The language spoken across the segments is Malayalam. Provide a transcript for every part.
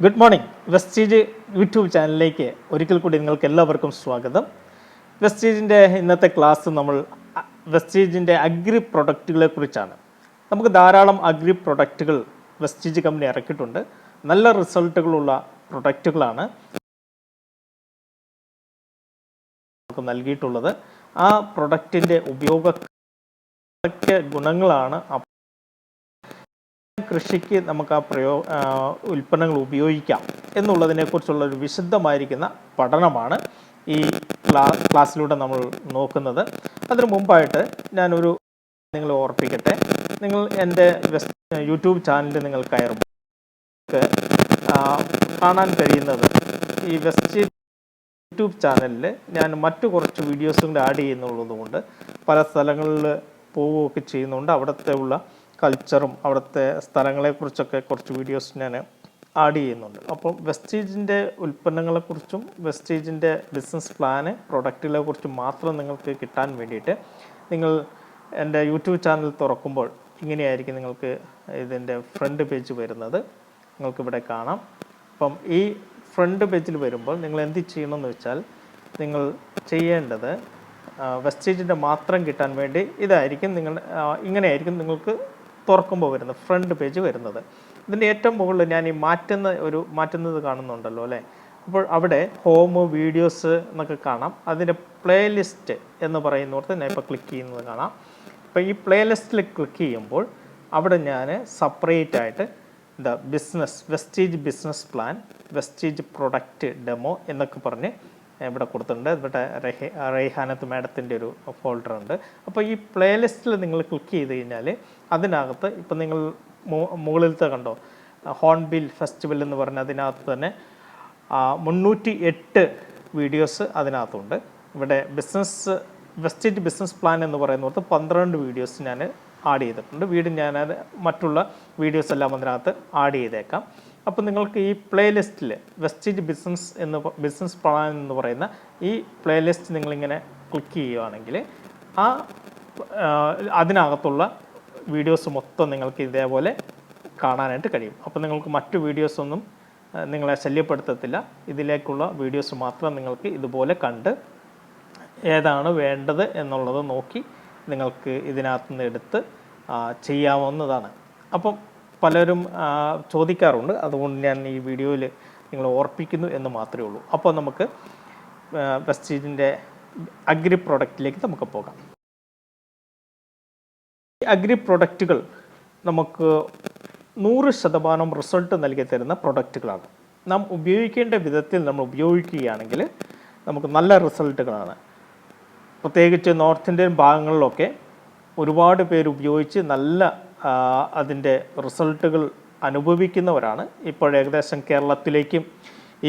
Good morning. വെസ്റ്റീജ് യൂട്യൂബ് ചാനലിലേക്ക് ഒരിക്കൽ കൂടി നിങ്ങൾക്ക് എല്ലാവർക്കും സ്വാഗതം. വെസ്റ്റീജിൻ്റെ ഇന്നത്തെ ക്ലാസ് നമ്മൾ വെസ്റ്റീജിൻ്റെ അഗ്രി പ്രൊഡക്റ്റുകളെ കുറിച്ചാണ്. നമുക്ക് ധാരാളം അഗ്രി പ്രൊഡക്റ്റുകൾ വെസ്റ്റീജ് കമ്പനി ഇറക്കിയിട്ടുണ്ട്. നല്ല റിസൾട്ടുകളുള്ള പ്രൊഡക്റ്റുകളാണ് നമുക്ക് നൽകിയിട്ടുള്ളത്. ആ പ്രൊഡക്റ്റിൻ്റെ ഗുണങ്ങളാണ് കൃഷിക്ക് നമുക്ക് ഉൽപ്പന്നങ്ങൾ ഉപയോഗിക്കാം എന്നുള്ളതിനെക്കുറിച്ചുള്ള ഒരു വിശദമായിരിക്കുന്ന പഠനമാണ് ഈ ക്ലാസ്സിലൂടെ നമ്മൾ നോക്കുന്നത്. അതിനു മുമ്പായിട്ട് ഞാനൊരു നിങ്ങളെ ഓർപ്പിക്കട്ടെ. നിങ്ങൾ എൻ്റെ യൂട്യൂബ് ചാനലിൽ നിങ്ങൾ കയറുമ്പോൾ കാണാൻ കഴിയുന്നത് ഈ വെസ്റ്റ് യൂട്യൂബ് ചാനലിൽ ഞാൻ മറ്റു കുറച്ച് വീഡിയോസും കൂടെ ആഡ് ചെയ്യുന്നുള്ളത് കൊണ്ട് പല സ്ഥലങ്ങളിൽ പോവുകയൊക്കെ ചെയ്യുന്നുണ്ട്. അവിടുത്തെ ഉള്ള കൾച്ചറും അവിടുത്തെ സ്ഥലങ്ങളെക്കുറിച്ചൊക്കെ കുറച്ച് വീഡിയോസ് ഞാൻ ആഡ് ചെയ്യുന്നുണ്ട്. അപ്പം വെസ്റ്റീജിൻ്റെ ഉൽപ്പന്നങ്ങളെക്കുറിച്ചും വെസ്റ്റീജിൻ്റെ ബിസിനസ് പ്ലാന് പ്രൊഡക്റ്റുകളെ കുറിച്ചും മാത്രം നിങ്ങൾക്ക് കിട്ടാൻ വേണ്ടിയിട്ട് നിങ്ങൾ എൻ്റെ യൂട്യൂബ് ചാനൽ തുറക്കുമ്പോൾ ഇങ്ങനെയായിരിക്കും നിങ്ങൾക്ക് ഇതിൻ്റെ ഫ്രണ്ട് പേജ് വരുന്നത്. നിങ്ങൾക്കിവിടെ കാണാം. അപ്പം ഈ ഫ്രണ്ട് പേജിൽ വരുമ്പോൾ നിങ്ങൾ എന്ത് ചെയ്യണമെന്ന് വെച്ചാൽ, നിങ്ങൾ ചെയ്യേണ്ടത് വെസ്റ്റീജിൻ്റെ മാത്രം കിട്ടാൻ വേണ്ടി ഇങ്ങനെയായിരിക്കും നിങ്ങൾക്ക് തുറക്കുമ്പോൾ വരുന്നത് ഫ്രണ്ട് പേജ് വരുന്നത്. ഇതിൻ്റെ ഏറ്റവും മുകളിൽ ഞാൻ ഈ മാറ്റുന്നത് കാണുന്നുണ്ടല്ലോ അല്ലേ. അപ്പോൾ അവിടെ ഹോം, വീഡിയോസ് എന്നൊക്കെ കാണാം. അതിൻ്റെ പ്ലേലിസ്റ്റ് എന്ന് പറയുന്നിടത്ത് ഞാൻ ഇപ്പോൾ ക്ലിക്ക് ചെയ്യുന്നത് കാണാം. അപ്പോൾ ഈ പ്ലേലിസ്റ്റിൽ ക്ലിക്ക് ചെയ്യുമ്പോൾ അവിടെ ഞാൻ സെപ്പറേറ്റ് ആയിട്ട് Vestige business plan, Vestige product demo എന്നൊക്കെ പറഞ്ഞ് ഇവിടെ കൊടുത്തിട്ടുണ്ട്. ഇവിടെ റൈഹാനത്ത് മാഡത്തിൻ്റെ ഒരു ഫോൾഡർ ഉണ്ട്. അപ്പോൾ ഈ പ്ലേലിസ്റ്റിൽ നിങ്ങൾ ക്ലിക്ക് ചെയ്ത് കഴിഞ്ഞാൽ അതിനകത്ത് ഇപ്പം നിങ്ങൾ മുകളിലത്തെ കണ്ടോ ഹോൺബിൽ ഫെസ്റ്റിവൽ എന്ന് പറഞ്ഞ അതിനകത്ത് തന്നെ 308 വീഡിയോസ് അതിനകത്തുണ്ട്. ഇവിടെ വെസ്റ്റീജ് ബിസിനസ് പ്ലാൻ എന്ന് പറയുന്നത് 12 വീഡിയോസ് ഞാൻ ആഡ് ചെയ്തിട്ടുണ്ട്. ഞാനത് മറ്റുള്ള വീഡിയോസ് എല്ലാം അതിനകത്ത് ആഡ് ചെയ്തേക്കാം. അപ്പോൾ നിങ്ങൾക്ക് ഈ പ്ലേലിസ്റ്റിൽ വെസ്റ്റീജ് ബിസിനസ് പ്ലാൻ എന്ന് പറയുന്ന ഈ പ്ലേലിസ്റ്റ് നിങ്ങളിങ്ങനെ ക്ലിക്ക് ചെയ്യുകയാണെങ്കിൽ അതിനകത്തുള്ള വീഡിയോസ് മൊത്തം നിങ്ങൾക്ക് ഇതേപോലെ കാണാനായിട്ട് കഴിയും. അപ്പോൾ നിങ്ങൾക്ക് മറ്റു വീഡിയോസൊന്നും നിങ്ങളെ ശല്യപ്പെടുത്തത്തില്ല. ഇതിലേക്കുള്ള വീഡിയോസ് മാത്രം നിങ്ങൾക്ക് ഇതുപോലെ കണ്ട് ഏതാണ് വേണ്ടത് എന്നുള്ളത് നോക്കി നിങ്ങൾക്ക് ഇതിനകത്തുനിന്ന് എടുത്ത് ചെയ്യാവുന്നതാണ്. അപ്പം പലരും ചോദിക്കാറുണ്ട്, അതുകൊണ്ട് ഞാൻ ഈ വീഡിയോയിൽ നിങ്ങൾ ഓർപ്പിക്കുന്നു എന്ന് മാത്രമേ ഉള്ളൂ. അപ്പോൾ നമുക്ക് വെസ്റ്റീജിൻ്റെ അഗ്രി പ്രൊഡക്റ്റിലേക്ക് നമുക്ക് പോകാം. ഈ അഗ്രി പ്രൊഡക്റ്റുകൾ നമുക്ക് 100% റിസൾട്ട് നൽകി തരുന്ന പ്രൊഡക്റ്റുകളാണ്. നാം ഉപയോഗിക്കേണ്ട വിധത്തിൽ നമ്മൾ ഉപയോഗിക്കുകയാണെങ്കിൽ നമുക്ക് നല്ല റിസൾട്ടുകളാണ്. പ്രത്യേകിച്ച് നോർത്ത് ഇന്ത്യൻ ഭാഗങ്ങളിലൊക്കെ ഒരുപാട് പേര് ഉപയോഗിച്ച് നല്ല അതിൻ്റെ റിസൾട്ടുകൾ അനുഭവിക്കുന്നവരാണ്. ഇപ്പോൾ ഏകദേശം കേരളത്തിലേക്കും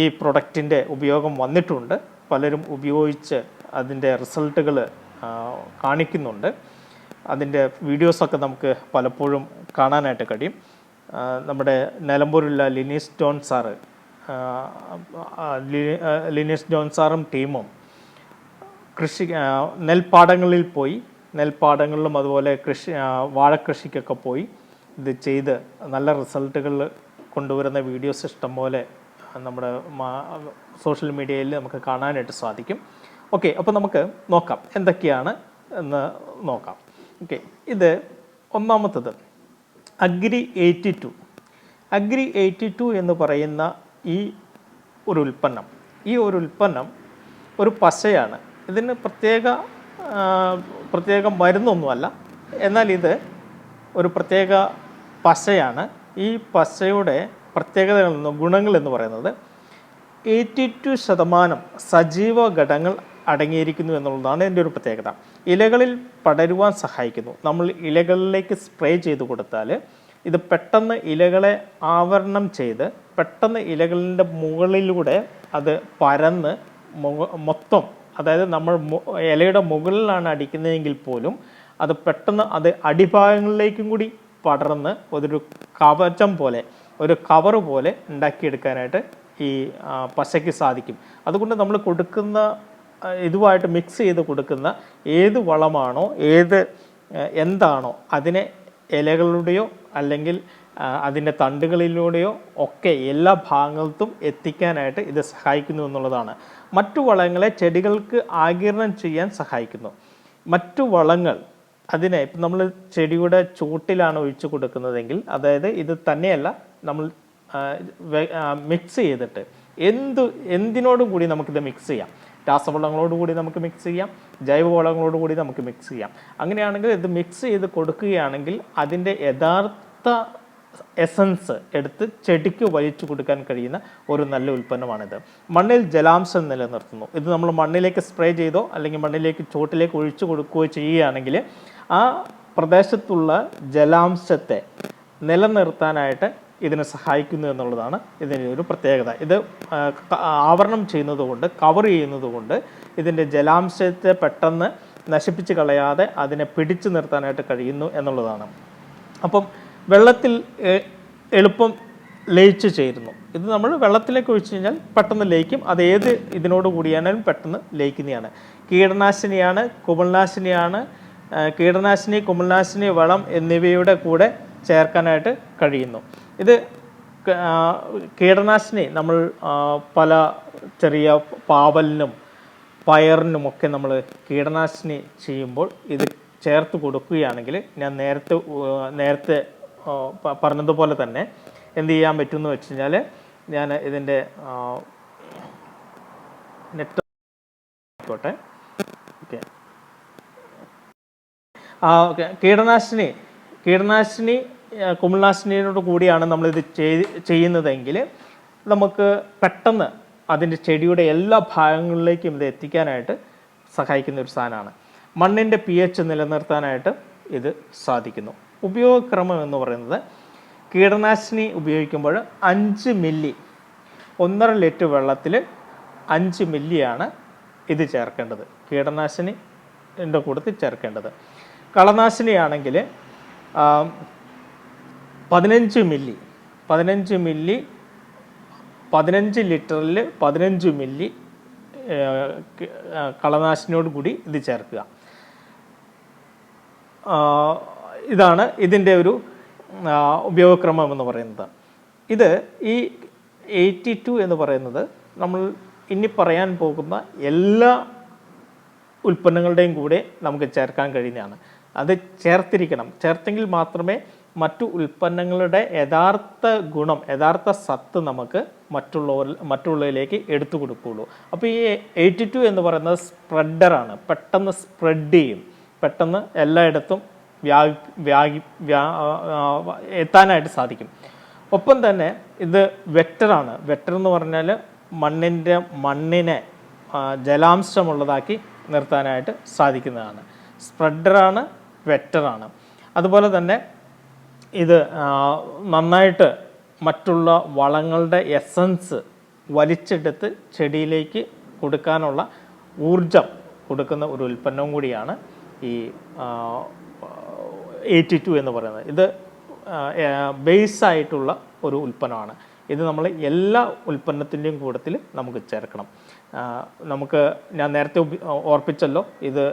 ഈ പ്രൊഡക്റ്റിൻ്റെ ഉപയോഗം വന്നിട്ടുണ്ട്. പലരും ഉപയോഗിച്ച് അതിൻ്റെ റിസൾട്ടുകൾ കാണിക്കുന്നുണ്ട്. അതിൻ്റെ വീഡിയോസൊക്കെ നമുക്ക് പലപ്പോഴും കാണാനായിട്ട് കഴിയും. നമ്മുടെ നിലമ്പൂരുള്ള ലിനീസ് ജോൺ സാറും ടീമും നെൽപ്പാടങ്ങളിൽ പോയി, നെൽപ്പാടങ്ങളിലും അതുപോലെ വാഴക്കൃഷിക്കൊക്കെ പോയി ഇത് ചെയ്ത് നല്ല റിസൾട്ടുകൾ കൊണ്ടുവരുന്ന വീഡിയോസ് ഇഷ്ടംപോലെ നമ്മുടെ സോഷ്യൽ മീഡിയയിൽ നമുക്ക് കാണാനായിട്ട് സാധിക്കും. ഓക്കെ, അപ്പോൾ നമുക്ക് നോക്കാം എന്തൊക്കെയാണ് എന്ന് നോക്കാം. ഓക്കെ, ഇത് ഒന്നാമത്തത് അഗ്രി 82 എന്ന് പറയുന്ന ഈ ഒരു ഉൽപ്പന്നം ഒരു പശയാണ്. ഇതിന് പ്രത്യേക മരുന്നൊന്നുമല്ല, എന്നാൽ ഇത് ഒരു പ്രത്യേക പശയാണ്. ഈ പശയുടെ ഗുണങ്ങൾ എന്ന് പറയുന്നത് 82% സജീവ ഘടകങ്ങൾ അടങ്ങിയിരിക്കുന്നു എന്നുള്ളതാണ് ഇതിൻ്റെ ഒരു പ്രത്യേകത. ഇലകളിൽ പടരുവാൻ സഹായിക്കുന്നു. നമ്മൾ ഇലകളിലേക്ക് സ്പ്രേ ചെയ്ത് കൊടുത്താൽ ഇത് പെട്ടെന്ന് ഇലകളെ ആവരണം ചെയ്ത് പെട്ടെന്ന് ഇലകളുടെ മുകളിലൂടെ അത് പരന്ന് മൊത്തം, അതായത് നമ്മൾ ഇലയുടെ മുകളിലാണ് അടിക്കുന്നതെങ്കിൽ പോലും അത് പെട്ടെന്ന് അത് അടിഭാഗങ്ങളിലേക്കും കൂടി പടർന്ന് ഒരു കവചം പോലെ, ഒരു കവർ പോലെ ഉണ്ടാക്കിയെടുക്കാനായിട്ട് ഈ പശയ്ക്ക് സാധിക്കും. അതുകൊണ്ട് നമ്മൾ കൊടുക്കുന്ന ഇതുമായിട്ട് മിക്സ് ചെയ്ത് കൊടുക്കുന്ന ഏത് വളമാണോ എന്താണോ അതിനെ ഇലകളുടെയോ അല്ലെങ്കിൽ അതിൻ്റെ തണ്ടുകളിലൂടെയോ ഒക്കെ എല്ലാ ഭാഗത്തും എത്തിക്കാനായിട്ട് ഇത് സഹായിക്കുന്നു എന്നുള്ളതാണ്. മറ്റു വളങ്ങളെ ചെടികൾക്ക് ആഗിരണം ചെയ്യാൻ സഹായിക്കുന്നു. മറ്റു വളങ്ങൾ അതിനെ ഇപ്പം നമ്മൾ ചെടിയുടെ ചൂട്ടിലാണ് ഒഴിച്ചു കൊടുക്കുന്നതെങ്കിൽ, അതായത് ഇത് തന്നെയല്ല നമ്മൾ മിക്സ് ചെയ്തിട്ട് എന്തിനോടും കൂടി നമുക്കിത് മിക്സ് ചെയ്യാം. രാസവളങ്ങളോട് കൂടി നമുക്ക് മിക്സ് ചെയ്യാം, ജൈവവളങ്ങളോട് കൂടി നമുക്ക് മിക്സ് ചെയ്യാം. അങ്ങനെയാണെങ്കിൽ ഇത് മിക്സ് ചെയ്ത് കൊടുക്കുകയാണെങ്കിൽ അതിൻ്റെ യഥാർത്ഥ എസൻസ് എടുത്ത് ചെടിക്ക് വലിച്ചു കൊടുക്കാൻ കഴിയുന്ന ഒരു നല്ല ഉൽപ്പന്നമാണിത്. മണ്ണിൽ ജലാംശം നിലനിർത്തുന്നു. ഇത് നമ്മൾ മണ്ണിലേക്ക് സ്പ്രേ ചെയ്തോ അല്ലെങ്കിൽ മണ്ണിലേക്ക് ചുവട്ടിലേക്ക് ഒഴിച്ചു കൊടുക്കുകയോ ചെയ്യുകയാണെങ്കിൽ ആ പ്രദേശത്തുള്ള ജലാംശത്തെ നിലനിർത്താനായിട്ട് ഇതിനെ സഹായിക്കുന്നു എന്നുള്ളതാണ് ഇതിൻ്റെ ഒരു പ്രത്യേകത. ഇത് ആവരണം ചെയ്യുന്നത് കൊണ്ട്, കവർ ചെയ്യുന്നത് കൊണ്ട് ഇതിൻ്റെ ജലാംശത്തെ പെട്ടെന്ന് നശിപ്പിച്ച് കളയാതെ അതിനെ പിടിച്ചു നിർത്താനായിട്ട് കഴിയുന്നു എന്നുള്ളതാണ്. അപ്പം വെള്ളത്തിൽ എളുപ്പം ലയിച്ചു ചേരുന്നു. ഇത് നമ്മൾ വെള്ളത്തിലേക്ക് ഒഴിച്ചു കഴിഞ്ഞാൽ പെട്ടെന്ന് ലയിക്കും. അത് ഏത് ഇതിനോട് കൂടിയാണെങ്കിലും പെട്ടെന്ന് ലയിക്കുന്നതാണ്. കീടനാശിനിയാണ്, കുമിൾനാശിനിയാണ്. കീടനാശിനി, കുമിൾനാശിനി, വളം എന്നിവയുടെ കൂടെ ചേർക്കാനായിട്ട് കഴിയുന്നു. ഇത് കീടനാശിനി നമ്മൾ പല ചെറിയ പാവലിനും പയറിനുമൊക്കെ നമ്മൾ കീടനാശിനി ചെയ്യുമ്പോൾ ഇത് ചേർത്ത് കൊടുക്കുകയാണെങ്കിൽ ഞാൻ നേരത്തെ പറഞ്ഞതുപോലെ തന്നെ എന്ത് ചെയ്യാൻ പറ്റുമെന്ന് വെച്ച് കഴിഞ്ഞാൽ, ഞാൻ ഇതിൻ്റെ നെറ്റ് ആയിക്കോട്ടെ. ഓക്കെ, കീടനാശിനി കുമിൾനാശിനിയോട് കൂടിയാണ് നമ്മളിത് ചെയ്യുന്നതെങ്കിൽ നമുക്ക് പെട്ടെന്ന് അതിൻ്റെ ചെടിയുടെ എല്ലാ ഭാഗങ്ങളിലേക്കും ഇത് എത്തിക്കാനായിട്ട് സഹായിക്കുന്ന ഒരു സാധനമാണ്. മണ്ണിൻ്റെ pH നിലനിർത്താനായിട്ട് ഇത് സാധിക്കുന്നു. ഉപയോഗക്രമം എന്ന് പറയുന്നത്, കീടനാശിനി ഉപയോഗിക്കുമ്പോൾ 5 മില്ലി 1.5 ലിറ്റർ വെള്ളത്തിൽ 5 മില്ലിയാണ് ഇത് ചേർക്കേണ്ടത്. കീടനാശിനിൻ്റെ കൂട്ടത്തിൽ ചേർക്കേണ്ടത്. കളനാശിനിയാണെങ്കിൽ 15 മില്ലി 15 ലിറ്ററിൽ 15 മില്ലി കളനാശിനിയോട് കൂടി ഇത് ചേർക്കുക. ഇതാണ് ഇതിൻ്റെ ഒരു ഉപയോഗക്രമം എന്ന് പറയുന്നത്. ഇത് ഈ 82 എന്ന് പറയുന്നത് നമ്മൾ ഇനി പറയാൻ പോകുന്ന എല്ലാ ഉൽപ്പന്നങ്ങളുടെയും കൂടെ നമുക്ക് ചേർക്കാൻ കഴിയുന്നതാണ്. അത് ചേർത്തെങ്കിൽ മാത്രമേ മറ്റു ഉൽപ്പന്നങ്ങളുടെ യഥാർത്ഥ ഗുണം, യഥാർത്ഥ സത്ത് നമുക്ക് മറ്റുള്ളവരിലേക്ക് എടുത്തു കൊടുക്കുകയുള്ളൂ. അപ്പോൾ ഈ 82 എന്ന് പറയുന്നത് സ്പ്രെഡറാണ്. പെട്ടെന്ന് സ്പ്രെഡ് ചെയ്യും, പെട്ടെന്ന് എല്ലായിടത്തും എത്താനായിട്ട് സാധിക്കും. ഒപ്പം തന്നെ ഇത് വെക്ടറാണ്. വെക്ടർ എന്ന് പറഞ്ഞാൽ മണ്ണിനെ ജലാംശമുള്ളതാക്കി നിർത്താനായിട്ട് സാധിക്കുന്നതാണ്. സ്പ്രെഡറാണ്, വെക്ടറാണ്. അതുപോലെ തന്നെ ഇത് നന്നായിട്ട് മറ്റുള്ള വളങ്ങളുടെ എസൻസ് വലിച്ചെടുത്ത് ചെടിയിലേക്ക് കൊടുക്കാനുള്ള ഊർജം കൊടുക്കുന്ന ഒരു ഉൽപ്പന്നം കൂടിയാണ് ഈ 82 എന്ന് പറയുന്നത്. ഇത് ബേസായിട്ടുള്ള ഒരു ഉൽപ്പന്നമാണ്. ഇത് നമ്മൾ എല്ലാ ഉൽപ്പന്നത്തിൻ്റെയും കൂട്ടത്തിൽ നമുക്ക് ചേർക്കണം. ഞാൻ നേരത്തെ ഓർപ്പിച്ചല്ലോ, ഇത്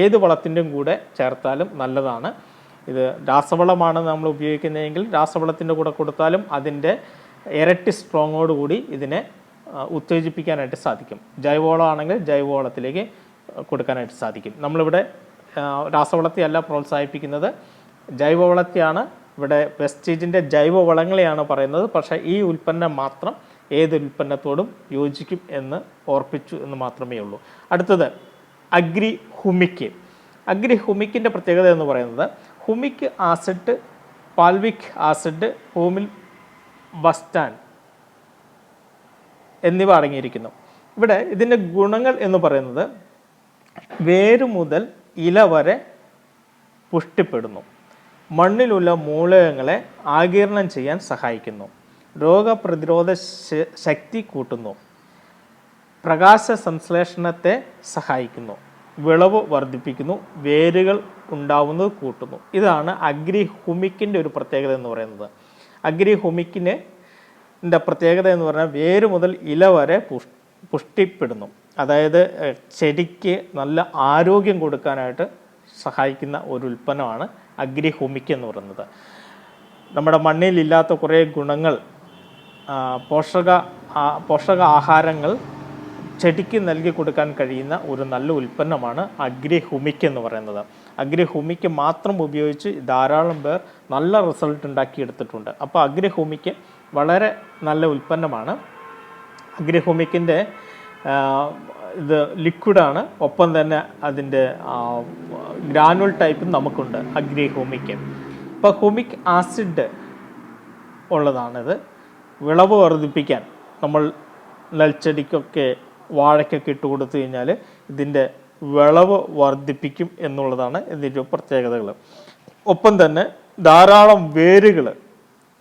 ഏത് വളത്തിൻ്റെയും കൂടെ ചേർത്താലും നല്ലതാണ്. ഇത് രാസവളമാണ് നമ്മൾ ഉപയോഗിക്കുന്നതെങ്കിൽ രാസവളത്തിൻ്റെ കൂടെ കൊടുത്താലും അതിൻ്റെ ഇരട്ടി സ്ട്രോങ്ങോടുകൂടി ഇതിനെ ഉത്തേജിപ്പിക്കാനായിട്ട് സാധിക്കും. ജൈവവളമാണെങ്കിൽ ജൈവവളത്തിലേക്ക് കൊടുക്കാനായിട്ട് സാധിക്കും. നമ്മളിവിടെ രാസവളത്തെയല്ല പ്രോത്സാഹിപ്പിക്കുന്നത്, ജൈവവളത്തെയാണ്. ഇവിടെ വെസ്റ്റീജിൻ്റെ ജൈവവളങ്ങളെയാണ് പറയുന്നത്. പക്ഷേ ഈ ഉൽപ്പന്നം മാത്രം ഏത് ഉൽപ്പന്നത്തോടും യോജിക്കും എന്ന് ഓർപ്പിച്ചു എന്ന് മാത്രമേ ഉള്ളൂ. അടുത്തത് അഗ്രി ഹുമിക്കിൻ്റെ പ്രത്യേകത എന്ന് പറയുന്നത്, ഹുമിക് ആസിഡ്, പാൽവിക് ആസിഡ്, ഹൂമിൽ ബസ്റ്റാൻ എന്നിവ അടങ്ങിയിരിക്കുന്നു. ഇവിടെ ഇതിൻ്റെ ഗുണങ്ങൾ എന്ന് പറയുന്നത്, വേര് മുതൽ ഇല വരെ പുഷ്ടിപ്പെടുന്നു, മണ്ണിലുള്ള മൂലകങ്ങളെ ആഗിരണം ചെയ്യാൻ സഹായിക്കുന്നു, രോഗപ്രതിരോധ ശക്തി കൂട്ടുന്നു, പ്രകാശ സംശ്ലേഷണത്തെ സഹായിക്കുന്നു, വിളവ് വർദ്ധിപ്പിക്കുന്നു, വേരുകൾ ഉണ്ടാവുന്നത് കൂട്ടുന്നു. ഇതാണ് അഗ്രി ഹുമിക്കിൻ്റെ ഒരു പ്രത്യേകത എന്ന് പറയുന്നത്. അഗ്രി ഹുമിക്കിൻ്റെ പ്രത്യേകത എന്ന് പറഞ്ഞാൽ വേര് മുതൽ ഇല വരെ പുഷ്ടിപ്പെടുന്നു. അതായത് ചെടിക്ക് നല്ല ആരോഗ്യം കൊടുക്കാനായിട്ട് സഹായിക്കുന്ന ഒരു ഉൽപ്പന്നമാണ് അഗ്രി ഹുമിക് എന്ന് പറയുന്നത്. നമ്മുടെ മണ്ണിലില്ലാത്ത കുറേ ഗുണങ്ങൾ, പോഷകാഹാരങ്ങൾ ചെടിക്ക് നൽകി കൊടുക്കാൻ കഴിയുന്ന ഒരു നല്ല ഉൽപ്പന്നമാണ് അഗ്രി ഹുമിക് എന്ന് പറയുന്നത്. അഗ്രി ഹുമിക് മാത്രം ഉപയോഗിച്ച് ധാരാളം പേർ നല്ല റിസൾട്ട് ഉണ്ടാക്കിയെടുത്തിട്ടുണ്ട്. അപ്പോൾ അഗ്രി ഹുമിക് വളരെ നല്ല ഉൽപ്പന്നമാണ്. അഗ്രി ഹുമിക്കിൻ്റെ ഇത് ലിക്വിഡാണ്, ഒപ്പം തന്നെ അതിൻ്റെ ഗ്രാനുവൽ ടൈപ്പും നമുക്കുണ്ട് അഗ്രി ഹുമിക്. ഇപ്പോൾ ഹുമിക് ആസിഡ് ഉള്ളതാണിത്. വിളവ് വർദ്ധിപ്പിക്കാൻ നമ്മൾ നെൽച്ചെടിക്കൊക്കെ വാഴയ്ക്കൊക്കെ ഇട്ട് കൊടുത്തു കഴിഞ്ഞാൽ ഇതിൻ്റെ വിളവ് വർദ്ധിപ്പിക്കും എന്നുള്ളതാണ് ഇതിൻ്റെ പ്രത്യേകതകൾ. ഒപ്പം തന്നെ ധാരാളം വേരുകൾ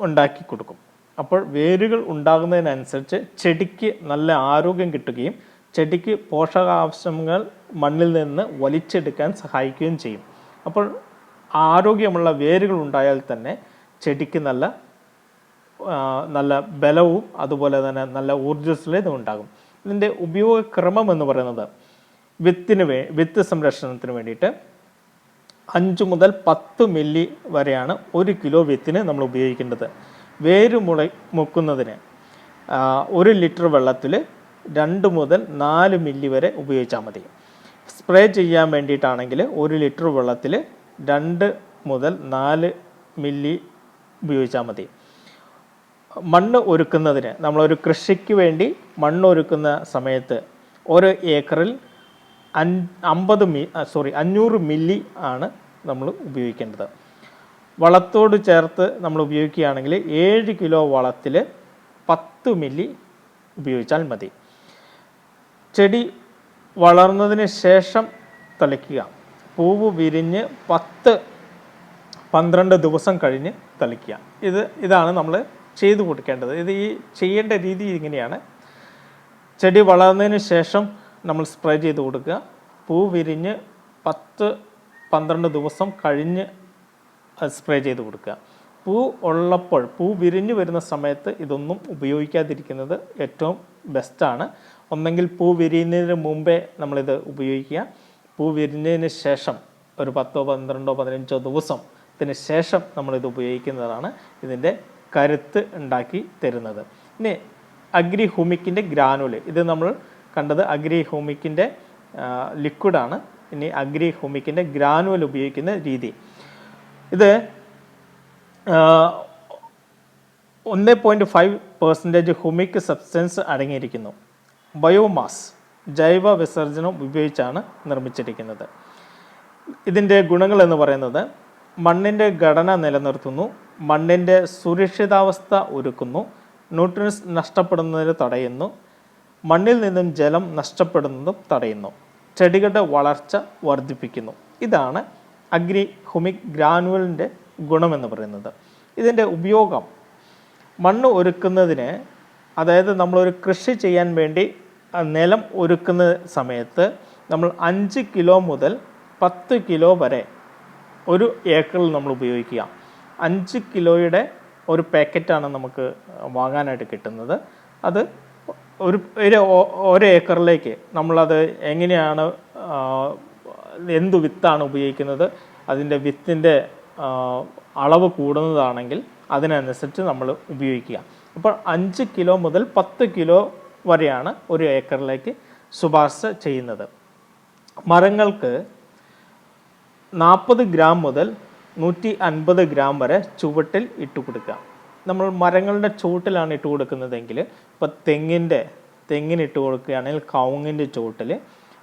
ഉണ്ടാക്കി കൊടുക്കും. അപ്പോൾ വേരുകൾ ഉണ്ടാകുന്നതിനനുസരിച്ച് ചെടിക്ക് നല്ല ആരോഗ്യം കിട്ടുകയും ചെടിക്ക് പോഷകാംശങ്ങൾ മണ്ണിൽ നിന്ന് വലിച്ചെടുക്കാൻ സഹായിക്കുകയും ചെയ്യും. അപ്പോൾ ആരോഗ്യമുള്ള വേരുകൾ ഉണ്ടായാൽ തന്നെ ചെടിക്ക് നല്ല ബലവും അതുപോലെ തന്നെ നല്ല ഊർജ്ജസ്വലതയും ഉണ്ടാകും. ഇതിൻ്റെ ഉപയോഗക്രമം എന്ന് പറയുന്നത് വിത്ത് സംരക്ഷണത്തിന് വേണ്ടിയിട്ട് 5 മുതൽ 10 മില്ലി വരെയാണ് 1 കിലോ വിത്തിന് നമ്മൾ ഉപയോഗിക്കേണ്ടത്. വേര് മുക്കുന്നതിന് 1 ലിറ്റർ വെള്ളത്തിൽ 2 മുതൽ 4 മില്ലി വരെ ഉപയോഗിച്ചാൽ മതി. സ്പ്രേ ചെയ്യാൻ വേണ്ടിയിട്ടാണെങ്കിൽ 1 ലിറ്റർ വെള്ളത്തിൽ 2 മുതൽ 4 മില്ലി ഉപയോഗിച്ചാൽ മതി. മണ്ണ് ഒരുക്കുന്നതിന് നമ്മളൊരു കൃഷിക്ക് വേണ്ടി മണ്ണ് ഒരുക്കുന്ന സമയത്ത് ഓരോ ഏക്കറിൽ 500 മില്ലി ആണ് നമ്മൾ ഉപയോഗിക്കേണ്ടത്. വളത്തോട് ചേർത്ത് നമ്മൾ ഉപയോഗിക്കുകയാണെങ്കിൽ 7 കിലോ വളത്തിൽ 10 മില്ലി ഉപയോഗിച്ചാൽ മതി. ചെടി വളർന്നതിന് ശേഷം തളിക്കുക. പൂവ് വിരിഞ്ഞ് 10-12 ദിവസം കഴിഞ്ഞ് തളിക്കുക. ഇതാണ് നമ്മൾ ചെയ്തു കൊടുക്കേണ്ടത്. ഈ ചെയ്യേണ്ട രീതി ഇങ്ങനെയാണ്. ചെടി വളർന്നതിന് ശേഷം നമ്മൾ സ്പ്രേ ചെയ്ത് കൊടുക്കുക. പൂ വിരിഞ്ഞ് 10-12 ദിവസം കഴിഞ്ഞ് സ്പ്രേ ചെയ്ത് കൊടുക്കുക. പൂ വിരിഞ്ഞ് വരുന്ന സമയത്ത് ഇതൊന്നും ഉപയോഗിക്കാതിരിക്കുന്നത് ഏറ്റവും ബെസ്റ്റാണ്. ഒന്നെങ്കിൽ പൂ വിരിയുന്നതിന് മുമ്പേ നമ്മളിത് ഉപയോഗിക്കുക. പൂ വിരിഞ്ഞതിന് ശേഷം ഒരു 10-12-15 ദിവസത്തിന് ശേഷം നമ്മളിത് ഉപയോഗിക്കുന്നതാണ് ഇതിൻ്റെ കരുത്ത് ഉണ്ടാക്കി തരുന്നത്. ഇനി അഗ്രി ഹുമിക്കിൻ്റെ ഗ്രാനുവൽ, ഇത് നമ്മൾ കണ്ടത് അഗ്രി ഹുമിക്കിൻ്റെ ലിക്വിഡാണ്. ഇനി അഗ്രി ഹുമിക്കിൻ്റെ ഗ്രാനുവൽ ഉപയോഗിക്കുന്ന രീതി, ഇത് 1.5% ഹുമിക് സബ്സ്റ്റൻസ് അടങ്ങിയിരിക്കുന്നു. ബയോമാസ്, ജൈവ വിസർജനം ഉപയോഗിച്ചാണ് നിർമ്മിച്ചിരിക്കുന്നത്. ഇതിൻ്റെ ഗുണങ്ങൾ എന്ന് പറയുന്നത് മണ്ണിൻ്റെ ഘടന നിലനിർത്തുന്നു, മണ്ണിൻ്റെ സുരക്ഷിതാവസ്ഥ ഒരുക്കുന്നു, ന്യൂട്രിയൻസ് നഷ്ടപ്പെടുന്നതിന് തടയുന്നു, മണ്ണിൽ നിന്നും ജലം നഷ്ടപ്പെടുന്നതും തടയുന്നു, ചെടികളുടെ വളർച്ച വർദ്ധിപ്പിക്കുന്നു. ഇതാണ് അഗ്രി ഹുമിക് ഗ്രാനുവലിൻ്റെ ഗുണമെന്ന് പറയുന്നത്. ഇതിൻ്റെ ഉപയോഗം മണ്ണ് ഒരുക്കുന്നതിന്, അതായത് നമ്മളൊരു കൃഷി ചെയ്യാൻ വേണ്ടി നിലം ഒരുക്കുന്ന സമയത്ത് നമ്മൾ 5 കിലോ മുതൽ 10 കിലോ വരെ ഒരു ഏക്കറിൽ നമ്മൾ ഉപയോഗിക്കുക. 5 കിലോയുടെ ഒരു പാക്കറ്റാണ് നമുക്ക് വാങ്ങാനായിട്ട് കിട്ടുന്നത്. അത് ഒരു ഏക്കറിലേക്ക് നമ്മളത് എങ്ങനെയാണ്, എന്ത് വിത്താണ് ഉപയോഗിക്കുന്നത്, അതിൻ്റെ വിത്തിൻ്റെ അളവ് കൂടുന്നതാണെങ്കിൽ അതിനനുസരിച്ച് നമ്മൾ ഉപയോഗിക്കുക. അപ്പോൾ 5 കിലോ മുതൽ 10 കിലോ വരെയാണ് ഒരു ഏക്കറിലേക്ക് ശുപാർശ ചെയ്യുന്നത്. മരങ്ങൾക്ക് 40 ഗ്രാം മുതൽ 150 ഗ്രാം വരെ ചുവട്ടിൽ ഇട്ട് കൊടുക്കുക. നമ്മൾ മരങ്ങളുടെ ചുവട്ടിലാണ് ഇട്ട് കൊടുക്കുന്നതെങ്കിൽ, ഇപ്പോൾ തെങ്ങിന് ഇട്ട് കൊടുക്കുകയാണെങ്കിൽ കവുങ്ങിൻ്റെ ചുവട്ടിൽ,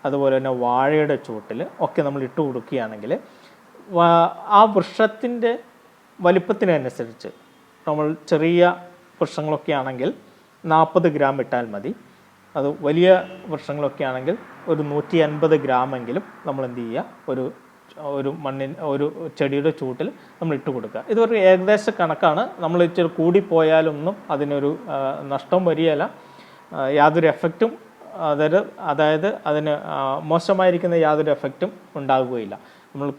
അതുപോലെ തന്നെ വാഴയുടെ ചുവട്ടിൽ ഒക്കെ നമ്മൾ ഇട്ട് കൊടുക്കുകയാണെങ്കിൽ ആ വൃക്ഷത്തിൻ്റെ വലിപ്പത്തിനനുസരിച്ച്, നമ്മൾ ചെറിയ വൃക്ഷങ്ങളൊക്കെ ആണെങ്കിൽ 40 ഗ്രാം ഇട്ടാൽ മതി. അത് വലിയ വൃക്ഷങ്ങളൊക്കെ ആണെങ്കിൽ ഒരു 150 ഗ്രാമെങ്കിലും നമ്മൾ എന്ത് ചെയ്യുക, ഒരു ചെടിയുടെ ചൂട്ടിൽ നമ്മൾ ഇട്ട് കൊടുക്കുക. ഇതൊരു ഏകദേശ കണക്കാണ്. നമ്മൾ ഇച്ചിരി കൂടിപ്പോയാലൊന്നും അതിനൊരു നഷ്ടം വരികയില്ല, യാതൊരു എഫക്റ്റും അതായത് അതിന് മോശമായിരിക്കുന്ന യാതൊരു എഫക്റ്റും ഉണ്ടാകുകയില്ല. നമ്മൾ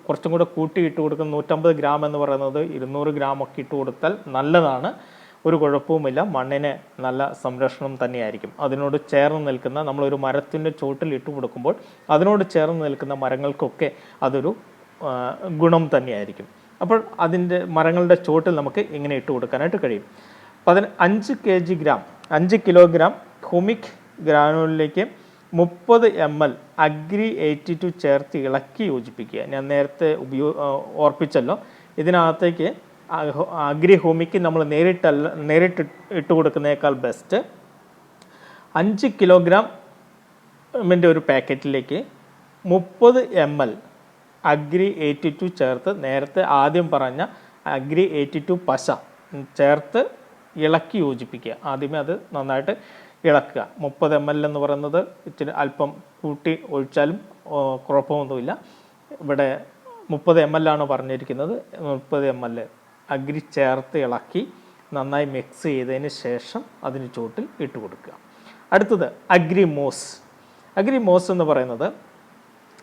കുറച്ചും കൂടെ കൂട്ടി ഇട്ട് കൊടുക്കുന്ന 150 ഗ്രാം എന്ന് പറയുന്നത് 200 ഗ്രാമൊക്കെ ഇട്ട് കൊടുത്താൽ നല്ലതാണ്. ഒരു കുഴപ്പവുമില്ല, മണ്ണിന് നല്ല സംരക്ഷണം തന്നെയായിരിക്കും. അതിനോട് ചേർന്ന് നിൽക്കുന്ന, നമ്മളൊരു മരത്തിൻ്റെ ചുവട്ടിൽ ഇട്ട് കൊടുക്കുമ്പോൾ അതിനോട് ചേർന്ന് നിൽക്കുന്ന മരങ്ങൾക്കൊക്കെ അതൊരു ഗുണം തന്നെയായിരിക്കും. അപ്പോൾ അതിൻ്റെ മരങ്ങളുടെ ചുവട്ടിൽ നമുക്ക് ഇങ്ങനെ ഇട്ട് കൊടുക്കാനായിട്ട് കഴിയും. 5 കിലോഗ്രാം ഹ്യൂമിക് ഗ്രാനുലിലേക്ക് 30 ml അഗ്രി 82 ചേർത്ത് ഇളക്കി യോജിപ്പിക്കുക. ഞാൻ നേരത്തെ ഓർപ്പിച്ചല്ലോ, ഇതിനകത്തേക്ക് അഗ്രി ഹ്യൂമിക് നമ്മൾ നേരിട്ട് ഇട്ട് കൊടുക്കുന്നതിനേക്കാൾ ബെസ്റ്റ് 5 കിലോഗ്രാമിൻ്റെ ഒരു പാക്കറ്റിലേക്ക് 30 ml അഗ്രി 82 ചേർത്ത് നേരത്തെ ആദ്യം പറഞ്ഞ അഗ്രി 82 പശ ചേർത്ത് ഇളക്കി യോജിപ്പിക്കുക. ആദ്യമേ അത് നന്നായിട്ട് ഇളക്കുക. 30 ml എന്ന് പറയുന്നത് ഇച്ചിരി അല്പം കൂട്ടി ഒഴിച്ചാലും കുഴപ്പമൊന്നുമില്ല. ഇവിടെ 30 ml ആണ് പറഞ്ഞിരിക്കുന്നത്. 30 ml അഗ്രി ചേർത്ത് ഇളക്കി നന്നായി മിക്സ് ചെയ്തതിന് ശേഷം അതിന് ചുവട്ടിൽ ഇട്ട് കൊടുക്കുക. അടുത്തത് അഗ്രി മോസ് എന്ന് പറയുന്നത്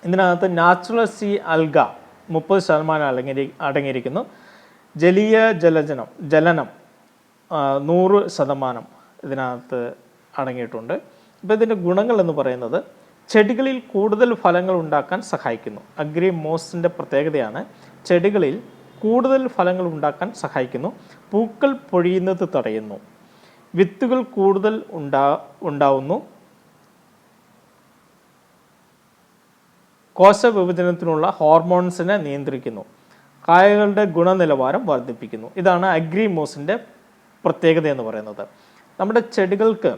ഇതിനകത്ത് നാച്ചുറൽ സീ ആൽഗ 30% അടങ്ങിയിരിക്കുന്നു. ജലീയ ജലനം 100% ഇതിനകത്ത് അടങ്ങിയിട്ടുണ്ട്. അപ്പോൾ ഇതിൻ്റെ ഗുണങ്ങൾ എന്ന് പറയുന്നത് ചെടികളിൽ കൂടുതൽ ഫലങ്ങൾ ഉണ്ടാക്കാൻ സഹായിക്കുന്നു. അഗ്രി മോസിൻ്റെ പ്രത്യേകതയാണ് ചെടികളിൽ കൂടുതൽ ഫലങ്ങൾ ഉണ്ടാക്കാൻ സഹായിക്കുന്നു. പൂക്കൾ പൊഴിയുന്നത് തടയുന്നു. വിത്തുകൾ കൂടുതൽ ഉണ്ടാവുന്നു. കോശവിഭജനത്തിനുള്ള ഹോർമോൺസിനെ നിയന്ത്രിക്കുന്നു. കായകളുടെ ഗുണനിലവാരം വർദ്ധിപ്പിക്കുന്നു. ഇതാണ് അഗ്രി മോസിൻ്റെ പ്രത്യേകത എന്ന് പറയുന്നത്. നമ്മുടെ ചെടികൾക്ക്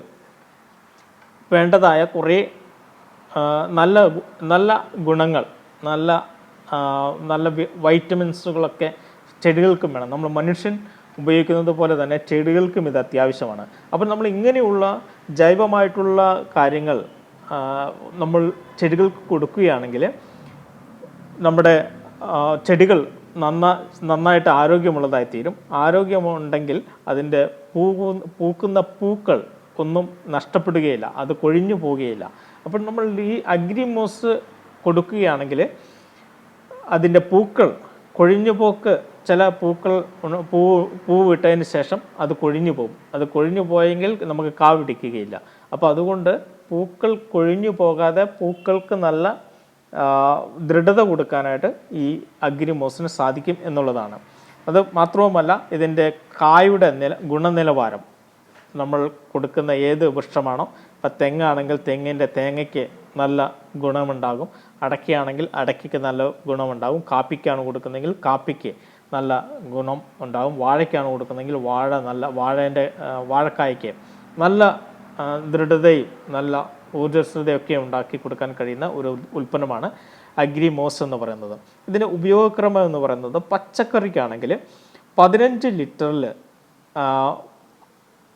വേണ്ടതായ കുറേ നല്ല ഗുണങ്ങൾ, നല്ല വൈറ്റമിൻസുകളൊക്കെ ചെടികൾക്കും വേണം. നമ്മൾ മനുഷ്യൻ ഉപയോഗിക്കുന്നത് പോലെ തന്നെ ചെടികൾക്കും ഇത് അത്യാവശ്യമാണ്. അപ്പോൾ നമ്മൾ ഇങ്ങനെയുള്ള ജൈവമായിട്ടുള്ള കാര്യങ്ങൾ നമ്മൾ ചെടികൾക്ക് കൊടുക്കുകയാണെങ്കിൽ നമ്മുടെ ചെടികൾ നന്നായിട്ട് ആരോഗ്യമുള്ളതായിത്തീരും. ആരോഗ്യമുണ്ടെങ്കിൽ അതിൻ്റെ പൂക്കുന്ന പൂക്കൾ ഒന്നും നഷ്ടപ്പെടുകയില്ല, അത് കൊഴിഞ്ഞു പോവുകയില്ല. അപ്പോൾ നമ്മൾ ഈ അഗ്രി മോസ് കൊടുക്കുകയാണെങ്കിൽ അതിൻ്റെ പൂക്കൾ കൊഴിഞ്ഞുപോക്ക്, ചില പൂക്കൾ പൂ വിട്ടതിന് ശേഷം അത് കൊഴിഞ്ഞു പോകും. അത് കൊഴിഞ്ഞു പോയെങ്കിൽ നമുക്ക് കാ പിടിക്കുകയില്ല. അപ്പോൾ അതുകൊണ്ട് പൂക്കൾ കൊഴിഞ്ഞു പോകാതെ പൂക്കൾക്ക് നല്ല ദൃഢത കൊടുക്കാനായിട്ട് ഈ അഗ്രി മോസിന് സാധിക്കും എന്നുള്ളതാണ്. അത് മാത്രവുമല്ല, ഇതിൻ്റെ കായുടെ ഗുണനിലവാരം, നമ്മൾ കൊടുക്കുന്ന ഏത് വൃക്ഷമാണോ, ഇപ്പം തെങ്ങാണെങ്കിൽ തേങ്ങയ്ക്ക് നല്ല ഗുണമുണ്ടാകും, അടയ്ക്കയാണെങ്കിൽ അടയ്ക്കയ്ക്ക് നല്ല ഗുണമുണ്ടാകും, കാപ്പിക്കാണ് കൊടുക്കുന്നതെങ്കിൽ കാപ്പിക്ക് നല്ല ഗുണം ഉണ്ടാകും, വാഴയ്ക്കാണ് കൊടുക്കുന്നതെങ്കിൽ വാഴക്കായ്ക്ക് നല്ല ദൃഢതയും നല്ല ഊർജ്ജസ്വതയൊക്കെ ഉണ്ടാക്കി കൊടുക്കാൻ കഴിയുന്ന ഒരു ഉൽപ്പന്നമാണ് അഗ്രി മോസ് എന്ന് പറയുന്നത്. ഇതിൻ്റെ ഉപയോഗക്രമം എന്ന് പറയുന്നത് പച്ചക്കറിക്കാണെങ്കിൽ 15 ലിറ്ററിൽ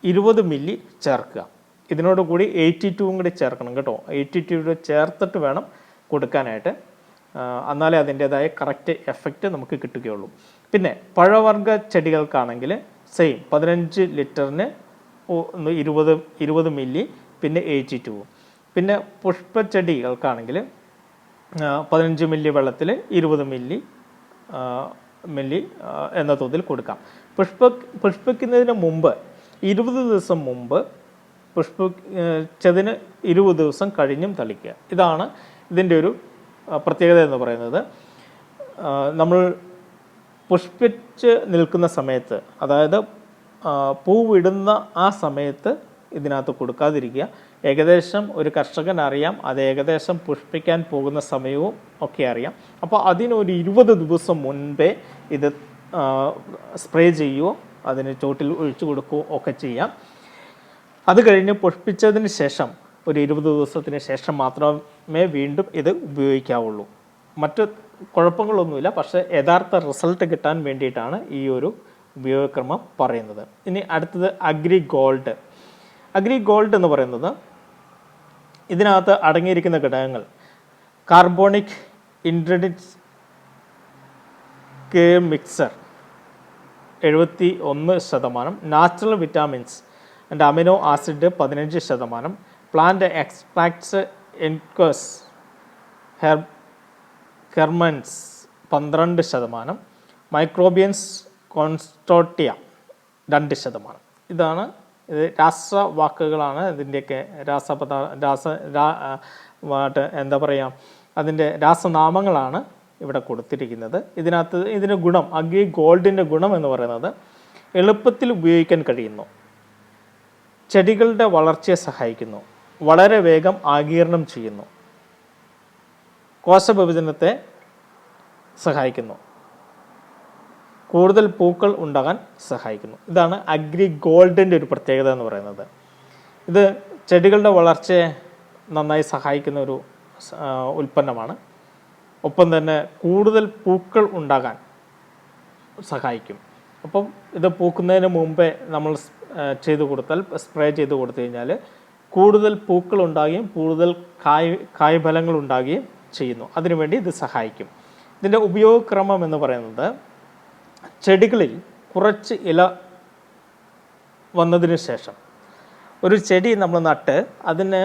20 മില്ലി ചേർക്കുക. ഇതിനോട് കൂടി 82 കൂടി ചേർക്കണം കേട്ടോ. 82 ചേർത്തിട്ട് വേണം കൊടുക്കാനായിട്ട്, എന്നാലേ അതിൻ്റേതായ കറക്റ്റ് എഫക്റ്റ് നമുക്ക് കിട്ടുകയുള്ളൂ. പിന്നെ പഴവർഗ്ഗ ചെടികൾക്കാണെങ്കിൽ സെയിം 15 ലിറ്ററിന് 20 മില്ലി, പിന്നെ 82. പിന്നെ പുഷ്പച്ചെടികൾക്കാണെങ്കിൽ 15 മില്ലി വെള്ളത്തിൽ 20 മില്ലി എന്ന തോതിൽ കൊടുക്കാം. പുഷ്പിക്കുന്നതിന് മുമ്പ് 20 ദിവസം മുമ്പ് പുഷ്പിച്ചതിന് 20 ദിവസം കഴിഞ്ഞും തളിക്കുക. ഇതാണ് ഇതിൻ്റെ ഒരു പ്രത്യേകത എന്ന് പറയുന്നത്. നമ്മൾ പുഷ്പിച്ച് നിൽക്കുന്ന സമയത്ത്, അതായത് പൂവിടുന്ന ആ സമയത്ത് ഇതിനകത്ത് കൊടുക്കാതിരിക്കുക. ഏകദേശം ഒരു കർഷകൻ അറിയാം, അത് ഏകദേശം പുഷ്പിക്കാൻ പോകുന്ന സമയവും ഒക്കെ അറിയാം. അപ്പോൾ അതിനൊരു 20 ദിവസം മുൻപേ ഇത് സ്പ്രേ ചെയ്യുകയോ അതിന് ചോട്ടിൽ ഒഴിച്ചു കൊടുക്കുകയോ ഒക്കെ ചെയ്യാം. അത് കഴിഞ്ഞ് പുഷ്പിച്ചതിന് ശേഷം ഒരു 20 ദിവസത്തിന് ശേഷം മാത്രമേ വീണ്ടും ഇത് ഉപയോഗിക്കാവുള്ളൂ. മറ്റ് കുഴപ്പങ്ങളൊന്നുമില്ല, പക്ഷേ യഥാർത്ഥ റിസൾട്ട് കിട്ടാൻ വേണ്ടിയിട്ടാണ് ഈ ഒരു ഉപയോഗക്രമം പറയുന്നത്. ഇനി അടുത്തത് അഗ്രി ഗോൾഡ് എന്ന് പറയുന്നത് ഇതിനകത്ത് അടങ്ങിയിരിക്കുന്ന ഘടകങ്ങൾ: carbonic ingredients mixer 71%, natural vitamins and amino acid 15%, plant extracts എൻകോസ് ഹെർമൻസ് 12%, മൈക്രോബിയൻസ് കോൺസ്റ്റോട്ടിയ 2%. ഇതാണ് ഇത്. രാസവാക്കുകളാണ് ഇതിൻ്റെയൊക്കെ എന്താ പറയുക, അതിൻ്റെ രാസനാമങ്ങളാണ് ഇവിടെ കൊടുത്തിരിക്കുന്നത്. ഇതിൻ്റെ ഗുണം, അഗ്രി ഗോൾഡിൻ്റെ ഗുണം എന്ന് പറയുന്നത് എളുപ്പത്തിൽ ഉപയോഗിക്കാൻ കഴിയുന്നു, ചെടികളുടെ വളർച്ചയെ സഹായിക്കുന്നു, വളരെ വേഗം ആഗിരണം ചെയ്യുന്നു, കോശവിഭജനത്തെ സഹായിക്കുന്നു, കൂടുതൽ പൂക്കൾ ഉണ്ടാകാൻ സഹായിക്കുന്നു. ഇതാണ് അഗ്രി ഗോൾഡിൻ്റെ ഒരു പ്രത്യേകത എന്ന് പറയുന്നത്. ഇത് ചെടികളുടെ വളർച്ചയെ നന്നായി സഹായിക്കുന്ന ഒരു ഉൽപ്പന്നമാണ്. ഒപ്പം തന്നെ കൂടുതൽ പൂക്കൾ ഉണ്ടാകാൻ സഹായിക്കും. അപ്പം ഇത് പൂക്കുന്നതിന് മുമ്പേ നമ്മൾ സ്പ്രേ ചെയ്ത് കൊടുത്തു കഴിഞ്ഞാൽ കൂടുതൽ പൂക്കൾ ഉണ്ടാകുകയും കൂടുതൽ കായ്ഫലങ്ങൾ ഉണ്ടാകുകയും ചെയ്യുന്നു. അതിനുവേണ്ടി ഇത് സഹായിക്കും. ഇതിൻ്റെ ഉപയോഗക്രമം എന്ന് പറയുന്നത്, ചെടികളിൽ കുറച്ച് ഇല വന്നതിന് ശേഷം, ഒരു ചെടി നമ്മൾ നട്ട് അതിന്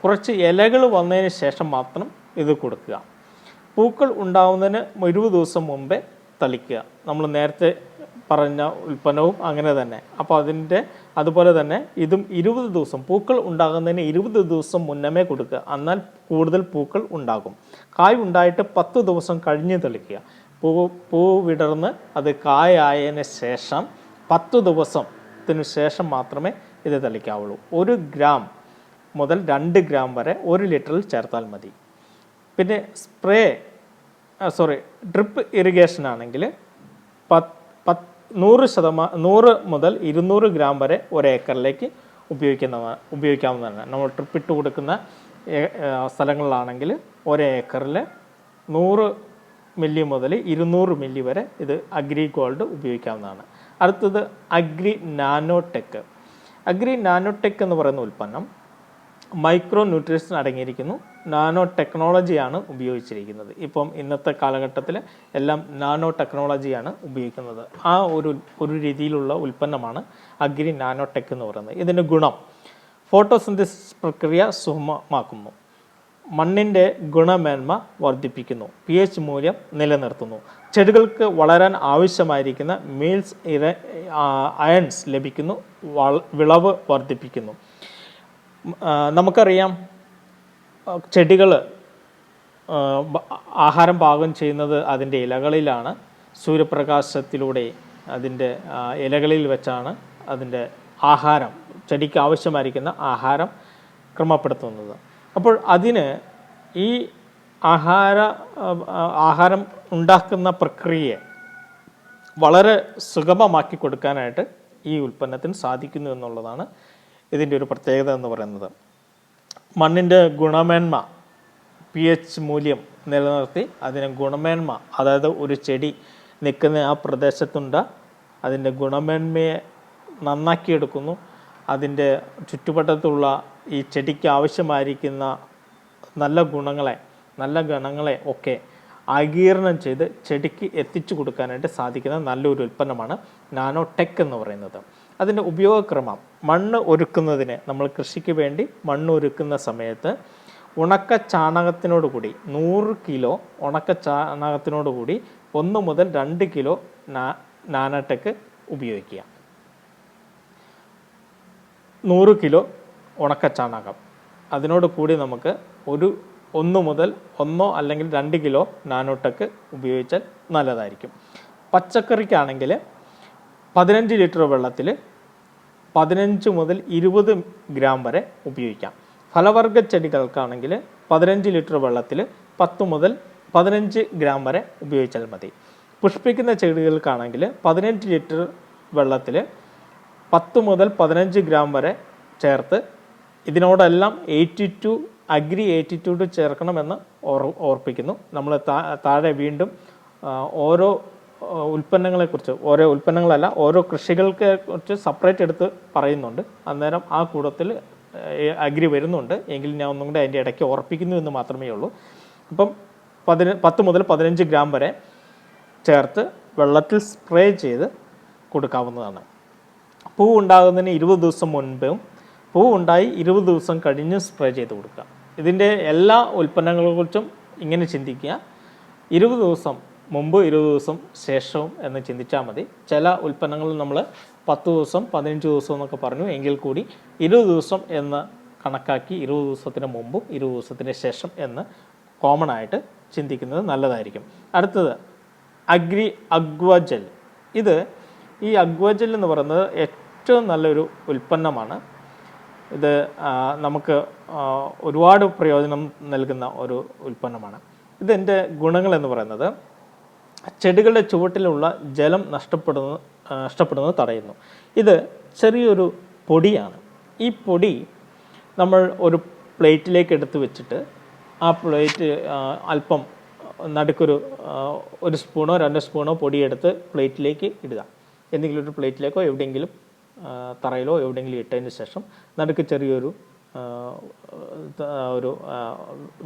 കുറച്ച് ഇലകൾ വന്നതിന് ശേഷം മാത്രം ഇത് കൊടുക്കുക. പൂക്കൾ ഉണ്ടാകുന്നതിന് 20 ദിവസം മുമ്പേ തളിക്കുക. നമ്മൾ നേരത്തെ പറഞ്ഞ ഉൽപ്പന്നവും അങ്ങനെ തന്നെ. അപ്പോൾ അതുപോലെ തന്നെ ഇതും 20 ദിവസം, പൂക്കൾ ഉണ്ടാകുന്നതിന് 20 ദിവസം മുന്നമേ കൊടുക്കുക. എന്നാൽ കൂടുതൽ പൂക്കൾ ഉണ്ടാകും. കായ് ഉണ്ടായിട്ട് 10 ദിവസം കഴിഞ്ഞ് തളിക്കുക. പൂ വിടർന്ന് അത് കായായതിന് ശേഷം 10 ദിവസത്തിന് ശേഷം മാത്രമേ ഇത് തളിക്കാവുള്ളൂ. 1 ഗ്രാം മുതൽ 2 ഗ്രാം വരെ 1 ലിറ്ററിൽ ചേർത്താൽ മതി. പിന്നെ ഡ്രിപ്പ് ഇറിഗേഷൻ ആണെങ്കിൽ 100 മുതൽ 200 ഗ്രാം വരെ 1 ഏക്കറിലേക്ക് ഉപയോഗിക്കാവുന്നതാണ്. നമ്മൾ ഡ്രിപ്പ് ഇട്ട് കൊടുക്കുന്ന സ്ഥലങ്ങളിലാണെങ്കിൽ 1 ഏക്കറിൽ 100 മില്ലി മുതൽ 200 മില്ലി വരെ ഇത് അഗ്രി ഗോൾഡ് ഉപയോഗിക്കാവുന്നതാണ്. അടുത്തത് അഗ്രി നാനോടെക്. അഗ്രി നാനോടെക് എന്ന് പറയുന്ന ഉൽപ്പന്നം മൈക്രോ ന്യൂട്രീഷൻ അടങ്ങിയിരിക്കുന്നു. നാനോ ടെക്നോളജിയാണ് ഉപയോഗിച്ചിരിക്കുന്നത്. ഇപ്പം ഇന്നത്തെ കാലഘട്ടത്തിൽ എല്ലാം നാനോ ടെക്നോളജിയാണ് ഉപയോഗിക്കുന്നത്. ആ ഒരു രീതിയിലുള്ള ഉൽപ്പന്നമാണ് അഗ്രി നാനോടെക് എന്ന് പറയുന്നത്. ഇതിൻ്റെ ഗുണം, ഫോട്ടോസിന്തസിസ് പ്രക്രിയ സുഗമമാക്കുന്നു, മണ്ണിൻ്റെ ഗുണമേന്മ വർദ്ധിപ്പിക്കുന്നു, pH മൂല്യം നിലനിർത്തുന്നു, ചെടികൾക്ക് വളരാൻ ആവശ്യമായിരിക്കുന്ന അയൺസ് ലഭിക്കുന്നു, വിളവ് വർദ്ധിപ്പിക്കുന്നു. നമുക്കറിയാം, ചെടികൾ ആഹാരം പാകം ചെയ്യുന്നത് അതിൻ്റെ ഇലകളിലാണ്. സൂര്യപ്രകാശത്തിലൂടെ അതിൻ്റെ ഇലകളിൽ വെച്ചാണ് അതിൻ്റെ ആഹാരം, ചെടിക്ക് ആവശ്യമായിരിക്കുന്ന ആഹാരം ക്രമപ്പെടുത്തുന്നത്. അപ്പോൾ അതിന് ഈ ആഹാരം ഉണ്ടാക്കുന്ന പ്രക്രിയയെ വളരെ സുഗമമാക്കി കൊടുക്കാനായിട്ട് ഈ ഉൽപ്പന്നത്തിന് സാധിക്കുന്നു എന്നുള്ളതാണ് ഇതിൻ്റെ ഒരു പ്രത്യേകത എന്ന് പറയുന്നത്. മണ്ണിൻ്റെ ഗുണമേന്മ, pH മൂല്യം നിലനിർത്തി അതിന് ഗുണമേന്മ, അതായത് ഒരു ചെടി നിൽക്കുന്ന ആ പ്രദേശത്തുണ്ട് അതിൻ്റെ ഗുണമേന്മയെ നന്നാക്കിയെടുക്കുന്നു. അതിൻ്റെ ചുറ്റുവട്ടത്തുള്ള ഈ ചെടിക്ക് ആവശ്യമായിരിക്കുന്ന നല്ല ഗുണങ്ങളെ ഒക്കെ ആഗിരണം ചെയ്ത് ചെടിക്ക് എത്തിച്ചു കൊടുക്കാനായിട്ട് സാധിക്കുന്ന നല്ലൊരു ഉൽപ്പന്നമാണ് നാനോടെക് എന്ന് പറയുന്നത്. അതിൻ്റെ ഉപയോഗക്രമം, മണ്ണ് ഒരുക്കുന്നതിന്, നമ്മൾ കൃഷിക്ക് വേണ്ടി മണ്ണ് ഒരുക്കുന്ന സമയത്ത് ഉണക്ക ചാണകത്തിനോട് കൂടി 100 കിലോ ഉണക്ക ചാണകത്തിനോട് കൂടി 1 മുതൽ 2 കിലോ നാനോടെക് ഉപയോഗിക്കുക. 100 കിലോ ഉണക്ക ചാണകം, അതിനോട് കൂടി നമുക്ക് 1 മുതൽ 1 അല്ലെങ്കിൽ 2 കിലോ നാനോടെക് ഉപയോഗിച്ചാൽ നല്ലതായിരിക്കും. പച്ചക്കറിക്കാണെങ്കിൽ 15 ലിറ്റർ വെള്ളത്തിൽ 15 മുതൽ 20 ഗ്രാം വരെ ഉപയോഗിക്കാം. ഫലവർഗ ചെടികൾക്കാണെങ്കിൽ 15 ലിറ്റർ വെള്ളത്തിൽ 10 മുതൽ 15 ഗ്രാം വരെ ഉപയോഗിച്ചാൽ മതി. പുഷ്പിക്കുന്ന ചെടികൾക്കാണെങ്കിൽ 15 ലിറ്റർ വെള്ളത്തിൽ 10 മുതൽ 15 ഗ്രാം വരെ ചേർത്ത്, ഇതിനോടെല്ലാം അഗ്രി 82 ചേർക്കണമെന്ന് ഓർപ്പിക്കുന്നു. നമ്മൾ താഴെ വീണ്ടും ഓരോ ഉൽപ്പന്നങ്ങളെക്കുറിച്ച്, ഓരോ കൃഷികൾക്ക് കുറിച്ച് സെപ്പറേറ്റ് എടുത്ത് പറയുന്നുണ്ട്. അന്നേരം ആ കൂട്ടത്തിൽ അഗ്രി വരുന്നുണ്ട്. എങ്കിൽ ഞാൻ ഒന്നും കൂടെ അതിൻ്റെ ഇടയ്ക്ക് ഓർപ്പിക്കുന്നു എന്ന് മാത്രമേ ഉള്ളൂ. അപ്പം 10 മുതൽ 15 ഗ്രാം വരെ ചേർത്ത് വെള്ളത്തിൽ സ്പ്രേ ചെയ്ത് കൊടുക്കാവുന്നതാണ്. പൂ ഉണ്ടാകുന്നതിന് 20 ദിവസം മുൻപും പൂ ഉണ്ടായി 20 ദിവസം കഴിഞ്ഞ് സ്പ്രേ ചെയ്ത് കൊടുക്കുക. ഇതിൻ്റെ എല്ലാ ഉൽപ്പന്നങ്ങളെക്കുറിച്ചും ഇങ്ങനെ ചിന്തിക്കുക, 20 ദിവസം മുമ്പ് 20 ദിവസം ശേഷവും എന്ന് ചിന്തിച്ചാൽ മതി. ചില ഉൽപ്പന്നങ്ങൾ നമ്മൾ 10 ദിവസം 15 ദിവസം എന്നൊക്കെ പറഞ്ഞു, എങ്കിൽ കൂടി 20 ദിവസം എന്ന് കണക്കാക്കി 20 ദിവസത്തിന് മുമ്പും 20 ദിവസത്തിന് ശേഷം എന്ന് കോമൺ ആയിട്ട് ചിന്തിക്കുന്നത് നല്ലതായിരിക്കും. അടുത്തത് അഗ്വജൽ. ഈ അഗ്വജൽ എന്ന് പറയുന്നത് ഏറ്റവും നല്ലൊരു ഉൽപ്പന്നമാണ്. ഇത് നമുക്ക് ഒരുപാട് പ്രയോജനം നൽകുന്ന ഒരു ഉൽപ്പന്നമാണ്. ഇതിൻ്റെ ഗുണങ്ങളെന്ന് പറയുന്നത് ചെടികളുടെ ചുവട്ടിലുള്ള ജലം നഷ്ടപ്പെടുന്നത് തടയുന്നു. ഇത് ചെറിയൊരു പൊടിയാണ്. ഈ പൊടി നമ്മൾ ഒരു പ്ലേറ്റിലേക്ക് എടുത്ത് വെച്ചിട്ട് ആ പ്ലേറ്റ് അല്പം ഒരു സ്പൂണോ 2 സ്പൂണോ പൊടിയെടുത്ത് പ്ലേറ്റിലേക്ക് ഇടുക. എന്തെങ്കിലും ഒരു പ്ലേറ്റിലേക്കോ എവിടെയെങ്കിലും തറയിലോ എവിടെയെങ്കിലും ഇട്ടതിന് ശേഷം നടുക്ക് ചെറിയൊരു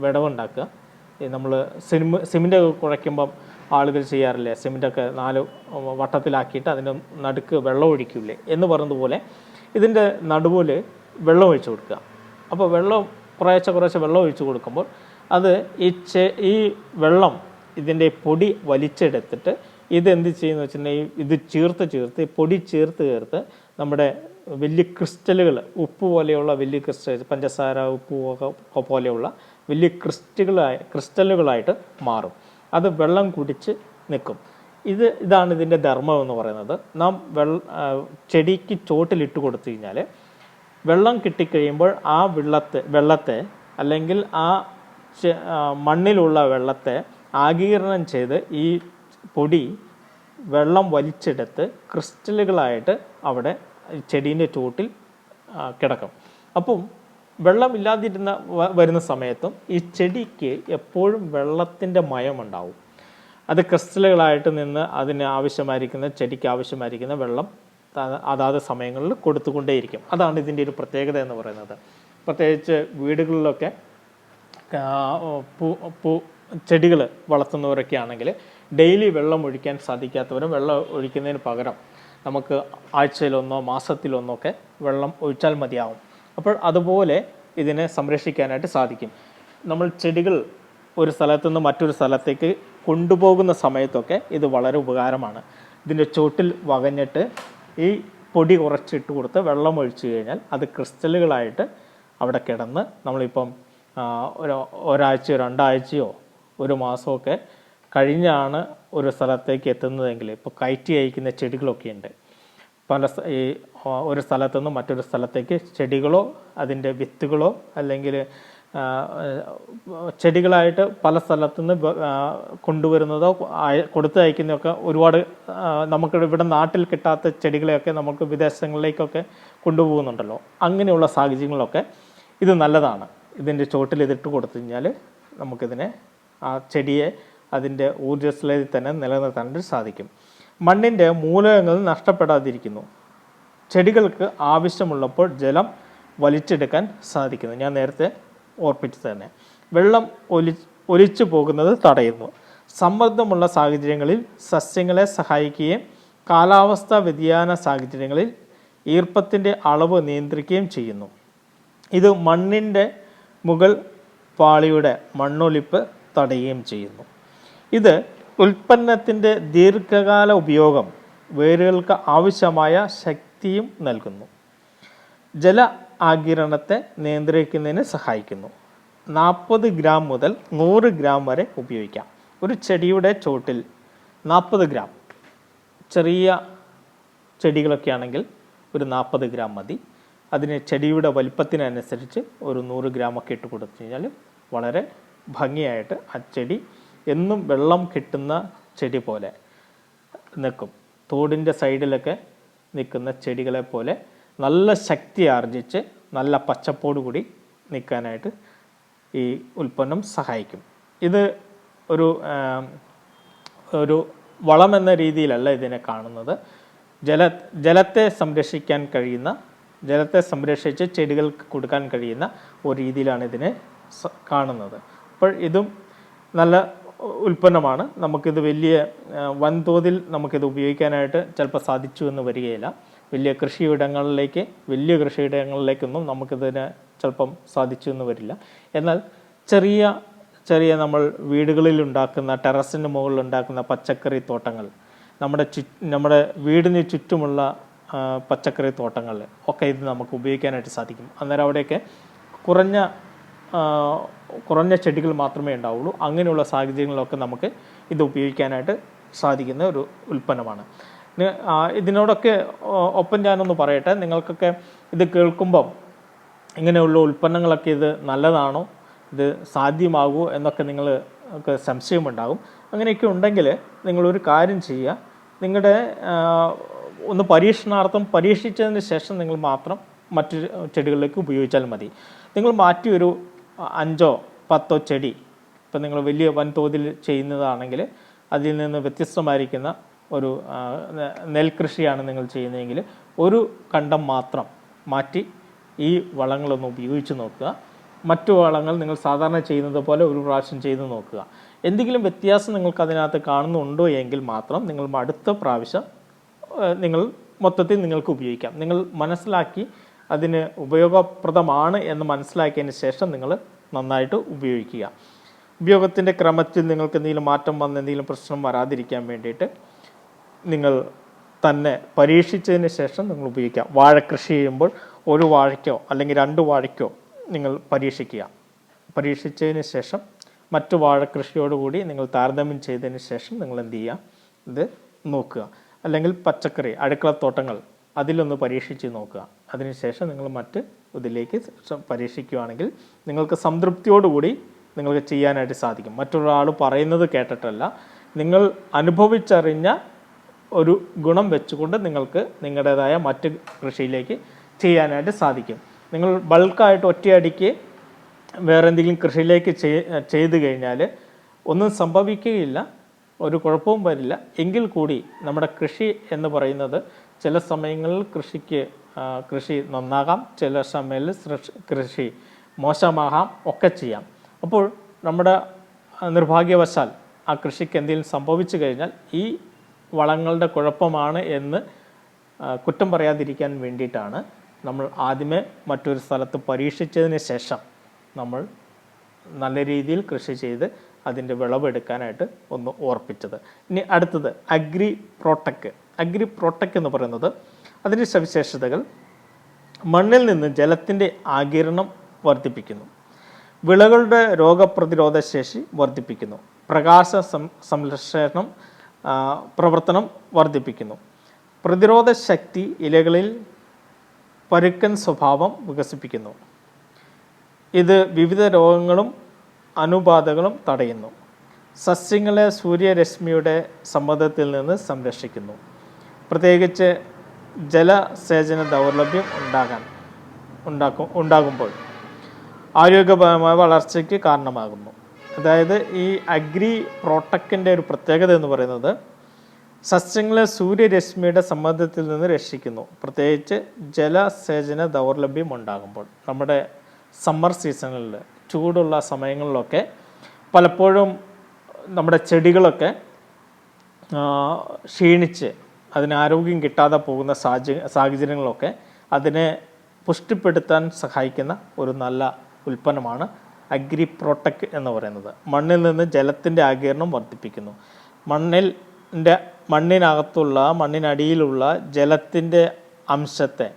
വിടവുണ്ടാക്കുക. നമ്മൾ സിമെൻ്റ് കുഴയ്ക്കുമ്പം ആളുകൾ ചെയ്യാറില്ലേ, സിമെൻ്റൊക്കെ 4 വട്ടത്തിലാക്കിയിട്ട് അതിൻ്റെ നടുക്ക് വെള്ളം ഒഴിക്കില്ലേ എന്ന് പറഞ്ഞതുപോലെ ഇതിൻ്റെ നടുവിൽ വെള്ളം ഒഴിച്ചു കൊടുക്കുക. അപ്പോൾ കുറേശ്ശെ വെള്ളം ഒഴിച്ചു കൊടുക്കുമ്പോൾ അത് ഈ വെള്ളം ഇതിൻ്റെ പൊടി വലിച്ചെടുത്തിട്ട് ഇതെന്ത് ചെയ്യുന്നു വെച്ചിട്ടുണ്ടെങ്കിൽ ഇത് ചേർത്ത് പൊടി ചേർത്ത് നമ്മുടെ വലിയ ക്രിസ്റ്റലുകൾ, ഉപ്പ് പോലെയുള്ള വലിയ ക്രിസ്റ്റൽ, പഞ്ചസാര ഉപ്പ് പോലെയുള്ള വലിയ ക്രിസ്റ്റലുകളായിട്ട് മാറും. അത് വെള്ളം കുടിച്ച് നിൽക്കും. ഇതാണ് ഇതിൻ്റെ ധർമ്മം എന്ന് പറയുന്നത്. നാം ചെടിക്ക് ചോട്ടിലിട്ട് കൊടുത്തു കഴിഞ്ഞാൽ വെള്ളം കിട്ടിക്കഴിയുമ്പോൾ ആ വെള്ളത്തെ അല്ലെങ്കിൽ ആ മണ്ണിലുള്ള വെള്ളത്തെ ആഗിരണം ചെയ്ത് ഈ പൊടി വെള്ളം വലിച്ചെടുത്ത് ക്രിസ്റ്റലുകളായിട്ട് അവിടെ ചെടീൻ്റെ ചുവട്ടിൽ കിടക്കും. അപ്പം വരുന്ന സമയത്തും ഈ ചെടിക്ക് എപ്പോഴും വെള്ളത്തിൻ്റെ മയമുണ്ടാവും. അത് ക്രിസ്റ്റലുകളായിട്ട് നിന്ന് ചെടിക്ക് ആവശ്യമായിരിക്കുന്ന വെള്ളം അതാത് സമയങ്ങളിൽ കൊടുത്തുകൊണ്ടേയിരിക്കും. അതാണ് ഇതിൻ്റെ ഒരു പ്രത്യേകത എന്ന് പറയുന്നത്. പ്രത്യേകിച്ച് വീടുകളിലൊക്കെ ചെടികൾ വളർത്തുന്നവരൊക്കെ ആണെങ്കിൽ ഡെയിലി വെള്ളം ഒഴിക്കാൻ സാധിക്കാത്തവരും വെള്ളം ഒഴിക്കുന്നതിന് പകരം നമുക്ക് ആഴ്ചയിലൊന്നോ മാസത്തിലൊന്നോ ഒക്കെ വെള്ളം ഒഴിച്ചാൽ മതിയാവും. അപ്പോൾ അതുപോലെ ഇതിനെ സംരക്ഷിക്കാനായിട്ട് സാധിക്കും. നമ്മൾ ചെടികൾ ഒരു സ്ഥലത്തു നിന്ന് മറ്റൊരു സ്ഥലത്തേക്ക് കൊണ്ടുപോകുന്ന സമയത്തൊക്കെ ഇത് വളരെ ഉപകാരമാണ്. ഇതിൻ്റെ ചുവട്ടിൽ വകഞ്ഞിട്ട് ഈ പൊടി കുറച്ചിട്ട് കൊടുത്ത് വെള്ളം ഒഴിച്ചു കഴിഞ്ഞാൽ അത് ക്രിസ്റ്റലുകളായിട്ട് അവിടെ കിടന്ന് നമ്മളിപ്പം ഒരാഴ്ചയോ 2 ആഴ്ചയോ 1 മാസമൊക്കെ കഴിഞ്ഞാണ് ഒരു സ്ഥലത്തേക്ക് എത്തുന്നതെങ്കിൽ ഇപ്പോൾ കയറ്റി അയക്കുന്ന ചെടികളൊക്കെ ഉണ്ട്. ഒരു സ്ഥലത്തു നിന്ന് മറ്റൊരു സ്ഥലത്തേക്ക് ചെടികളോ അതിൻ്റെ വിത്തുകളോ അല്ലെങ്കിൽ ചെടികളായിട്ട് പല സ്ഥലത്തുനിന്ന് കൊണ്ടുവരുന്നതോ കൊടുത്തയക്കുന്നതൊക്കെ ഒരുപാട് നമുക്ക് ഇവിടെ നാട്ടിൽ കിട്ടാത്ത ചെടികളെയൊക്കെ നമുക്ക് വിദേശങ്ങളിലേക്കൊക്കെ കൊണ്ടുപോകുന്നുണ്ടല്ലോ. അങ്ങനെയുള്ള സാഹചര്യങ്ങളൊക്കെ ഇത് നല്ലതാണ്. ഇതിൻ്റെ ചുവട്ടിൽ ഇതിട്ട് കൊടുത്തു കഴിഞ്ഞാൽ നമുക്കിതിനെ ആ ചെടിയെ അതിൻ്റെ ഊർജ്ജസ്വലതയിൽ തന്നെ നിലനിർത്താനായിട്ട് സാധിക്കും. മണ്ണിൻ്റെ മൂലകങ്ങൾ നഷ്ടപ്പെടാതിരിക്കുന്നു. ചെടികൾക്ക് ആവശ്യമുള്ളപ്പോൾ ജലം വലിച്ചെടുക്കാൻ സാധിക്കുന്നു. ഞാൻ നേരത്തെ ഓർപ്പിച്ചത് തന്നെ. വെള്ളം ഒലിച്ചു പോകുന്നത് തടയുന്നു. സമ്മർദ്ദമുള്ള സാഹചര്യങ്ങളിൽ സസ്യങ്ങളെ സഹായിക്കുകയും കാലാവസ്ഥാ വ്യതിയാന സാഹചര്യങ്ങളിൽ ഈർപ്പത്തിൻ്റെ അളവ് നിയന്ത്രിക്കുകയും ചെയ്യുന്നു. ഇത് മണ്ണിൻ്റെ മുകൾ പാളിയുടെ മണ്ണൊലിപ്പ് തടയുകയും ചെയ്യുന്നു. ഇത് ഉൽപ്പന്നത്തിൻ്റെ ദീർഘകാല ഉപയോഗം വേരുകൾക്ക് ആവശ്യമായ ശക്തിയും നൽകുന്നു. ജല ആഗിരണത്തെ നിയന്ത്രിക്കുന്നതിന് സഹായിക്കുന്നു. 40 ഗ്രാം മുതൽ 100 ഗ്രാം വരെ ഉപയോഗിക്കാം. ഒരു ചെടിയുടെ ചോട്ടിൽ 40 ഗ്രാം, ചെറിയ ചെടികളൊക്കെ ആണെങ്കിൽ ഒരു 40 ഗ്രാം മതി. അതിന് ചെടിയുടെ വലിപ്പത്തിനനുസരിച്ച് ഒരു 100 ഗ്രാമൊക്കെ ഇട്ട് കൊടുത്തു കഴിഞ്ഞാൽ വളരെ ഭംഗിയായിട്ട് ആ ചെടി എന്നും വെള്ളം കിട്ടുന്ന ചെടി പോലെ നിൽക്കും. തോടിൻ്റെ സൈഡിലൊക്കെ നിൽക്കുന്ന ചെടികളെ പോലെ നല്ല ശക്തി ആർജിച്ച് നല്ല പച്ചപ്പോടുകൂടി നിൽക്കാനായിട്ട് ഈ ഉൽപ്പന്നം സഹായിക്കും. ഇത് ഒരു വളം എന്ന രീതിയിലല്ല ഇതിനെ കാണുന്നത്. ജലത്തെ സംരക്ഷിച്ച് ചെടികൾക്ക് കൊടുക്കാൻ കഴിയുന്ന ഒരു രീതിയിലാണ് ഇതിനെ കാണുന്നത്. അപ്പോൾ ഇതും നല്ല ഉൽപ്പന്നമാണ്. നമുക്കിത് വൻതോതിൽ നമുക്കിത് ഉപയോഗിക്കാനായിട്ട് ചിലപ്പോൾ സാധിച്ചു എന്ന് വരികയില്ല. വലിയ കൃഷിയിടങ്ങളിലേക്കൊന്നും നമുക്കിതിനെ ചിലപ്പം സാധിച്ചു എന്ന് വരില്ല. എന്നാൽ ചെറിയ നമ്മൾ വീടുകളിൽ ഉണ്ടാക്കുന്ന, ടെറസിന് മുകളിൽ ഉണ്ടാക്കുന്ന പച്ചക്കറി തോട്ടങ്ങൾ, നമ്മുടെ വീടിന് ചുറ്റുമുള്ള പച്ചക്കറി തോട്ടങ്ങൾ ഒക്കെ ഇത് നമുക്ക് ഉപയോഗിക്കാനായിട്ട് സാധിക്കും. അന്നേരം അവിടെയൊക്കെ കുറഞ്ഞ കുറഞ്ഞ ചെടികൾ മാത്രമേ ഉണ്ടാവുള്ളൂ. അങ്ങനെയുള്ള സാഹചര്യങ്ങളിലൊക്കെ നമുക്ക് ഇത് ഉപയോഗിക്കാനായിട്ട് സാധിക്കുന്ന ഒരു ഉൽപ്പന്നമാണ്. ഇതിനോടൊക്കെ ഒപ്പം ഞാനൊന്ന് പറയട്ടെ, നിങ്ങൾക്കൊക്കെ ഇത് കേൾക്കുമ്പം ഇങ്ങനെയുള്ള ഉൽപ്പന്നങ്ങളൊക്കെ ഇത് നല്ലതാണോ, ഇത് സാധ്യമാകുമോ എന്നൊക്കെ നിങ്ങൾക്ക് സംശയമുണ്ടാകും. അങ്ങനെയൊക്കെ ഉണ്ടെങ്കിൽ നിങ്ങളൊരു കാര്യം ചെയ്യുക, നിങ്ങളുടെ ഒന്ന് പരീക്ഷണാർത്ഥം പരീക്ഷിച്ചതിന് ശേഷം നിങ്ങൾ മാത്രം മറ്റു ചെടികളിലേക്ക് ഉപയോഗിച്ചാൽ മതി. നിങ്ങൾ മാറ്റി ഒരു 5-10 ചെടി, ഇപ്പം നിങ്ങൾ വലിയ വൻതോതിൽ ചെയ്യുന്നതാണെങ്കിൽ അതിൽ നിന്ന് വ്യത്യസ്തമായിരിക്കുന്ന ഒരു നെൽകൃഷിയാണ് നിങ്ങൾ ചെയ്യുന്നതെങ്കിൽ ഒരു കണ്ടം മാത്രം മാറ്റി ഈ വളങ്ങളൊന്ന് ഉപയോഗിച്ച് നോക്കുക. മറ്റു വളങ്ങൾ നിങ്ങൾ സാധാരണ ചെയ്യുന്നത് പോലെ ഒരു പ്രാവശ്യം ചെയ്ത് നോക്കുക. എന്തെങ്കിലും വ്യത്യാസം നിങ്ങൾക്ക് അതിനകത്ത് കാണുന്നുണ്ടോ എങ്കിൽ മാത്രം നിങ്ങൾ അടുത്ത പ്രാവശ്യം നിങ്ങൾ മൊത്തത്തിൽ നിങ്ങൾക്ക് ഉപയോഗിക്കാം. നിങ്ങൾ മനസ്സിലാക്കി അതിന് ഉപയോഗപ്രദമാണ് എന്ന് മനസ്സിലാക്കിയതിന് ശേഷം നിങ്ങൾ നന്നായിട്ട് ഉപയോഗിക്കുക. ഉപയോഗത്തിൻ്റെ ക്രമത്തിൽ നിങ്ങൾക്ക് എന്തെങ്കിലും മാറ്റം വന്ന് എന്തെങ്കിലും പ്രശ്നം വരാതിരിക്കാൻ വേണ്ടിയിട്ട് നിങ്ങൾ തന്നെ പരീക്ഷിച്ചതിന് ശേഷം നിങ്ങൾ ഉപയോഗിക്കുക. വാഴ കൃഷി ചെയ്യുമ്പോൾ ഒരു വാഴയ്ക്കോ അല്ലെങ്കിൽ 2 വാഴയ്ക്കോ നിങ്ങൾ പരീക്ഷിക്കുക. പരീക്ഷിച്ചതിന് ശേഷം മറ്റു വാഴ കൃഷിയോടുകൂടി നിങ്ങൾ താരതമ്യം ചെയ്തതിന് ശേഷം നിങ്ങൾ എന്ത് ചെയ്യുക, ഇത് നോക്കുക. അല്ലെങ്കിൽ പച്ചക്കറി അടുക്കളത്തോട്ടങ്ങൾ അതിലൊന്ന് പരീക്ഷിച്ച് നോക്കുക. അതിനുശേഷം നിങ്ങൾ മറ്റ് ഇതിലേക്ക് പരീക്ഷിക്കുകയാണെങ്കിൽ നിങ്ങൾക്ക് സംതൃപ്തിയോടുകൂടി നിങ്ങൾക്ക് ചെയ്യാനായിട്ട് സാധിക്കും. മറ്റൊരാൾ പറയുന്നത് കേട്ടിട്ടല്ല, നിങ്ങൾ അനുഭവിച്ചറിഞ്ഞ ഒരു ഗുണം വെച്ചുകൊണ്ട് നിങ്ങൾക്ക് നിങ്ങളുടേതായ മറ്റ് കൃഷിയിലേക്ക് ചെയ്യാനായിട്ട് സാധിക്കും. നിങ്ങൾ ബൾക്കായിട്ട് ഒറ്റയടിക്ക് വേറെ എന്തെങ്കിലും കൃഷിയിലേക്ക് ചെയ്തു കഴിഞ്ഞാൽ ഒന്നും സംഭവിക്കുകയില്ല, ഒരു കുഴപ്പവും വരില്ല. എങ്കിൽ കൂടി നമ്മുടെ കൃഷി എന്ന് പറയുന്നത് ചില സമയങ്ങളിൽ കൃഷി നന്നാകാം, ചില സമയങ്ങളിൽ കൃഷി മോശമാകാം, ഒക്കെ ചെയ്യാം. അപ്പോൾ നമ്മുടെ നിർഭാഗ്യവശാൽ ആ കൃഷിക്ക് എന്തെങ്കിലും സംഭവിച്ചു കഴിഞ്ഞാൽ ഈ വളങ്ങളുടെ കുഴപ്പമാണ് എന്ന് കുറ്റം പറയാതിരിക്കാൻ വേണ്ടിയിട്ടാണ് നമ്മൾ ആദ്യമേ മറ്റൊരു സ്ഥലത്ത് പരീക്ഷിച്ചതിന് ശേഷം നമ്മൾ നല്ല രീതിയിൽ കൃഷി ചെയ്ത് അതിൻ്റെ വിളവെടുക്കാനായിട്ട് ഒന്ന് ഓർപ്പിച്ചത്. ഇനി അടുത്തത് അഗ്രി പ്രോട്ടക് എന്ന് പറയുന്നത് അതിൻ്റെ സവിശേഷതകൾ: മണ്ണിൽ നിന്ന് ജലത്തിൻ്റെ ആഗിരണം വർദ്ധിപ്പിക്കുന്നു, വിളകളുടെ രോഗപ്രതിരോധ ശേഷി വർദ്ധിപ്പിക്കുന്നു, പ്രകാശ സംരക്ഷണം പ്രവർത്തനം വർദ്ധിപ്പിക്കുന്നു, പ്രതിരോധ ശക്തി ഇലകളിൽ പരുക്കൻ സ്വഭാവം വികസിപ്പിക്കുന്നു. ഇത് വിവിധ രോഗങ്ങളും അണുബാധകളും തടയുന്നു, സസ്യങ്ങളെ സൂര്യരശ്മിയുടെ സമ്മർദ്ദത്തിൽ നിന്ന് സംരക്ഷിക്കുന്നു, പ്രത്യേകിച്ച് ജലസേചന ദൗർലഭ്യം ഉണ്ടാകുമ്പോൾ ആരോഗ്യപരമായ വളർച്ചയ്ക്ക് കാരണമാകുന്നു. അതായത് ഈ അഗ്രി പ്രോട്ടക്കിൻ്റെ ഒരു പ്രത്യേകത എന്ന് പറയുന്നത് സസ്യങ്ങളെ സൂര്യരശ്മിയുടെ സമ്മർദ്ദത്തിൽ നിന്ന് രക്ഷിക്കുന്നു, പ്രത്യേകിച്ച് ജലസേചന ദൗർലഭ്യം ഉണ്ടാകുമ്പോൾ. നമ്മുടെ സമ്മർ സീസണിൽ ചൂടുള്ള സമയങ്ങളിലൊക്കെ പലപ്പോഴും നമ്മുടെ ചെടികളൊക്കെ ക്ഷീണിച്ച് അതിന് ആരോഗ്യം കിട്ടാതെ പോകുന്ന സാഹചര്യങ്ങളൊക്കെ അതിനെ പുഷ്ടിപ്പെടുത്താൻ സഹായിക്കുന്ന ഒരു നല്ല ഉൽപ്പന്നമാണ് അഗ്രി പ്രോട്ടക് എന്ന് പറയുന്നത്. മണ്ണിൽ നിന്ന് ജലത്തിൻ്റെ ആഗിരണം വർദ്ധിപ്പിക്കുന്നു. മണ്ണിനടിയിലുള്ള ജലത്തിൻ്റെ അംശത്തെ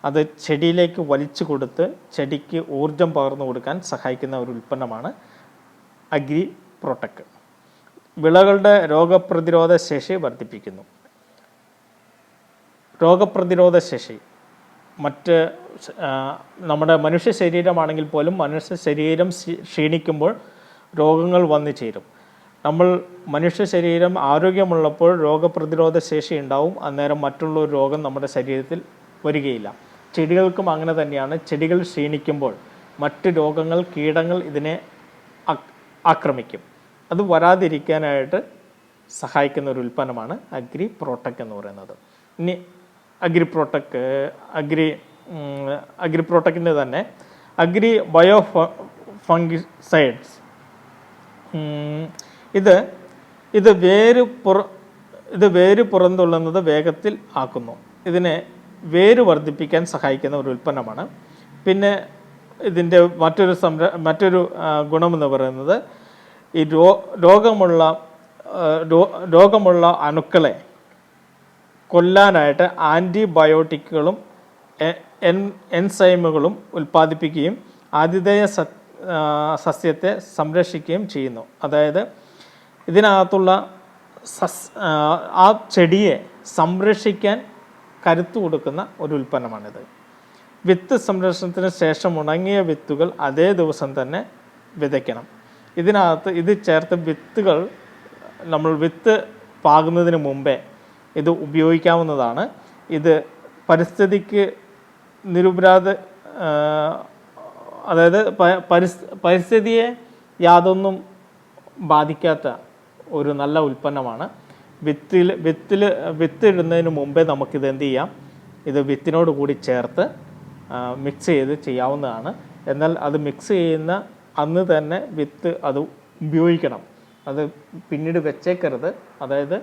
അത് ചെടിയിലേക്ക് വലിച്ചു കൊടുത്ത് ചെടിക്ക് ഊർജം പകർന്നു കൊടുക്കാൻ സഹായിക്കുന്ന ഒരു ഉൽപ്പന്നമാണ് അഗ്രി പ്രോട്ടക്. വിളകളുടെ രോഗപ്രതിരോധ ശേഷി വർദ്ധിപ്പിക്കുന്നു. രോഗപ്രതിരോധ ശേഷി നമ്മുടെ മനുഷ്യ ശരീരമാണെങ്കിൽ പോലും മനുഷ്യ ശരീരം ക്ഷീണിക്കുമ്പോൾ രോഗങ്ങൾ വന്നു ചേരും. മനുഷ്യ ശരീരം ആരോഗ്യമുള്ളപ്പോൾ രോഗപ്രതിരോധ ശേഷി ഉണ്ടാവും, അന്നേരം മറ്റുള്ള ഒരു രോഗം നമ്മുടെ ശരീരത്തിൽ വരികയില്ല. ചെടികൾക്കും അങ്ങനെ തന്നെയാണ്. ചെടികൾ ക്ഷീണിക്കുമ്പോൾ മറ്റ് രോഗങ്ങൾ, കീടങ്ങൾ ഇതിനെ ആക്രമിക്കും. അത് വരാതിരിക്കാനായിട്ട് സഹായിക്കുന്ന ഒരു ഉൽപ്പന്നമാണ് അഗ്രി പ്രോട്ടക് എന്ന് പറയുന്നത്. ഇനി അഗ്രി പ്രോട്ടക്കിൻ്റെ തന്നെ അഗ്രി ബയോ ഫംഗിസൈഡ്സ്, ഇത് വേര് പുറന്തള്ളുന്നത് വേഗത്തിൽ ആക്കുന്നു. ഇതിനെ വേര് വർദ്ധിപ്പിക്കാൻ സഹായിക്കുന്ന ഒരു ഉൽപ്പന്നമാണ്. പിന്നെ ഇതിൻ്റെ മറ്റൊരു ഗുണമെന്ന് പറയുന്നത് ഈ രോഗമുള്ള അണുക്കളെ കൊല്ലാനായിട്ട് ആൻറ്റിബയോട്ടിക്കുകളും എൻസൈമുകളും ഉൽപ്പാദിപ്പിക്കുകയും ആതിഥേയ സസ്യത്തെ സംരക്ഷിക്കുകയും ചെയ്യുന്നു. അതായത് ഇതിനകത്തുള്ള ആ ചെടിയെ സംരക്ഷിക്കാൻ കരുത്ത് കൊടുക്കുന്ന ഒരു ഉൽപ്പന്നമാണിത്. വിത്ത് സംരക്ഷണത്തിന് ശേഷം ഉണങ്ങിയ വിത്തുകൾ അതേ ദിവസം തന്നെ വിതയ്ക്കണം. ഇതിനകത്ത് ഇത് ചേർത്ത് വിത്തുകൾ നമ്മൾ വിത്ത് പാകുന്നതിന് മുമ്പേ ഇത് ഉപയോഗിക്കാവുന്നതാണ്. ഇത് പരിസ്ഥിതിക്ക് അതായത് പരിസ്ഥിതിയെ യാതൊന്നും ബാധിക്കാത്ത ഒരു നല്ല ഉൽപ്പന്നമാണ്. വിത്തിടുന്നതിന് മുമ്പേ നമുക്കിത് എന്ത് ചെയ്യാം, ഇത് വിത്തിനോട് കൂടി ചേർത്ത് മിക്സ് ചെയ്ത് ചെയ്യാവുന്നതാണ്. എന്നാൽ അത് മിക്സ് ചെയ്യുന്ന അന്ന് തന്നെ വിത്ത് അത് ഉപയോഗിക്കണം. അത് പിന്നീട് വെച്ചേക്കരുത്. അതായത്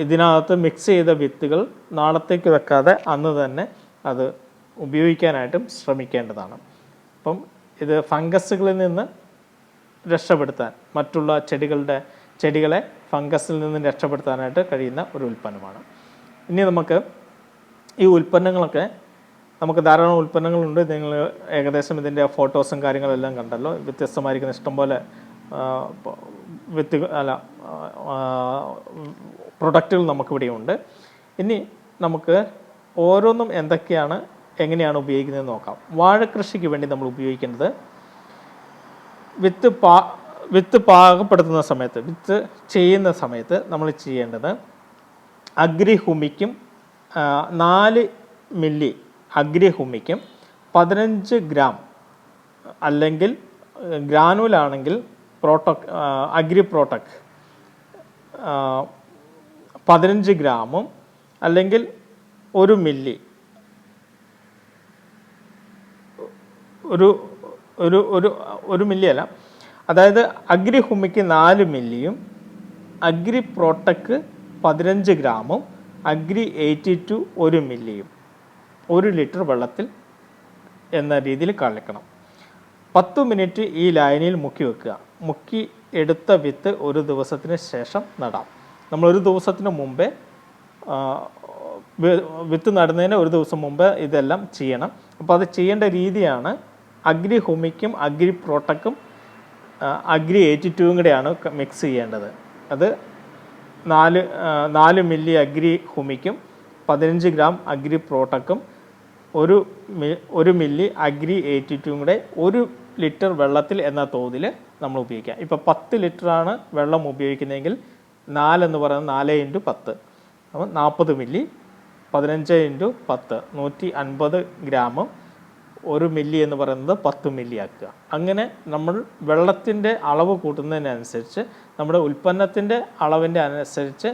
ഇതിനകത്ത് മിക്സ് ചെയ്ത വിത്തുകൾ നാളത്തേക്ക് വെക്കാതെ അന്ന് തന്നെ അത് ഉപയോഗിക്കാനായിട്ടും ശ്രമിക്കേണ്ടതാണ്. അപ്പം ഇത് ഫംഗസുകളിൽ നിന്ന് രക്ഷപ്പെടുത്താൻ, മറ്റുള്ള ചെടികളെ ഫംഗസിൽ നിന്ന് രക്ഷപ്പെടുത്താനായിട്ട് കഴിയുന്ന ഒരു ഉൽപ്പന്നമാണ്. ഇനി നമുക്ക് ഈ ഉൽപ്പന്നങ്ങളൊക്കെ, നമുക്ക് ധാരാളം ഉൽപ്പന്നങ്ങളുണ്ട്. നിങ്ങൾ ഏകദേശം ഇതിൻ്റെ ഫോട്ടോസും കാര്യങ്ങളെല്ലാം കണ്ടല്ലോ. വ്യത്യസ്തമായിരിക്കുന്ന ഇഷ്ടംപോലെ പ്രൊഡക്റ്റുകൾ നമുക്കിവിടെയുണ്ട്. ഇനി നമുക്ക് ഓരോന്നും എങ്ങനെയാണ് ഉപയോഗിക്കുന്നതെന്ന് നോക്കാം. വാഴക്കൃഷിക്ക് വേണ്ടി നമ്മൾ ഉപയോഗിക്കേണ്ടത് വിത്ത് പാകപ്പെടുത്തുന്ന സമയത്ത്, വിത്ത് ചെയ്യുന്ന സമയത്ത് നമ്മൾ ചെയ്യേണ്ടത് അഗ്രിഹുമിക്കും 4 മില്ലി അഗ്രിഹുമിക്കും 15 ഗ്രാം, അല്ലെങ്കിൽ ഗ്രാനുലാണെങ്കിൽ അഗ്രിപ്രോട്ടക് 15 ഗ്രാമും, അല്ലെങ്കിൽ 1 മില്ലി, ഒരു മില്ലി അല്ല, അതായത് അഗ്രിഹുമിക്ക് 4 മില്ലിയും അഗ്രിപ്രോട്ടക്ക് 15 ഗ്രാമും അഗ്രി 82 1 മില്ലിയും 1 ലിറ്റർ വെള്ളത്തിൽ എന്ന രീതിയിൽ കലക്കണം. 10 മിനിറ്റ് ഈ ലായനിയിൽ മുക്കി വെക്കുക. മുക്കി എടുത്ത വിത്ത് ഒരു ദിവസത്തിന് ശേഷം നടാം. നമ്മൾ ഒരു ദിവസത്തിന് മുമ്പേ, വിത്ത് നടുന്നതിന് ഒരു ദിവസം മുമ്പ് ഇതെല്ലാം ചെയ്യണം. അപ്പോൾ അത് ചെയ്യേണ്ട രീതിയാണ് അഗ്രിഹുമിക്കും അഗ്രിപ്രോട്ടക്കും അഗ്രി 82 കൂടെയാണ് മിക്സ് ചെയ്യേണ്ടത്. അത് 4 മില്ലി അഗ്രിഹുമിക്കും 15 ഗ്രാം അഗ്രിപ്രോട്ടക്കും 1 മില്ലി അഗ്രി 82 കൂടെ 1 ലിറ്റർ വെള്ളത്തിൽ എന്ന തോതിൽ നമ്മൾ ഉപയോഗിക്കുക. ഇപ്പോൾ 10 ലിറ്ററാണ് വെള്ളം ഉപയോഗിക്കുന്നതെങ്കിൽ 4 എന്ന് പറയുന്നത് 4 × 10, അപ്പോൾ 40 മില്ലി, 15 × 10 150 ഗ്രാമും, 1 മില്ലി എന്ന് പറയുന്നത് 10 മില്ലി ആക്കുക. അങ്ങനെ നമ്മൾ വെള്ളത്തിൻ്റെ അളവ് കൂട്ടുന്നതിനനുസരിച്ച്, നമ്മുടെ ഉൽപ്പന്നത്തിൻ്റെ അളവിൻ്റെ അനുസരിച്ച്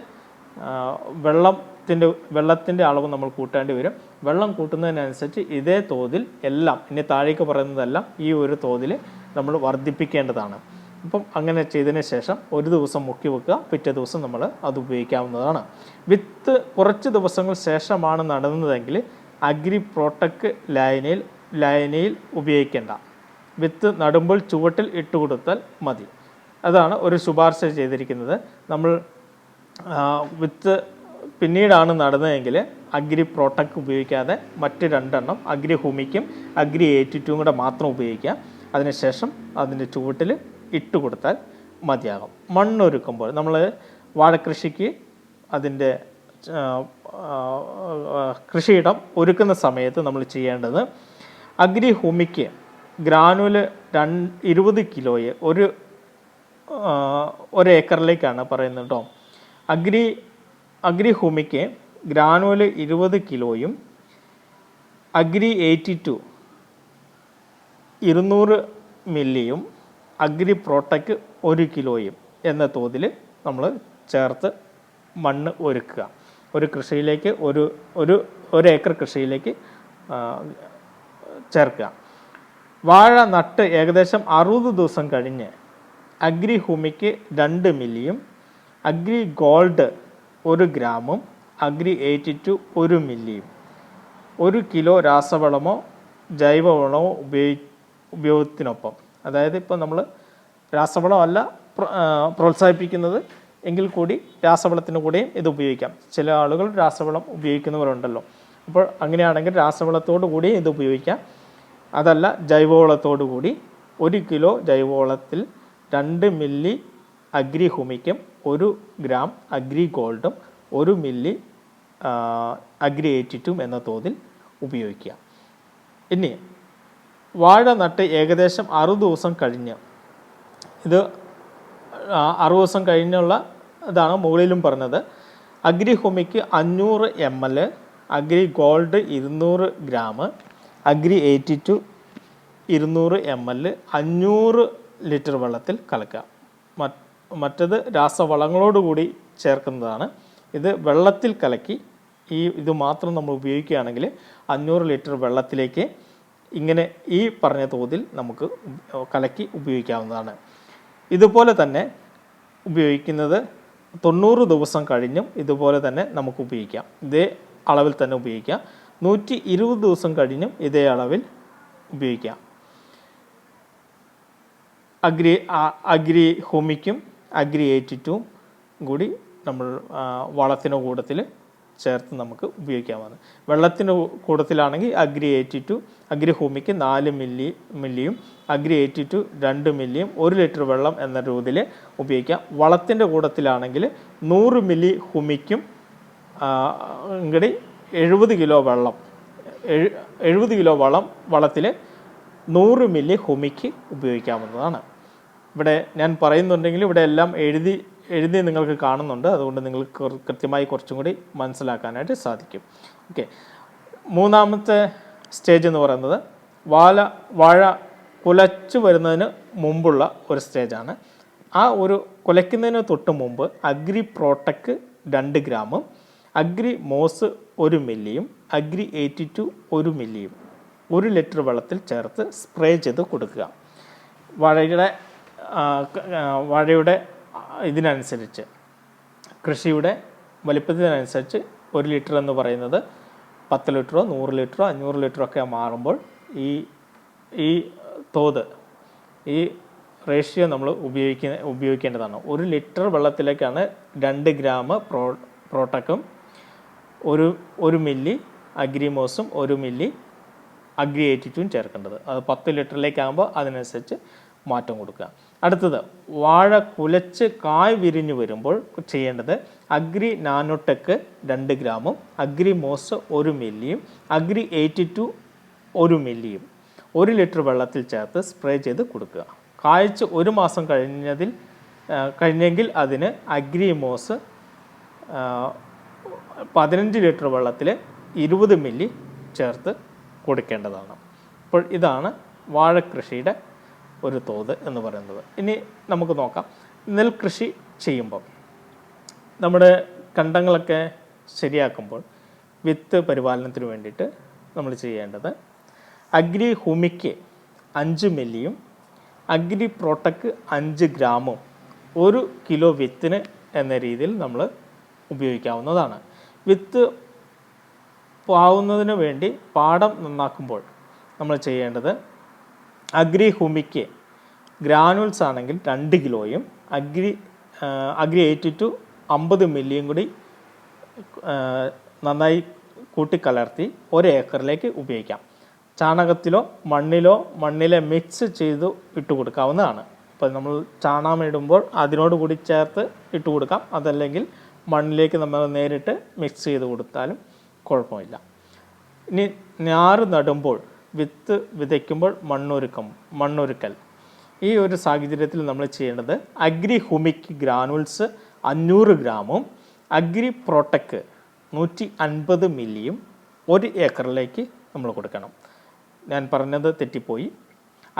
വെള്ളത്തിൻ്റെ അളവ് നമ്മൾ കൂട്ടേണ്ടി വരും. വെള്ളം കൂട്ടുന്നതിനനുസരിച്ച് ഇതേ തോതിൽ എല്ലാം, ഇനി താഴേക്ക് പറയുന്നതെല്ലാം ഈ ഒരു തോതിൽ നമ്മൾ വർദ്ധിപ്പിക്കേണ്ടതാണ്. അപ്പം അങ്ങനെ ചെയ്തതിന് ശേഷം ഒരു ദിവസം മുക്കി വെക്കുക. പിറ്റേ ദിവസം നമ്മൾ അത് ഉപയോഗിക്കാവുന്നതാണ്. വിത്ത് കുറച്ച് ദിവസങ്ങൾ ശേഷമാണ് നടുന്നതെങ്കിൽ അഗ്രിപ്രോട്ടക് ലായനിയിൽ ഉപയോഗിക്കേണ്ട. വിത്ത് നടുമ്പോൾ ചുവട്ടിൽ ഇട്ടുകൊടുത്താൽ മതി. അതാണ് ഒരു ശുപാർശ ചെയ്തിരിക്കുന്നത്. നമ്മൾ വിത്ത് പിന്നീടാണ് നടുന്നതെങ്കിൽ അഗ്രിപ്രോട്ടക് ഉപയോഗിക്കാതെ മറ്റ് 2 എണ്ണം അഗ്രിഹുമിക്കും അഗ്രി 82 കൂടെ മാത്രം ഉപയോഗിക്കുക. അതിനുശേഷം അതിൻ്റെ ചുവട്ടിൽ ഇട്ട് കൊടുത്താൽ മതിയാകും. മണ്ണൊരുക്കുമ്പോൾ നമ്മൾ വാഴക്കൃഷിക്ക് അതിൻ്റെ കൃഷിയിടം ഒരുക്കുന്ന സമയത്ത് നമ്മൾ ചെയ്യേണ്ടത്, അഗ്രിഹുമിക്ക് ഗ്രാനുല് 20 കിലോയെ ഒരു ഏക്കറിലേക്കാണ് പറയുന്നത് കേട്ടോ. അഗ്രിഹുമിക്ക് ഗ്രാനുല് 20 കിലോയും അഗ്രി 82 200 മില്ലിയും അഗ്രിപ്രോട്ടക്ക് 1 കിലോയും എന്ന തോതിൽ നമ്മൾ ചേർത്ത് മണ്ണ് ഒരുക്കുക. ഒരു കൃഷിയിലേക്ക് ഒരു ഏക്കർ കൃഷിയിലേക്ക് ചേർക്കുക. വാഴ നട്ട് ഏകദേശം 60 ദിവസം കഴിഞ്ഞ് അഗ്രിഹുമിക്ക് 2 മില്ലിയും അഗ്രി ഗോൾഡ് 1 ഗ്രാമും അഗ്രി 82 1 മില്ലിയും 1 കിലോ രാസവളമോ ജൈവവളമോ ഉപയോഗത്തിനൊപ്പം, അതായത് ഇപ്പോൾ നമ്മൾ രാസവളമല്ല പ്രോത്സാഹിപ്പിക്കുന്നത് എങ്കിൽ കൂടി രാസവളത്തിന് കൂടെയും ഇത് ഉപയോഗിക്കാം. ചില ആളുകൾ രാസവളം ഉപയോഗിക്കുന്നവരുണ്ടല്ലോ. അപ്പോൾ അങ്ങനെയാണെങ്കിൽ രാസവളത്തോടു കൂടി ഇത് ഉപയോഗിക്കാം. അതല്ല ജൈവവളത്തോടു കൂടി 1 കിലോ ജൈവവളത്തിൽ 2 മില്ലി അഗ്രി ഹുമിക്കും 1 ഗ്രാം അഗ്രി ഗോൾഡും 1 മില്ലി അഗ്രി 82 എന്ന തോതിൽ ഉപയോഗിക്കുക. ഇനി വാഴ നട്ട് ഏകദേശം 60 ദിവസം കഴിഞ്ഞ്, ഇത് 60 ദിവസം കഴിഞ്ഞുള്ള ഇതാണ് മുകളിലും പറഞ്ഞത്. Agri humic 500 ml, Agri gold 200 gram, Agri 82 200 ml 500 litre വെള്ളത്തിൽ കലക്കുക. മറ്റത് രാസവളങ്ങളോടുകൂടി ചേർക്കുന്നതാണ്. ഇത് വെള്ളത്തിൽ കലക്കി ഇത് മാത്രം നമ്മൾ ഉപയോഗിക്കുകയാണെങ്കിൽ 500 ലിറ്റർ വെള്ളത്തിലേക്ക് ഇങ്ങനെ ഈ പറഞ്ഞ തോതിൽ നമുക്ക് കലക്കി ഉപയോഗിക്കാവുന്നതാണ്. ഇതുപോലെ തന്നെ ഉപയോഗിക്കുന്നത് 90 ദിവസം കഴിഞ്ഞും ഇതുപോലെ തന്നെ നമുക്ക് ഉപയോഗിക്കാം. ഇതേ അളവിൽ തന്നെ ഉപയോഗിക്കാം. 120 ദിവസം കഴിഞ്ഞും ഇതേ അളവിൽ ഉപയോഗിക്കാം. അഗ്രി ഹുമിക്കും അഗ്രി 82 കൂടി നമ്മൾ വളത്തിൻ്റെ കൂട്ടത്തിൽ ചേർത്ത് നമുക്ക് ഉപയോഗിക്കാവുന്നതാണ്. വെള്ളത്തിൻ്റെ കൂട്ടത്തിലാണെങ്കിൽ അഗ്രി 82 അഗ്രി ഹുമിക്ക് 4 മില്ലിയും അഗ്രി 82 2 മില്ലിയും 1 ലിറ്റർ വെള്ളം എന്ന രീതിയിൽ ഉപയോഗിക്കാം. വളത്തിൻ്റെ കൂട്ടത്തിലാണെങ്കിൽ 100 മില്ലി ഹുമിക്കും ഇങ്ങടി 70 കിലോ വെള്ളം 70 കിലോ വളത്തിൽ 100 മില്ലി ഹുമിക്ക് ഉപയോഗിക്കാവുന്നതാണ്. ഇവിടെ ഞാൻ പറയുന്നുണ്ടെങ്കിൽ ഇവിടെ എല്ലാം എഴുതി നിങ്ങൾക്ക് കാണുന്നുണ്ട്. അതുകൊണ്ട് നിങ്ങൾക്ക് കൃത്യമായി കുറച്ചും കൂടി മനസ്സിലാക്കാനായിട്ട് സാധിക്കും. ഓക്കെ, മൂന്നാമത്തെ സ്റ്റേജ് എന്ന് പറയുന്നത് വാഴ കുലച്ചു വരുന്നതിന് മുമ്പുള്ള ഒരു സ്റ്റേജാണ്. ആ ഒരു കുലയ്ക്കുന്നതിന് തൊട്ട് മുമ്പ് അഗ്രി പ്രോട്ടക്ക് 2 ഗ്രാമും അഗ്രി മോസ് 1 മില്ലിയും അഗ്രി 82 1 മില്ലിയും 1 ലിറ്റർ വെള്ളത്തിൽ ചേർത്ത് സ്പ്രേ ചെയ്ത് കൊടുക്കുക. വാഴയുടെ ഇതിനനുസരിച്ച്, കൃഷിയുടെ വലിപ്പത്തിനനുസരിച്ച് 1 ലിറ്റർ എന്ന് പറയുന്നത് 10 ലിറ്ററോ 100 ലിറ്ററോ 500 ലിറ്ററോ ഒക്കെ മാറുമ്പോൾ ഈ തോത്, ഈ റേഷ്യോ നമ്മൾ ഉപയോഗിക്കേണ്ടതാണ്. 1 ലിറ്റർ വെള്ളത്തിലേക്കാണ് 2 ഗ്രാം പ്രോട്ടക്കും 1 മില്ലി അഗ്രിമോസും 1 മില്ലി അഗ്രി 82 ചേർക്കേണ്ടത്. അത് 10 ലിറ്ററിലേക്കാകുമ്പോൾ അതിനനുസരിച്ച് മാറ്റം കൊടുക്കുക. അടുത്തത്, വാഴ കുലച്ച് കായ് വിരിഞ്ഞു വരുമ്പോൾ ചെയ്യേണ്ടത് അഗ്രി നാനോടെക് 2 ഗ്രാമും അഗ്രി മോസ് 1 മില്ലിയും അഗ്രി 82 1 മില്ലിയും 1 ലിറ്റർ വെള്ളത്തിൽ ചേർത്ത് സ്പ്രേ ചെയ്ത് കൊടുക്കുക. കായ്ച്ച് 1 മാസം കഴിഞ്ഞെങ്കിൽ അതിന് അഗ്രി മോസ് 15 ലിറ്റർ വെള്ളത്തിൽ 20 മില്ലി ചേർത്ത് കൊടുക്കേണ്ടതാണ്. അപ്പോൾ ഇതാണ് വാഴക്കൃഷിയുടെ ഒരു തോത് എന്ന് പറയുന്നത്. ഇനി നമുക്ക് നോക്കാം, നെൽകൃഷി ചെയ്യുമ്പം നമ്മുടെ കണ്ടങ്ങളൊക്കെ ശരിയാക്കുമ്പോൾ വിത്ത് പരിപാലനത്തിന് വേണ്ടിയിട്ട് നമ്മൾ ചെയ്യേണ്ടത് അഗ്രി ഹുമിക്ക് 5 മില്ലിയും അഗ്രി പ്രോട്ടക്ക് 5 ഗ്രാമും 1 കിലോ വിത്തിന് എന്ന രീതിയിൽ നമ്മൾ ഉപയോഗിക്കാവുന്നതാണ്. വിത്ത് പാവുന്നതിന് വേണ്ടി പാടം നന്നാക്കുമ്പോൾ നമ്മൾ ചെയ്യേണ്ടത് അഗ്രി ഹുമിക്ക് ഗ്രാനുൾസ് ആണെങ്കിൽ 2 കിലോയും അഗ്രി 82 50 മില്ലിയും കൂടി നന്നായി കൂട്ടിക്കലർത്തി 1 ഏക്കറിലേക്ക് ഉപയോഗിക്കാം. ചാണകത്തിലോ മണ്ണിലെ മിക്സ് ചെയ്ത് ഇട്ട് കൊടുക്കാവുന്നതാണ്. അപ്പോൾ നമ്മൾ ചാണകം ഇടുമ്പോൾ അതിനോട് കൂടി ചേർത്ത് ഇട്ട് കൊടുക്കാം. അതല്ലെങ്കിൽ മണ്ണിലേക്ക് നമ്മൾ നേരിട്ട് മിക്സ് ചെയ്ത് കൊടുത്താലും കുഴപ്പമില്ല. ഇനി ഞാറ് നടുമ്പോൾ, വിത്ത് വിതയ്ക്കുമ്പോൾ മണ്ണൊരുക്കൽ, ഈ ഒരു സാഹചര്യത്തിൽ നമ്മൾ ചെയ്യേണ്ടത് അഗ്രി ഹുമിക് ഗ്രാനുൾസ് 500 ഗ്രാമും അഗ്രി പ്രോട്ടക്ക് 150 മില്ലിയും 1 ഏക്കറിലേക്ക് നമ്മൾ കൊടുക്കണം. ഞാൻ പറഞ്ഞത് തെറ്റിപ്പോയി.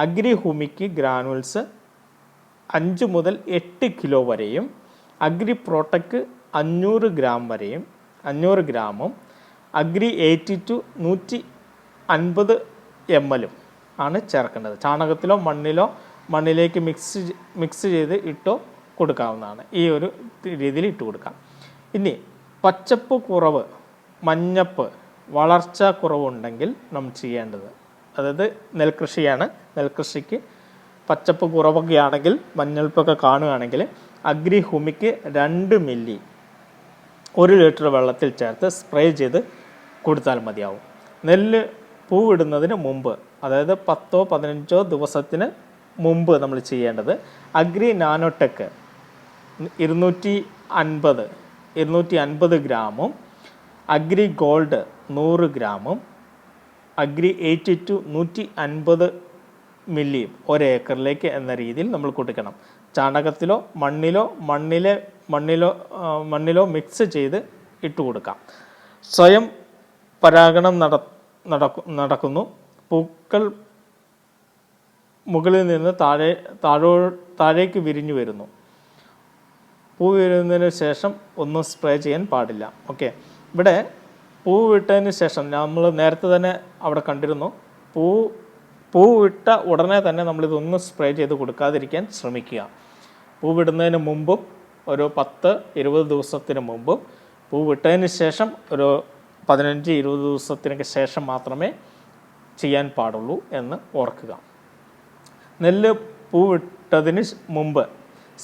അഗ്രി ഹുമിക് ഗ്രാനുൾസ് 5 മുതൽ 8 കിലോ വരെയും അഗ്രി പ്രോട്ടക്ക് 500 ഗ്രാമും അഗ്രി 82 150 ml ആണ് ചേർക്കേണ്ടത്. ചാണകത്തിലോ മണ്ണിലേക്ക് മിക്സ് ചെയ്ത് ഇട്ടോ കൊടുക്കാവുന്നതാണ്. ഈ ഒരു രീതിയിൽ ഇട്ട് കൊടുക്കാം. ഇനി പച്ചപ്പ് കുറവ്, മഞ്ഞപ്പ്, വളർച്ച കുറവുണ്ടെങ്കിൽ നമ്മൾ ചെയ്യേണ്ടത്, അതായത് നെൽകൃഷിയാണ്, നെൽകൃഷിക്ക് പച്ചപ്പ് കുറവൊക്കെ ആണെങ്കിൽ, മഞ്ഞൾപ്പൊക്കെ കാണുകയാണെങ്കിൽ അഗ്രി ഹുമിക്ക് 2 മില്ലി 1 ലിറ്റർ വെള്ളത്തിൽ ചേർത്ത് സ്പ്രേ ചെയ്ത് കൊടുത്താൽ മതിയാവും. നെല്ല് പൂവിടുന്നതിന് മുമ്പ്, അതായത് 10-15 ദിവസത്തിന് മുമ്പ് നമ്മൾ ചെയ്യേണ്ടത്. അഗ്രി നാനോടെക് 250 ഗ്രാമും അഗ്രി ഗോൾഡ് 100 ഗ്രാമും അഗ്രി 82 150 മില്ലിയും ഒരേക്കറിലേക്ക് എന്ന രീതിയിൽ നമ്മൾ കൊടുക്കണം. ചാണകത്തിലോ മണ്ണിലോ മിക്സ് ചെയ്ത് ഇട്ട് കൊടുക്കാം. സ്വയം പരാഗണം നടക്കുന്നു. പൂക്കൾ മുകളിൽ നിന്ന് താഴേക്ക് വിരിഞ്ഞു വരുന്നു. പൂ വിരിയുന്നതിന് ശേഷം ഒന്നും സ്പ്രേ ചെയ്യാൻ പാടില്ല. ഓക്കെ, ഇവിടെ പൂ വിട്ടതിന് ശേഷം നമ്മൾ നേരത്തെ തന്നെ അവിടെ കണ്ടിരുന്നു, പൂ വിട്ട ഉടനെ തന്നെ നമ്മളിതൊന്നും സ്പ്രേ ചെയ്ത് കൊടുക്കാതിരിക്കാൻ ശ്രമിക്കുക. പൂ വിടുന്നതിന് മുമ്പും ഒരു 10-20 ദിവസത്തിന് മുമ്പും പൂ വിട്ടതിന് ശേഷം ഒരു 15-20 ദിവസത്തിനൊക്കെ ശേഷം മാത്രമേ ചെയ്യാൻ പാടുള്ളൂ എന്ന് ഓർക്കുക. നെല്ല് പൂ വിട്ടതിന് മുമ്പ്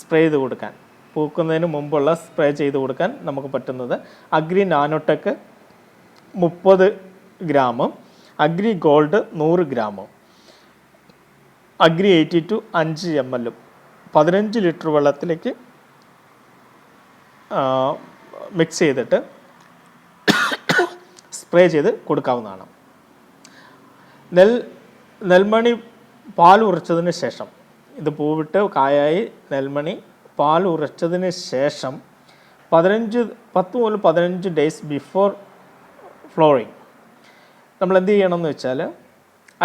സ്പ്രേ ചെയ്ത് കൊടുക്കാൻ, പൂക്കുന്നതിന് മുമ്പുള്ള സ്പ്രേ ചെയ്ത് കൊടുക്കാൻ നമുക്ക് പറ്റുന്നത് അഗ്രി നാനോടെക് 30 ഗ്രാമും അഗ്രി ഗോൾഡ് 100 ഗ്രാമും അഗ്രി 82 5 ml 15 ലിറ്റർ വെള്ളത്തിലേക്ക് മിക്സ് ചെയ്തിട്ട് സ്പ്രേ ചെയ്ത് കൊടുക്കാവുന്നതാണ്. നെൽമണി പാൽ ഉറച്ചതിന് ശേഷം, ഇത് പൂവിട്ട് കായായി നെൽമണി പാൽ ഉറച്ചതിന് ശേഷം 10 മുതൽ 15 ഡേയ്സ് ബിഫോർ ഫ്ലോറിങ് നമ്മൾ എന്ത് ചെയ്യണമെന്ന് വെച്ചാൽ,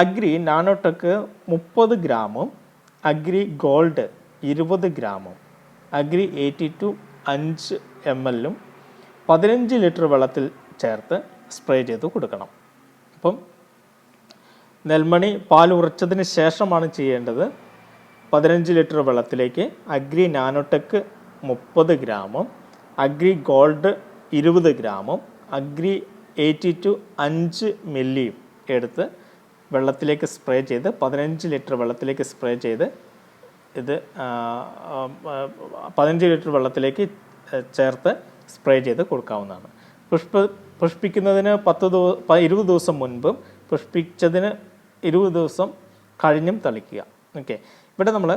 അഗ്രി നാനോടെക് 30 ഗ്രാമും അഗ്രി ഗോൾഡ് 20 ഗ്രാമും അഗ്രി 82 5 ml 15 ലിറ്റർ വെള്ളത്തിൽ ചേർത്ത് സ്പ്രേ ചെയ്ത് കൊടുക്കണം. അപ്പം നെൽമണി പാൽ ഉറച്ചതിന് ശേഷമാണ് ചെയ്യേണ്ടത്. 15 ലിറ്റർ വെള്ളത്തിലേക്ക് അഗ്രി നാനോടെക് 30 ഗ്രാമും അഗ്രി ഗോൾഡ് 20 ഗ്രാമും അഗ്രി 82 5 മില്ലിയും എടുത്ത് വെള്ളത്തിലേക്ക് സ്പ്രേ ചെയ്ത് 15 ലിറ്റർ വെള്ളത്തിലേക്ക് സ്പ്രേ ചെയ്ത് ഇത് 15 ലിറ്റർ വെള്ളത്തിലേക്ക് ചേർത്ത് സ്പ്രേ ചെയ്ത് കൊടുക്കാവുന്നതാണ്. പുഷ്പിക്കുന്നതിന് 20 ദിവസം മുൻപും പുഷ്പിച്ചതിന് 20 ദിവസം കഴിഞ്ഞും തളിക്കുക. ഓക്കെ, ഇവിടെ നമ്മൾ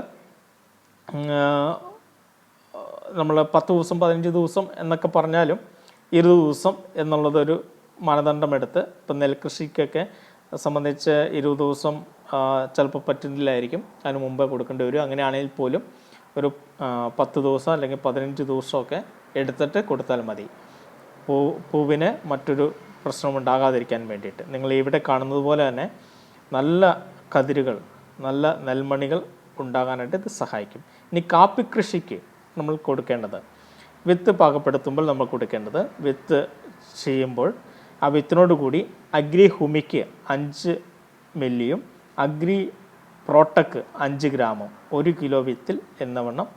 10 ദിവസം 15 ദിവസം എന്നൊക്കെ പറഞ്ഞാലും 20 ദിവസം എന്നുള്ളതൊരു മാനദണ്ഡമെടുത്ത്, ഇപ്പം നെൽകൃഷിക്കൊക്കെ സംബന്ധിച്ച് 20 ദിവസം ചിലപ്പോൾ പറ്റുന്നില്ലായിരിക്കും, അതിന് മുമ്പേ കൊടുക്കേണ്ടി വരും. അങ്ങനെയാണെങ്കിൽ പോലും ഒരു 10 ദിവസം അല്ലെങ്കിൽ 15 ദിവസമൊക്കെ എടുത്തിട്ട് കൊടുത്താൽ മതി. പൂവിന് മറ്റൊരു പ്രശ്നമുണ്ടാകാതിരിക്കാൻ വേണ്ടിയിട്ട്. നിങ്ങൾ ഇവിടെ കാണുന്നത് പോലെ തന്നെ നല്ല കതിരുകൾ, നല്ല നെൽമണികൾ ഉണ്ടാകാനായിട്ട് ഇത് സഹായിക്കും. ഇനി കാപ്പി കൃഷിക്ക് നമ്മൾ കൊടുക്കേണ്ടത്, വിത്ത് പാകപ്പെടുത്തുമ്പോൾ നമ്മൾ കൊടുക്കേണ്ടത്, വിത്ത് ചെയ്യുമ്പോൾ ആ വിത്തിനോട് കൂടി അഗ്രി ഹുമിക്ക് 5 മില്ലിയും അഗ്രി പ്രോട്ടക്ക് 5 ഗ്രാമും 1 കിലോ വിത്തിൽ എന്നവണ്ണം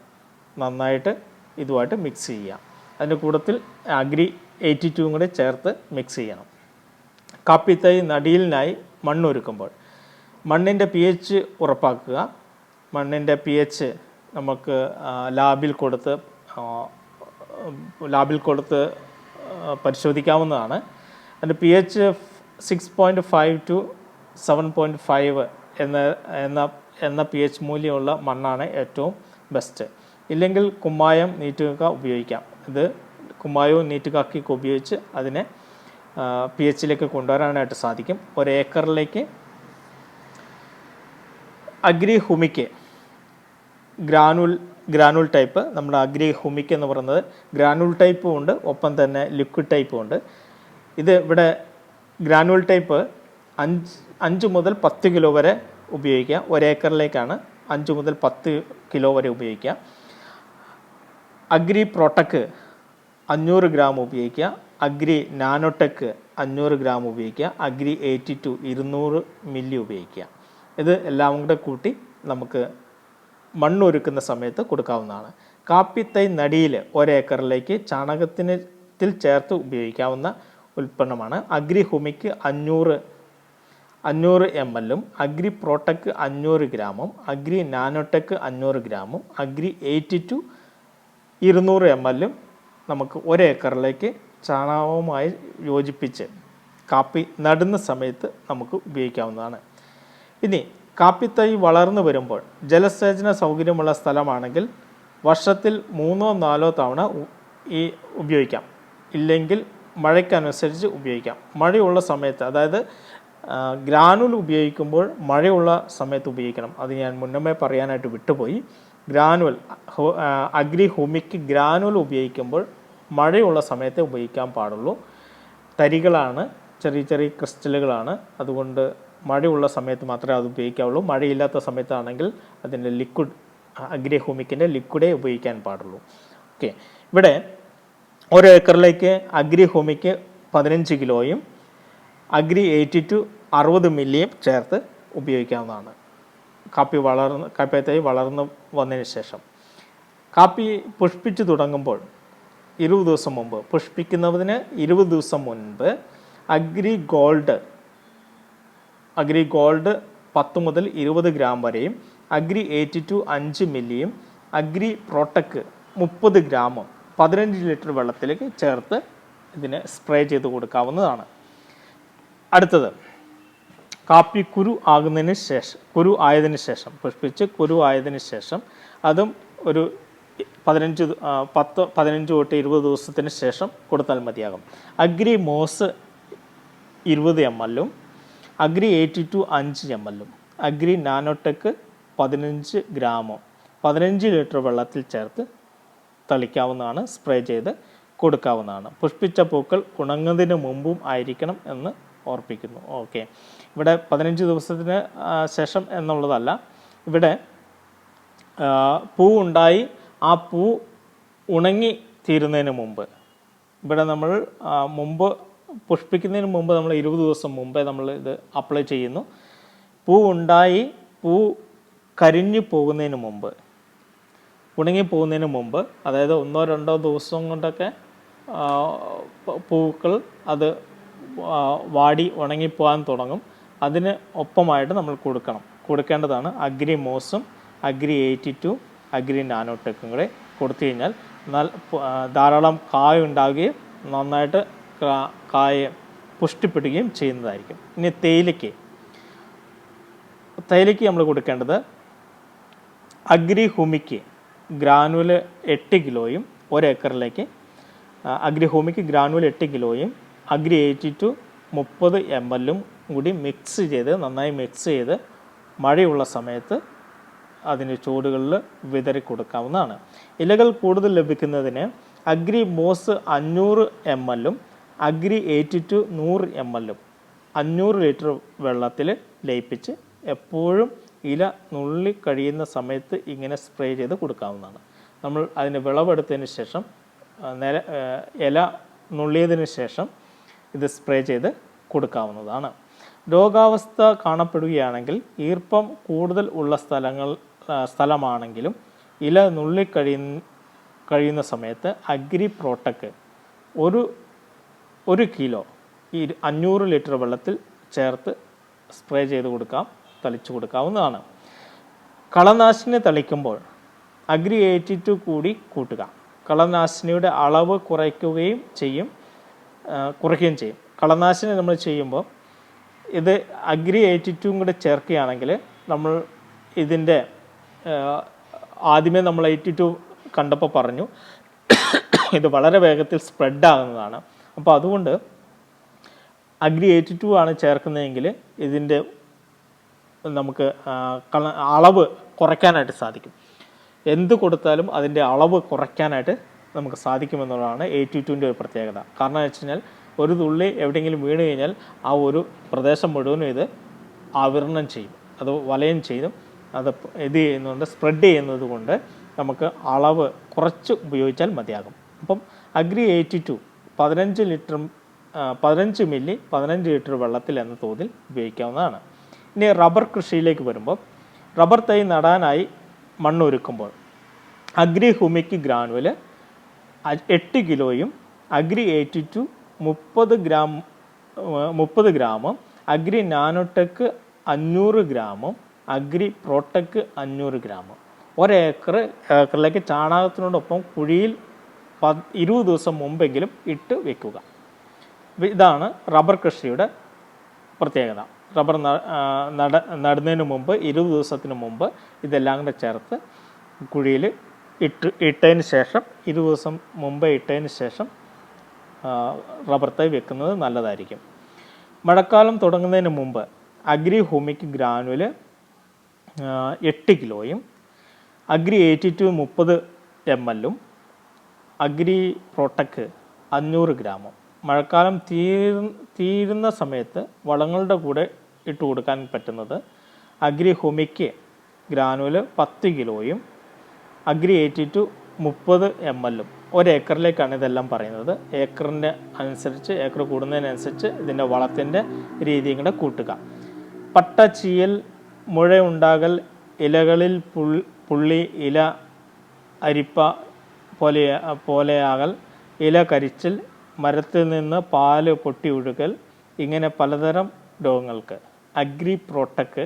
നന്നായിട്ട് ഇതുമായിട്ട് മിക്സ് ചെയ്യുക. അതിൻ്റെ കൂട്ടത്തിൽ അഗ്രി 82 കൂടെ ചേർത്ത് മിക്സ് ചെയ്യണം. കാപ്പിത്തൈ നടീലിനായി മണ്ണൊരുക്കുമ്പോൾ മണ്ണിൻ്റെ pH ഉറപ്പാക്കുക. മണ്ണിൻ്റെ pH നമുക്ക് ലാബിൽ കൊടുത്ത് പരിശോധിക്കാവുന്നതാണ്. അതിൻ്റെ pH 6.5 to 7.5 എന്ന pH മൂല്യമുള്ള മണ്ണാണ് ഏറ്റവും ബെസ്റ്റ്. ഇല്ലെങ്കിൽ കുമ്മായം നീറ്റുക ഉപയോഗിക്കാം. ഇത് കുമ്മായവും നീറ്റുകാക്കിയൊക്കെ ഉപയോഗിച്ച് അതിനെ pHയിലേക്ക് കൊണ്ടുവരാനായിട്ട് സാധിക്കും. ഒരേക്കറിലേക്ക് അഗ്രി ഹുമിക്ക് ഗ്രാനുൾ ടൈപ്പ്, നമ്മുടെ അഗ്രി ഹുമിക്ക് എന്ന് പറയുന്നത് ഗ്രാനുൾ ടൈപ്പും ഉണ്ട്, ഒപ്പം തന്നെ ലിക്വിഡ് ടൈപ്പും ഉണ്ട്. ഇത് ഇവിടെ ഗ്രാനുൾ ടൈപ്പ് 5 മുതൽ 10 കിലോ വരെ ഉപയോഗിക്കുക. ഒരേക്കറിലേക്കാണ് 5 മുതൽ 10 കിലോ വരെ ഉപയോഗിക്കുക. അഗ്രി പ്രോട്ടക്ക് 500 ഗ്രാം ഉപയോഗിക്കുക. അഗ്രി നാനോടെക് 500 ഗ്രാം ഉപയോഗിക്കുക. അഗ്രി 82 200 മില്ലി ഉപയോഗിക്കുക. ഇത് എല്ലാം കൂടെ കൂട്ടി നമുക്ക് മണ്ണൊരുക്കുന്ന സമയത്ത് കൊടുക്കാവുന്നതാണ്. കാപ്പിത്തൈ നടിയിൽ ഒരേക്കറിലേക്ക് ചാണകത്തിൽ ചേർത്ത് ഉപയോഗിക്കാവുന്ന ഉൽപ്പന്നമാണ്. Agri humic 500 ml Agri protect 500 ഗ്രാമും അഗ്രി നാനോടെക് 500 ഗ്രാമും അഗ്രി 82 200 ml നമുക്ക് ഒരേക്കറിലേക്ക് ചാണകവുമായി യോജിപ്പിച്ച് കാപ്പി നടുന്ന സമയത്ത് നമുക്ക് ഉപയോഗിക്കാവുന്നതാണ്. ഇനി കാപ്പിത്തൈ വളർന്നു വരുമ്പോൾ ജലസേചന സൗകര്യമുള്ള സ്ഥലമാണെങ്കിൽ വർഷത്തിൽ 3-4 തവണ ഉപയോഗിക്കാം. ഇല്ലെങ്കിൽ മഴയ്ക്കനുസരിച്ച് ഉപയോഗിക്കാം. മഴയുള്ള സമയത്ത്, അതായത് ഗ്രാനുൽ ഉപയോഗിക്കുമ്പോൾ മഴയുള്ള സമയത്ത് ഉപയോഗിക്കണം. അത് ഞാൻ മുന്നമേ പറയാനായിട്ട് വിട്ടുപോയി. ഗ്രാനുവൽ അഗ്രി ഹ്യൂമിക് ഗ്രാനുവൽ ഉപയോഗിക്കുമ്പോൾ മഴയുള്ള സമയത്ത് ഉപയോഗിക്കാൻ പാടുള്ളൂ. തരികളാണ്, ചെറിയ ചെറിയ ക്രിസ്റ്റലുകളാണ്. അതുകൊണ്ട് മഴയുള്ള സമയത്ത് മാത്രമേ അത് ഉപയോഗിക്കാവുള്ളൂ. മഴയില്ലാത്ത സമയത്താണെങ്കിൽ അതിൻ്റെ ലിക്വിഡ്, അഗ്രി ഹ്യൂമിക്കിൻ്റെ ലിക്വിഡേ ഉപയോഗിക്കാൻ പാടുള്ളൂ. ഓക്കെ, ഇവിടെ 1 ഏക്കറിലേക്ക് അഗ്രി ഹ്യൂമിക്ക് 15 കിലോയും അഗ്രി 82 60 മില്ലിയും ചേർത്ത് ഉപയോഗിക്കാവുന്നതാണ്. കാപ്പി തൈ വളർന്ന് വന്നതിന് ശേഷം കാപ്പി പുഷ്പിച്ച് തുടങ്ങുമ്പോൾ 20 ദിവസം മുമ്പ്, പുഷ്പിക്കുന്നതിന് 20 ദിവസം മുൻപ് അഗ്രി ഗോൾഡ് 10 മുതൽ 20 ഗ്രാം വരെയും അഗ്രി 82 5 മില്ലിയും അഗ്രി പ്രോട്ടക്ക് 30 ഗ്രാമും 15 ലിറ്റർ വെള്ളത്തിലേക്ക് ചേർത്ത് ഇതിനെ സ്പ്രേ ചെയ്ത് കൊടുക്കാവുന്നതാണ്. അടുത്തത് കാപ്പി കുരു ആയതിനു ശേഷം പുഷ്പിച്ച് കുരു ആയതിനു ശേഷം അതും ഒരു 15 തൊട്ട് 20 ദിവസത്തിന് ശേഷം കൊടുത്താൽ മതിയാകും. Agri MOS 20 ml Agri 82 5 ml agri നാനോടെക് 15 ഗ്രാമും 15 ലിറ്റർ വെള്ളത്തിൽ ചേർത്ത് തളിക്കാവുന്നതാണ്, സ്പ്രേ ചെയ്ത് കൊടുക്കാവുന്നതാണ്. പുഷ്പിച്ച പൂക്കൾ ഉണങ്ങുന്നതിന് മുമ്പും ആയിരിക്കണം എന്ന് ഓർപ്പിക്കുന്നു. ഓക്കെ, ഇവിടെ 15 ദിവസത്തിന് ശേഷം എന്നുള്ളതല്ല, ഇവിടെ പൂ ഉണ്ടായി ആ പൂ ഉണങ്ങി തീരുന്നതിന് മുമ്പ്, ഇവിടെ നമ്മൾ പുഷ്പിക്കുന്നതിന് മുമ്പ് നമ്മൾ 20 ദിവസം മുമ്പേ നമ്മൾ ഇത് അപ്ലൈ ചെയ്യുന്നു. പൂ ഉണ്ടായി പൂ കരിഞ്ഞു പോകുന്നതിന് മുമ്പ്, ഉണങ്ങിപ്പോകുന്നതിന് മുമ്പ്, അതായത് 1-2 ദിവസം കൊണ്ടൊക്കെ പൂക്കൾ അത് വാടി ഉണങ്ങിപ്പോകാൻ തുടങ്ങും. അതിന് ഒപ്പമായിട്ട് നമ്മൾ കൊടുക്കേണ്ടതാണ് അഗ്രി മോസും അഗ്രി 82 അഗ്രി നാനോടെക്കും കൂടെ കൊടുത്തു കഴിഞ്ഞാൽ ധാരാളം കായ ഉണ്ടാവുകയും നന്നായിട്ട് കായ പുഷ്ടിപ്പെടുകയും ചെയ്യുന്നതായിരിക്കും. ഇനി തേയിലയ്ക്ക് നമ്മൾ കൊടുക്കേണ്ടത് അഗ്രി ഹ്യൂമിക് ഗ്രാനുവൽ 8 കിലോയും 1 ഏക്കറിലേക്ക് അഗ്രി ഹ്യൂമിക് ഗ്രാനുവൽ 8 കിലോയും അഗ്രി 82 30 ml കൂടി നന്നായി മിക്സ് ചെയ്ത് മഴയുള്ള സമയത്ത് അതിന് ചുവടുകളിൽ വിതറി കൊടുക്കാവുന്നതാണ്. ഇലകൾ കൂടുതൽ ലഭിക്കുന്നതിന് Agri Mos 500 ml Agri 82 100 ml 500 litre വെള്ളത്തിൽ ലയിപ്പിച്ച് എപ്പോഴും ഇല നുള്ളി കഴിയുന്ന സമയത്ത് ഇങ്ങനെ സ്പ്രേ ചെയ്ത് കൊടുക്കാവുന്നതാണ്. നമ്മൾ അതിന് വിളവെടുത്തതിന് ശേഷം ഇല നുള്ളിയതിന് ശേഷം ഇത് സ്പ്രേ ചെയ്ത് കൊടുക്കാവുന്നതാണ്. രോഗാവസ്ഥ കാണപ്പെടുകയാണെങ്കിൽ ഈർപ്പം കൂടുതൽ ഉള്ള സ്ഥലമാണെങ്കിലും ഇല നുള്ളി കഴിയുന്ന സമയത്ത് അഗ്രി പ്രോട്ടക്ക് 1 കിലോ 500 ലിറ്റർ വെള്ളത്തിൽ ചേർത്ത് സ്പ്രേ ചെയ്ത് തളിച്ചു കൊടുക്കാവുന്നതാണ്. കളനാശിനി തളിക്കുമ്പോൾ അഗ്രി 82 കൂടി കൂട്ടുക. കളനാശിനിയുടെ അളവ് കുറയ്ക്കുകയും ചെയ്യും. കളനാശിനി നമ്മൾ ചെയ്യുമ്പോൾ ഇത് അഗ്രി 82 കൂടെ ചേർക്കുകയാണെങ്കിൽ നമ്മൾ ഇതിൻ്റെ ആദ്യമേ നമ്മൾ 82 കണ്ടപ്പോൾ പറഞ്ഞു ഇത് വളരെ വേഗത്തിൽ സ്പ്രെഡ് ആകുന്നതാണ്. അപ്പോൾ അതുകൊണ്ട് അഗ്രി 82 ആണ് ചേർക്കുന്നതെങ്കിൽ ഇതിൻ്റെ നമുക്ക് അളവ് കുറയ്ക്കാനായിട്ട് സാധിക്കും. എന്ത് കൊടുത്താലും അതിൻ്റെ അളവ് കുറയ്ക്കാനായിട്ട് നമുക്ക് സാധിക്കുമെന്നുള്ളതാണ് 82ൻ്റെ ഒരു പ്രത്യേകത. കാരണം എന്ന് വെച്ച് കഴിഞ്ഞാൽ ഒരു തുള്ളി എവിടെയെങ്കിലും വീണ് കഴിഞ്ഞാൽ ആ ഒരു പ്രദേശം മുഴുവനും ഇത് ആവരണം ചെയ്യും, അത് വലയം ചെയ്തും അത് സ്പ്രെഡ് ചെയ്യുന്നത് കൊണ്ട് നമുക്ക് അളവ് കുറച്ച് ഉപയോഗിച്ചാൽ മതിയാകും. അപ്പം അഗ്രി 82 15 മില്ലി 15 ലിറ്റർ വെള്ളത്തിൽ എന്ന തോതിൽ ഉപയോഗിക്കാവുന്നതാണ്. ഇനി റബ്ബർ കൃഷിയിലേക്ക് വരുമ്പോൾ റബ്ബർ തൈ നടാനായി മണ്ണൊരുക്കുമ്പോൾ അഗ്രി ഹ്യൂമിക് ഗ്രാനുവൽ 8 കിലോയും അഗ്രി 82 30 ഗ്രാമും അഗ്രി നാനോടെക് 500 ഗ്രാമും അഗ്രി പ്രോട്ടക്ക് 500 ഗ്രാമും 1 ഏക്കറിലേക്ക് ചാണകത്തിനോടൊപ്പം കുഴിയിൽ 20 ദിവസം മുമ്പെങ്കിലും ഇട്ട് വെക്കുക. ഇതാണ് റബ്ബർ കൃഷിയുടെ പ്രത്യേകത. റബ്ബർ നടുന്നതിന് മുമ്പ് 20 ദിവസത്തിന് മുമ്പ് ഇതെല്ലാം കൂടെ ചേർത്ത് കുഴിയിൽ ഇട്ടതിന് ശേഷം 20 ദിവസം മുമ്പ് ഇട്ടതിന് ശേഷം റബ്ബർ തൈ വെക്കുന്നത് നല്ലതായിരിക്കും. മഴക്കാലം തുടങ്ങുന്നതിന് മുമ്പ് അഗ്രി ഹ്യൂമിക് ഗ്രാനുവൽ 8 കിലോയും അഗ്രി 82 30 ml അഗ്രി പ്രോട്ടക്ക് 500 ഗ്രാമും മഴക്കാലം തീരുന്ന സമയത്ത് വളങ്ങളുടെ കൂടെ ഇട്ട് കൊടുക്കാൻ പറ്റുന്നത് അഗ്രി ഹ്യൂമിക് ഗ്രാനുവൽ 10 കിലോയും അഗ്രി 82 30 ml ഒരേക്കറിലേക്കാണ് ഇതെല്ലാം പറയുന്നത്. ഏക്കറിൻ്റെ അനുസരിച്ച് ഏക്കർ കൂടുന്നതിനനുസരിച്ച് ഇതിൻ്റെ വളത്തിൻ്റെ രീതിയും കൂടെ കൂട്ടുക. പട്ട ചീയൽ, മുഴയുണ്ടാകൽ, ഇലകളിൽ പുള്ളി, ഇല അരിപ്പ പോലെയാകൽ, ഇല കരിച്ചിൽ, മരത്തിൽ നിന്ന് പാല് പൊട്ടി ഒഴുകൽ, ഇങ്ങനെ പലതരം രോഗങ്ങൾക്ക് അഗ്രി പ്രോട്ടക്ക്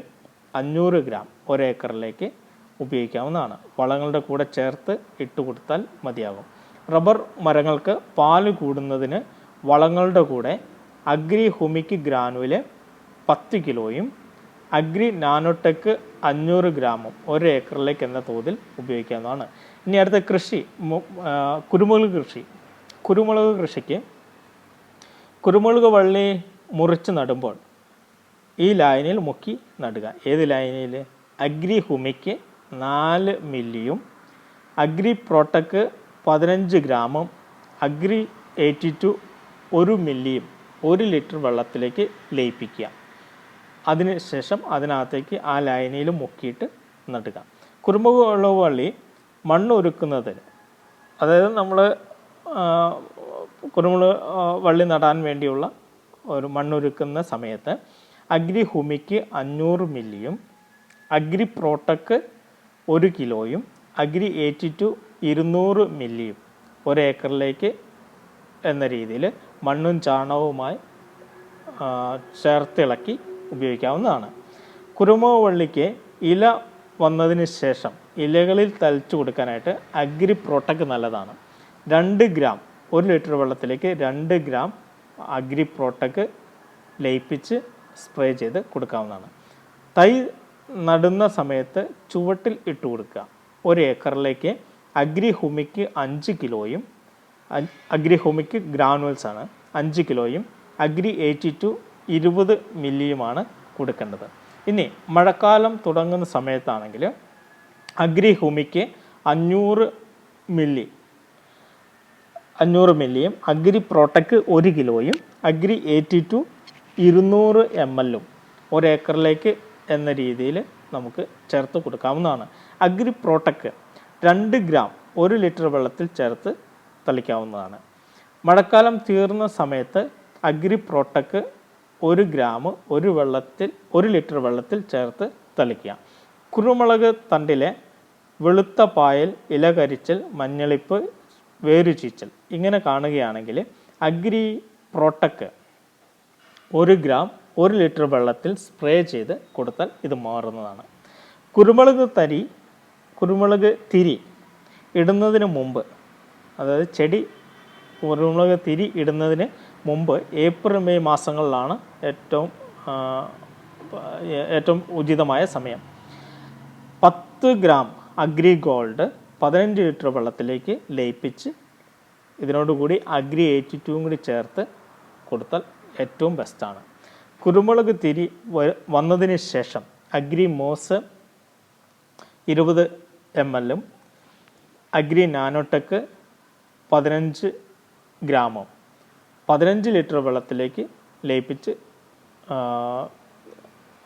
500 ഗ്രാം ഒരേക്കറിലേക്ക് ഉപയോഗിക്കാവുന്നതാണ്. വളങ്ങളുടെ കൂടെ ചേർത്ത് ഇട്ട് കൊടുത്താൽ മതിയാകും. റബ്ബർ മരങ്ങൾക്ക് പാല് കൂടുന്നതിന് വളങ്ങളുടെ കൂടെ അഗ്രി ഹ്യൂമിക് ഗ്രാനുവൽ 10 കിലോയും അഗ്രി നാനോടെക് 500 ഗ്രാമും ഒരേക്കറിലേക്ക് എന്ന തോതിൽ ഉപയോഗിക്കാവുന്നതാണ്. ഇനി അടുത്ത കൃഷി, കുരുമുളക് കൃഷി. കുരുമുളക് കൃഷിക്ക് കുരുമുളക് വള്ളി മുറിച്ച് നടുമ്പോൾ ഈ ലൈനിൽ മുക്കി നടുക. ഏത് ലൈനിൽ? അഗ്രി ഹ്യൂമിക് 4 മില്ലിയും അഗ്രി പ്രോട്ടക്ക് 15 ഗ്രാമും അഗ്രി 82 1 മില്ലിയും 1 ലിറ്റർ വെള്ളത്തിലേക്ക് ലയിപ്പിക്കുക. അതിനുശേഷം അതിനകത്തേക്ക് ആ ലൈനിൽ മുക്കിയിട്ട് നടുക. കുരുമുളക് വള്ളി മണ്ണൊരുക്കുന്നതിന്, അതായത് നമ്മൾ കുരുമുളക് വള്ളി നടാൻ വേണ്ടിയുള്ള ഒരു മണ്ണൊരുക്കുന്ന സമയത്ത് അഗ്രി ഹ്യൂമിക് 500 മില്ലിയും അഗ്രി പ്രോട്ടക്ക് 1 കിലോയും അഗ്രി 82 200 മില്ലിയും ഒരേക്കറിലേക്ക് എന്ന രീതിയിൽ മണ്ണും ചാണകവുമായി ചേർത്തിളക്കി ഉപയോഗിക്കാവുന്നതാണ്. കുരുമുളക് വള്ളിക്ക് ഇല വന്നതിന് ശേഷം ഇലകളിൽ തളിച്ചു കൊടുക്കാനായിട്ട് അഗ്രി പ്രോട്ടക്ക് നല്ലതാണ്. 2 ഗ്രാം 1 ലിറ്റർ വെള്ളത്തിലേക്ക് 2 ഗ്രാം അഗ്രി പ്രോട്ടക്ക് ലയിപ്പിച്ച് സ്പ്രേ ചെയ്ത് കൊടുക്കാവുന്നതാണ്. തൈ നടുന്ന സമയത്ത് ചുവട്ടിൽ ഇട്ട് കൊടുക്കുക. 1 ഏക്കറിലേക്ക് അഗ്രി ഹ്യൂമിക് 5 കിലോയും അഗ്രി ഹ്യൂമിക് ഗ്രാനുവൽസ് ആണ് 5 കിലോയും അഗ്രി 82 20 മില്ലിയുമാണ് കൊടുക്കേണ്ടത്. ഇനി മഴക്കാലം തുടങ്ങുന്ന സമയത്താണെങ്കിൽ അഗ്രി ഹ്യൂമിക് 500 മില്ലിയും അഗ്രി പ്രോട്ടക്ക് 1 കിലോയും അഗ്രി 82 200 ml ഒരേക്കറിലേക്ക് എന്ന രീതിയിൽ നമുക്ക് ചേർത്ത് കൊടുക്കാവുന്നതാണ്. അഗ്രി പ്രോട്ടക്ക് 2 ഗ്രാം 1 ലിറ്റർ വെള്ളത്തിൽ ചേർത്ത് തളിക്കാവുന്നതാണ്. മഴക്കാലം തീർന്ന സമയത്ത് അഗ്രി പ്രോട്ടക്ക് 1 ഗ്രാം 1 ലിറ്റർ വെള്ളത്തിൽ ചേർത്ത് തളിക്കുക. കുരുമുളക് തണ്ടിലെ വെളുത്ത പായൽ, ഇലകരിച്ചൽ, മഞ്ഞളിപ്പ്, വേരുചീച്ചൽ ഇങ്ങനെ കാണുകയാണെങ്കിൽ അഗ്രി പ്രോട്ടക്ക് 1 ഗ്രാം 1 ലിറ്റർ വെള്ളത്തിൽ സ്പ്രേ ചെയ്ത് കൊടുത്താൽ ഇത് മാറുന്നതാണ്. കുരുമുളക് തിരി ഇടുന്നതിന് മുമ്പ്, അതായത് കുരുമുളക് തിരി ഇടുന്നതിന് മുമ്പ് ഏപ്രിൽ മെയ് മാസങ്ങളിലാണ് ഏറ്റവും ഉചിതമായ സമയം. 10 ഗ്രാം അഗ്രി ഗോൾഡ് 15 ലിറ്റർ വെള്ളത്തിലേക്ക് ലയിപ്പിച്ച് ഇതിനോടുകൂടി അഗ്രി 82 കൂടി ചേർത്ത് കൊടുത്താൽ ഏറ്റവും ബെസ്റ്റാണ്. കുരുമുളക് തിരി വന്നതിന് ശേഷം അഗ്രി മോസ് 20 ml അഗ്രി നാനോടെക് 15 ഗ്രാമും 15 ലിറ്റർ വെള്ളത്തിലേക്ക് ലയിപ്പിച്ച്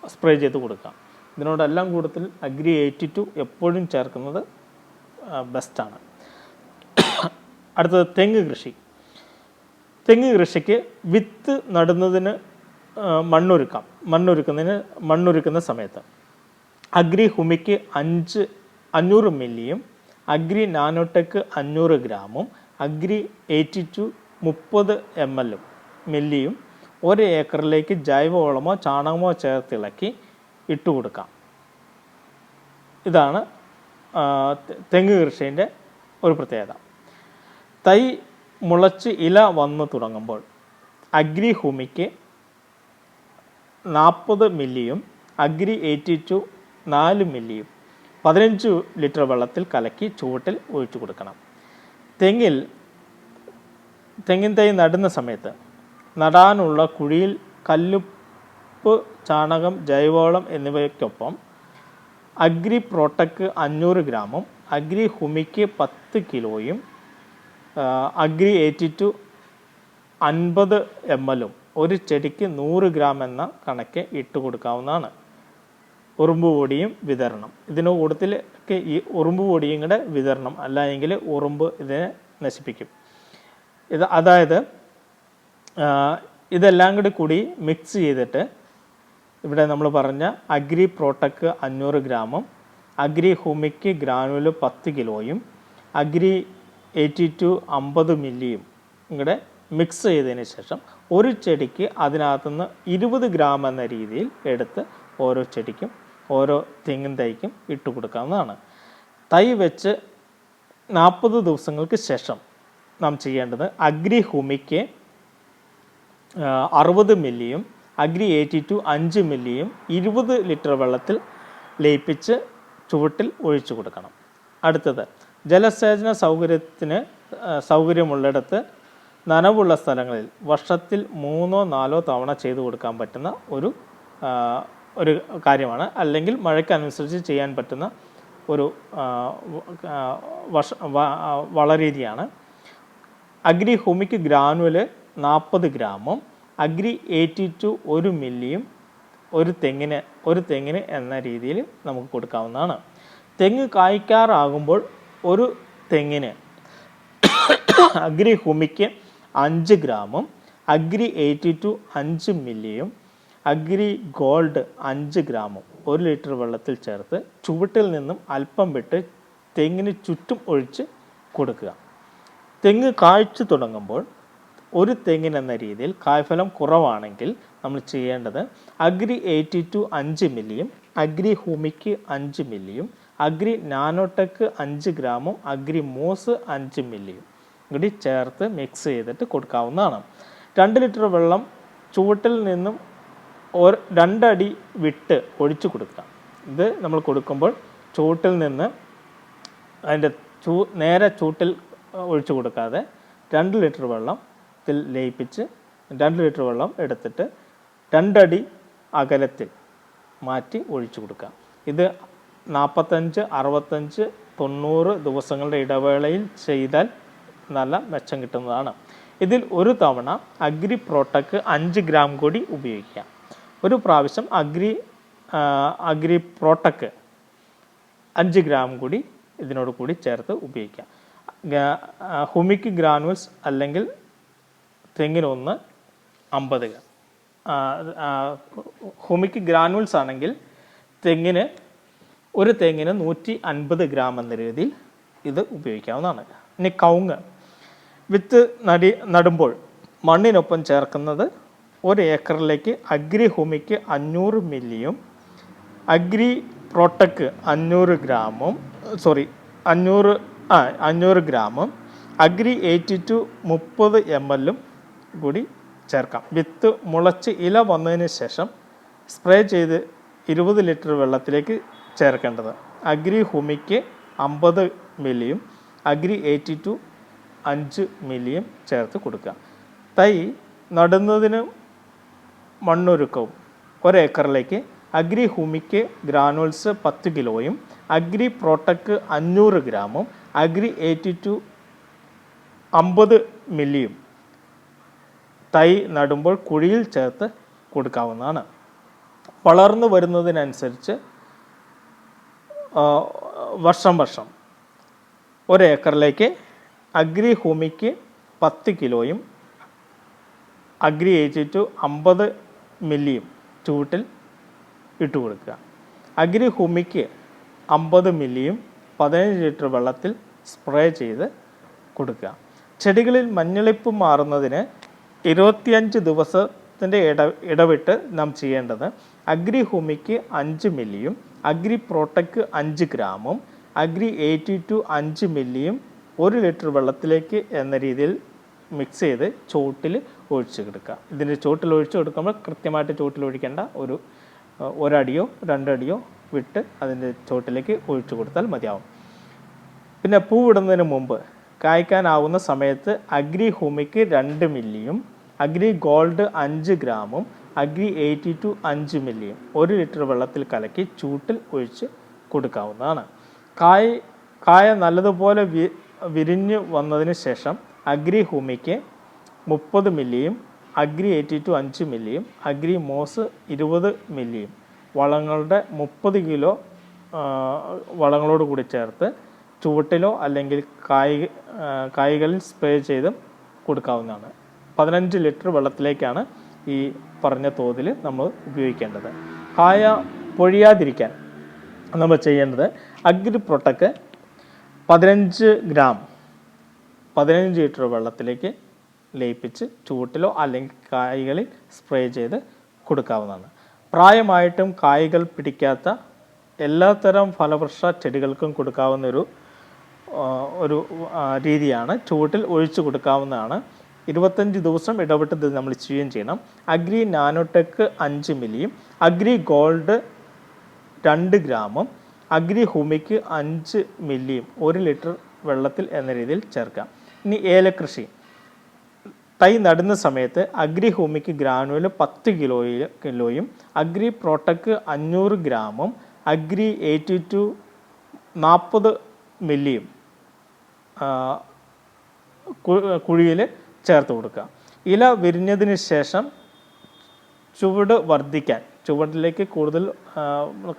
സ്പ്രേ ചെയ്ത് കൊടുക്കാം. ഇതിനോടെല്ലാം കൂടുതൽ അഗ്രി 82 എപ്പോഴും ചേർക്കുന്നത് ബെസ്റ്റാണ്. അടുത്തത് തെങ്ങ് കൃഷി. തെങ്ങ് കൃഷിക്ക് വിത്ത് നടുന്നതിന് മണ്ണൊരുക്കുന്ന സമയത്ത് അഗ്രി ഹ്യൂമിക് 500 മില്ലിയും അഗ്രി നാനോടെക് 500 ഗ്രാമും അഗ്രി 82 30 മില്ലിയും 1 ഏക്കറിലേക്ക് ജൈവവളമോ ചാണകമോ ചേർത്തിളക്കി ഇട്ടുകൊടുക്കാം. ഇതാണ് തെങ്ങ് കൃഷീൻ്റെ ഒരു പ്രത്യേകത. തൈ മുളച്ച് ഇല വന്നു തുടങ്ങുമ്പോൾ അഗ്രി ഹ്യൂമിക് 40 മില്ലിയും അഗ്രി 82 4 മില്ലിയും 15 ലിറ്റർ വെള്ളത്തിൽ കലക്കി ചുവട്ടിൽ ഒഴിച്ചു കൊടുക്കണം. തെങ്ങിൻ തൈ നടുന്ന സമയത്ത് നടാനുള്ള കുഴിയിൽ കല്ലുപ്പ്, ചാണകം, ജൈവവളം എന്നിവയ്ക്കൊപ്പം അഗ്രി പ്രോട്ടക്ക് 500 ഗ്രാമും അഗ്രി ഹുമിക്ക് 10 കിലോയും അഗ്രി 82 50 ml ഒരു ചെടിക്ക് 100 ഗ്രാം എന്ന കണക്ക് ഇട്ട് കൊടുക്കാവുന്നതാണ്. ഉറുമ്പ് പൊടിയും വിതരണം. ഇതിന് കൂട്ടത്തിലേക്ക് ഈ ഉറുമ്പ് പൊടിയും കൂടെ വിതരണം, അല്ല എങ്കിൽ ഉറുമ്പ് ഇതിനെ നശിപ്പിക്കും. അതായത് ഇതെല്ലാം കൂടി മിക്സ് ചെയ്തിട്ട് ഇവിടെ നമ്മൾ പറഞ്ഞ അഗ്രി പ്രോട്ടക്ക് 500 ഗ്രാമും അഗ്രി ഹുമിക്ക് ഗ്രാനുവല് 10 കിലോയും അഗ്രി 82 50 മില്ലിയും ഇവിടെ മിക്സ് ചെയ്തതിന് ശേഷം ഒരു ചെടിക്ക് അതിനകത്തുനിന്ന് 20 ഗ്രാം എന്ന രീതിയിൽ എടുത്ത് ഓരോ ചെടിക്കും ഓരോ തെങ്ങിൻ തൈക്കും ഇട്ട് കൊടുക്കാവുന്നതാണ്. തൈ വെച്ച് 40 ദിവസങ്ങൾക്ക് ശേഷം നാം ചെയ്യേണ്ടത് അഗ്രി ഹുമിക്ക് 60 മില്ലിയും അഗ്രി 82 5 മില്ലിയും 20 ലിറ്റർ വെള്ളത്തിൽ ലയിപ്പിച്ച് ചുവട്ടിൽ ഒഴിച്ചു കൊടുക്കണം. അടുത്തത് ജലസേചന സൗകര്യമുള്ളിടത്ത് നനവുള്ള സ്ഥലങ്ങളിൽ വർഷത്തിൽ 3-4 തവണ ചെയ്തു കൊടുക്കാൻ പറ്റുന്ന ഒരു കാര്യമാണ്, അല്ലെങ്കിൽ മഴയ്ക്കനുസരിച്ച് ചെയ്യാൻ പറ്റുന്ന ഒരു വളരീതിയാണ്. അഗ്രി ഹുമിക്ക് ഗ്രാനുവല് 40 ഗ്രാമും അഗ്രി 82 1 മില്ലിയും ഒരു തെങ്ങിന് എന്ന രീതിയിൽ നമുക്ക് കൊടുക്കാവുന്നതാണ്. തെങ്ങ് കായ്ക്കാറാകുമ്പോൾ ഒരു തെങ്ങിന് അഗ്രി ഹുമിക്ക് 5 ഗ്രാമും അഗ്രി 82 5 മില്ലിയും അഗ്രി ഗോൾഡ് 5 ഗ്രാമും 1 ലിറ്റർ വെള്ളത്തിൽ ചേർത്ത് ചുവട്ടിൽ നിന്നും അല്പം വിട്ട് തെങ്ങിന് ചുറ്റും ഒഴിച്ച് കൊടുക്കുക. തെങ്ങ് കായ്ച്ചു തുടങ്ങുമ്പോൾ ഒരു തെങ്ങിന് എന്ന രീതിയിൽ കായ്ഫലം കുറവാണെങ്കിൽ നമ്മൾ ചെയ്യേണ്ടത് അഗ്രി 82 5 മില്ലിയും അഗ്രി ഹുമിക്ക് 5 മില്ലിയും അഗ്രി നാനോടെക് 5 ഗ്രാമും അഗ്രി മോസ് 5 മില്ലിയും കൂടി ചേർത്ത് മിക്സ് ചെയ്തിട്ട് കൊടുക്കാവുന്നതാണ്. 2 ലിറ്റർ വെള്ളം ചുവട്ടിൽ നിന്നും 2 അടി വിട്ട് ഒഴിച്ചു കൊടുക്കുക. ഇത് നമ്മൾ കൊടുക്കുമ്പോൾ ചുവട്ടിൽ നിന്ന് അതിൻ്റെ നേരെ ചുവട്ടിൽ ഒഴിച്ചു കൊടുക്കാതെ 2 ലിറ്റർ വെള്ളത്തിൽ ലയിപ്പിച്ച് 2 ലിറ്റർ വെള്ളം എടുത്തിട്ട് 2 അടി അകലത്തിൽ മാറ്റി ഒഴിച്ചു കൊടുക്കുക. ഇത് 45, 65, 90 ദിവസങ്ങളുടെ ഇടവേളയിൽ ചെയ്താൽ നല്ല മെച്ചം കിട്ടുന്നതാണ്. ഇതിൽ ഒരു തവണ അഗ്രി പ്രോട്ടക്ക് 5 ഗ്രാം കൂടി ഉപയോഗിക്കാം. ഒരു പ്രാവശ്യം അഗ്രി പ്രോട്ടക്ക് 5 ഗ്രാം കൂടി ഇതിനോട് കൂടി ചേർത്ത് ഉപയോഗിക്കാം. ഹുമിക്ക് ഗ്രാനുവൽസ് അല്ലെങ്കിൽ തെങ്ങിനൊന്ന് 50 ഗ്രാം. ഹുമിക്ക് ഗ്രാനുവൽസ് ആണെങ്കിൽ ഒരു തെങ്ങിന് 150 ഗ്രാം എന്ന രീതിയിൽ ഇത് ഉപയോഗിക്കാവുന്നതാണ്. ഇനി കവുങ്ങ് വിത്ത് നടുമ്പോൾ മണ്ണിനൊപ്പം ചേർക്കുന്നത് 1 ഏക്കറിലേക്ക് അഗ്രി ഹുമിക്ക് 500 മില്ലിയും അഗ്രി പ്രോട്ടക്ക് 500 ഗ്രാമും അഗ്രി 82 30 ml കൂടി ചേർക്കാം. വിത്ത് മുളച്ച് ഇല വന്നതിന് ശേഷം സ്പ്രേ ചെയ്ത് 20 ലിറ്റർ വെള്ളത്തിലേക്ക് ചേർക്കേണ്ടത്. അഗ്രി ഹുമിക്ക് 50 മില്ലിയും അഗ്രി 82 5 മില്ലിയും ചേർത്ത് കൊടുക്കുക. തൈ നടുന്നതിന് മണ്ണൊരുക്കവും 1 ഏക്കറിലേക്ക് അഗ്രി ഹുമിക്ക് ഗ്രാനുവൽസ് 10 കിലോയും അഗ്രി പ്രോട്ടക്ക് 500 ഗ്രാമും അഗ്രി 82 50 മില്ലിയും തൈ നടുമ്പോൾ കുഴിയിൽ ചേർത്ത് കൊടുക്കാവുന്നതാണ്. വളർന്നു വരുന്നതിനനുസരിച്ച് വർഷം 1 ഏക്കറിലേക്ക് അഗ്രി ഹുമിക്ക് 10 കിലോയും അഗ്രി 82 50 മില്ലിയും ചൂട്ടിൽ ഇട്ട് കൊടുക്കുക. അഗ്രി ഹുമിക്ക് 50 മില്ലിയും 15 ലിറ്റർ വെള്ളത്തിൽ സ്പ്രേ ചെയ്ത് കൊടുക്കുക. ചെടികളിൽ മഞ്ഞളിപ്പ് മാറുന്നതിന് 25 ദിവസത്തിൻ്റെ ഇടവിട്ട് നാം ചെയ്യേണ്ടത് അഗ്രി ഹുമിക്ക് 5 മില്ലിയും അഗ്രി പ്രോട്ടക്ക് 5 ഗ്രാമും അഗ്രി 82 5 മില്ലിയും 1 ലിറ്റർ വെള്ളത്തിലേക്ക് എന്ന രീതിയിൽ മിക്സ് ചെയ്ത് ചോട്ടിൽ ഒഴിച്ച് കൊടുക്കുക. ഇതിൻ്റെ ചോട്ടിൽ ഒഴിച്ച് കൊടുക്കുമ്പോൾ കൃത്യമായിട്ട് ചോട്ടിൽ ഒഴിക്കേണ്ട, ഒരടിയോ 2 അടിയോ വിട്ട് അതിൻ്റെ ചോട്ടിലേക്ക് ഒഴിച്ചു കൊടുത്താൽ മതിയാവും. പിന്നെ പൂവിടുന്നതിന് മുമ്പ് കായ്ക്കാനാവുന്ന സമയത്ത് അഗ്രി ഹ്യൂമിക് 2 മില്ലിയും അഗ്രി ഗോൾഡ് 5 ഗ്രാമും അഗ്രി 82 5 മില്ലിയും 1 ലിറ്റർ വെള്ളത്തിൽ കലക്കി ചൂട്ടിൽ ഒഴിച്ച് കൊടുക്കാവുന്നതാണ്. കായ നല്ലതുപോലെ വിരിഞ്ഞു വന്നതിന് ശേഷം അഗ്രി ഹ്യൂമിക് 30 മില്ലിയും അഗ്രി 82 5 മില്ലിയും അഗ്രി മോസ് 20 മില്ലിയും വളങ്ങളുടെ 30 കിലോ വളങ്ങളോട് കൂടി ചേർത്ത് ചുവട്ടിലോ അല്ലെങ്കിൽ കായ്കളിൽ സ്പ്രേ ചെയ്ത് കൊടുക്കാവുന്നതാണ്. 15 ലിറ്റർ വെള്ളത്തിലേക്കാണ് ഈ പറഞ്ഞ തോതിൽ നമ്മൾ ഉപയോഗിക്കേണ്ടത്. കായ പൊഴിയാതിരിക്കാൻ നമ്മൾ ചെയ്യേണ്ടത് അഗ്രി പ്രൊട്ടക്ട് 15 ഗ്രാം 15 ലിറ്റർ വെള്ളത്തിലേക്ക് ലയിപ്പിച്ച് ചുവട്ടിലോ അല്ലെങ്കിൽ കായ്കളിൽ സ്പ്രേ ചെയ്ത് കൊടുക്കാവുന്നതാണ്. പ്രായമായിട്ടും കായ്കൾ പിടിക്കാത്ത എല്ലാത്തരം ഫലവൃക്ഷ ചെടികൾക്കും കൊടുക്കാവുന്ന ഒരു രീതിയാണ്. ചുവട്ടിൽ ഒഴിച്ചു കൊടുക്കാവുന്നതാണ്. 25 ദിവസം ഇടവിട്ട് ഇത് നമ്മൾ ചെയ്യുകയും ചെയ്യണം. അഗ്രി നാനോടെക് 5 മില്ലിയും അഗ്രി ഗോൾഡ് 2 ഗ്രാമും അഗ്രി ഹ്യൂമിക് 5 മില്ലിയും 1 ലിറ്റർ വെള്ളത്തിൽ എന്ന രീതിയിൽ ചേർക്കാം. ഇനി ഏലകൃഷി തൈ നടുന്ന സമയത്ത് അഗ്രി ഹ്യൂമിക് ഗ്രാനുവൽ 10 കിലോയും അഗ്രി പ്രോട്ടക് 500 ഗ്രാമും അഗ്രി 82 40 മില്ലിയും കുഴിയിൽ ചേർത്ത് കൊടുക്കുക. ഇല വിരിഞ്ഞതിന് ശേഷം ചുവട് വർദ്ധിക്കാൻ, ചുവട്ടിലേക്ക് കൂടുതൽ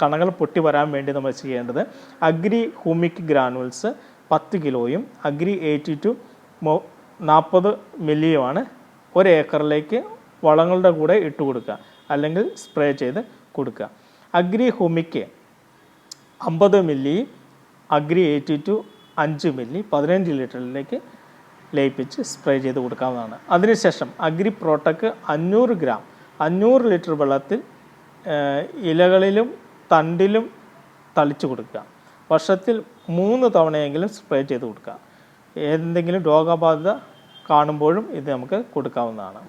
കണകൾ പൊട്ടി വരാൻ വേണ്ടി നമ്മൾ ചെയ്യേണ്ടത് അഗ്രി ഹ്യൂമിക് ഗ്രാനുവൽസ് 10 കിലോയും അഗ്രി 82 40 മില്ലിയുമാണ് 1 ഏക്കറിലേക്ക് വളങ്ങളുടെ കൂടെ ഇട്ട് കൊടുക്കുക അല്ലെങ്കിൽ സ്പ്രേ ചെയ്ത് കൊടുക്കുക. Agri humic 50 milli Agri 82 5 milli 15 ലിറ്ററിലേക്ക് ലയിപ്പിച്ച് സ്പ്രേ ചെയ്ത് കൊടുക്കാവുന്നതാണ്. അതിനുശേഷം അഗ്രി പ്രോട്ടക് 500 ഗ്രാം 500 ലിറ്റർ വെള്ളത്തിൽ ഇലകളിലും തണ്ടിലും തളിച്ചു കൊടുക്കുക. വർഷത്തിൽ 3 തവണയെങ്കിലും സ്പ്രേ ചെയ്ത് കൊടുക്കുക. എന്തെങ്കിലും രോഗബാധ കാണുമ്പോഴും ഇത് നമുക്ക് കൊടുക്കാവുന്നതാണ്.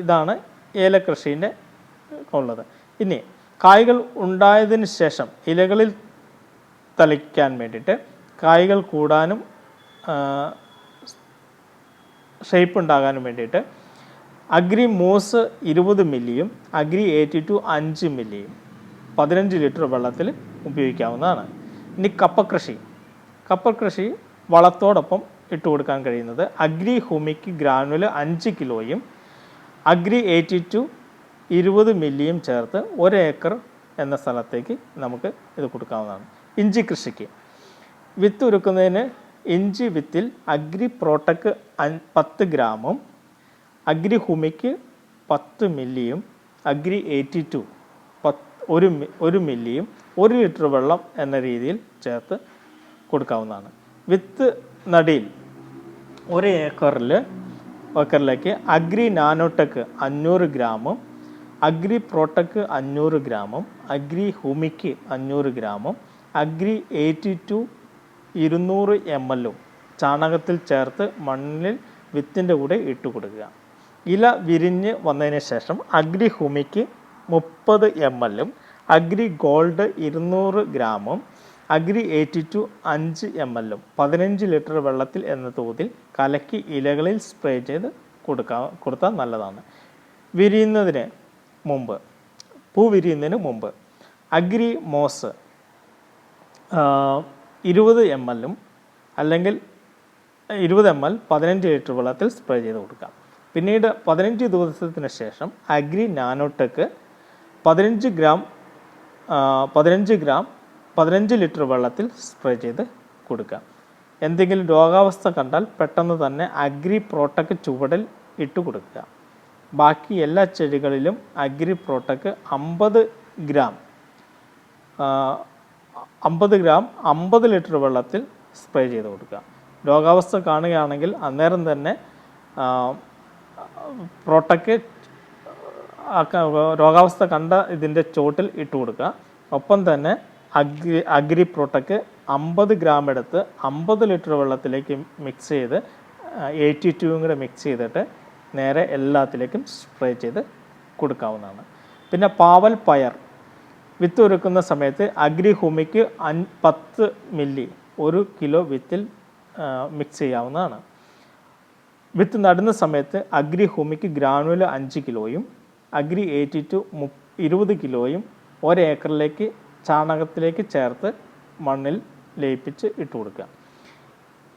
ഇതാണ് ഏലകൃഷീൻ്റെ ഉള്ളത്. ഇനി കായ്കൾ ഉണ്ടായതിന് ശേഷം ഇലകളിൽ തളിക്കാൻ വേണ്ടിയിട്ട് കായ്കൾ കൂടാനും ഷേപ്പ് ഉണ്ടാകാനും വേണ്ടിയിട്ട് അഗ്രി മോസ് 20 മില്ലിയും അഗ്രി 82 5 മില്ലിയും 15 ലിറ്റർ വെള്ളത്തിൽ ഉപയോഗിക്കാവുന്നതാണ്. ഇനി കപ്പകൃഷി വളത്തോടൊപ്പം ഇട്ട് കൊടുക്കാൻ കഴിയുന്നത് അഗ്രി ഹ്യൂമിക് ഗ്രാനുവൽ 5 കിലോയും അഗ്രി 82 20 മില്ലിയും ചേർത്ത് 1 ഏക്കർ എന്ന സ്ഥലത്തേക്ക് നമുക്ക് ഇത് കൊടുക്കാവുന്നതാണ്. ഇഞ്ചി കൃഷിക്ക് വിത്ത് ഒരുക്കുന്നതിന് ഇഞ്ചി വിത്തിൽ അഗ്രി പ്രോട്ടക് 10 ഗ്രാമും അഗ്രി ഹ്യൂമിക് 10 മില്ലിയും അഗ്രി 82 1 മില്ലിയും 1 ലിറ്റർ വെള്ളം എന്ന രീതിയിൽ ചേർത്ത് കൊടുക്കാവുന്നതാണ്. വിത്ത് നടിയിൽ 1 ഏക്കറിലേക്ക് അഗ്രി നാനോടെക് 500 ഗ്രാമും അഗ്രി പ്രോട്ടക് 500 ഗ്രാമും അഗ്രി ഹ്യൂമിക് 500 ഗ്രാമും അഗ്രി 82 200 ml ചാണകത്തിൽ ചേർത്ത് മണ്ണിൽ വിത്തിൻ്റെ കൂടെ ഇട്ട് കൊടുക്കുക. ഇല വിരിഞ്ഞ് വന്നതിന് ശേഷം Agri humic 30 ml Agri gold 200 ഗ്രാമും അഗ്രി 82 5 ml 15 ലിറ്റർ വെള്ളത്തിൽ എന്ന തോതിൽ കലക്കി ഇലകളിൽ സ്പ്രേ ചെയ്ത് കൊടുത്താൽ നല്ലതാണ്. പൂ വിരിയുന്നതിന് മുമ്പ് അഗ്രി മോസ് 20 ml അല്ലെങ്കിൽ 20 ml 15 ലിറ്റർ വെള്ളത്തിൽ സ്പ്രേ ചെയ്ത് കൊടുക്കാം. പിന്നീട് 15 ദിവസത്തിന് ശേഷം അഗ്രി നാനോടെക് 15 ഗ്രാം 15 ലിറ്റർ വെള്ളത്തിൽ സ്പ്രേ ചെയ്ത് കൊടുക്കാം. എന്തെങ്കിലും രോഗാവസ്ഥ കണ്ടാൽ പെട്ടെന്ന് തന്നെ അഗ്രി പ്രോട്ടക് ചുവടിൽ ഇട്ട് കൊടുക്കുക. ബാക്കി എല്ലാ ചെടികളിലും അഗ്രി പ്രോട്ടക് 50 ഗ്രാം 50 ലിറ്റർ വെള്ളത്തിൽ സ്പ്രേ ചെയ്ത് കൊടുക്കുക. രോഗാവസ്ഥ കാണുകയാണെങ്കിൽ അന്നേരം തന്നെ പ്രോട്ടക് രോഗാവസ്ഥ കണ്ട ഇതിൻ്റെ ചോട്ടിൽ ഇട്ട് കൊടുക്കുക. ഒപ്പം തന്നെ അഗ്രി പ്രോട്ടക് 50 ഗ്രാം എടുത്ത് 50 ലിറ്റർ വെള്ളത്തിലേക്ക് മിക്സ് ചെയ്ത് 82 കൂടെ മിക്സ് ചെയ്തിട്ട് നേരെ എല്ലാത്തിലേക്കും സ്പ്രേ ചെയ്ത് കൊടുക്കാവുന്നതാണ്. പിന്നെ പാവൽ പയർ വിത്ത് ഒരുക്കുന്ന സമയത്ത് അഗ്രി ഹ്യൂമിക് 10 മില്ലി 1 കിലോ വിത്തിൽ മിക്സ് ചെയ്യാവുന്നതാണ്. വിത്ത് നടുന്ന സമയത്ത് അഗ്രി ഹ്യൂമിക് ഗ്രാനുവൽ 5 കിലോയും അഗ്രി 82 20 കിലോയും 1 ഏക്കറിലേക്ക് ചാണകത്തിലേക്ക് ചേർത്ത് മണ്ണിൽ ലയിപ്പിച്ച് ഇട്ട് കൊടുക്കുക.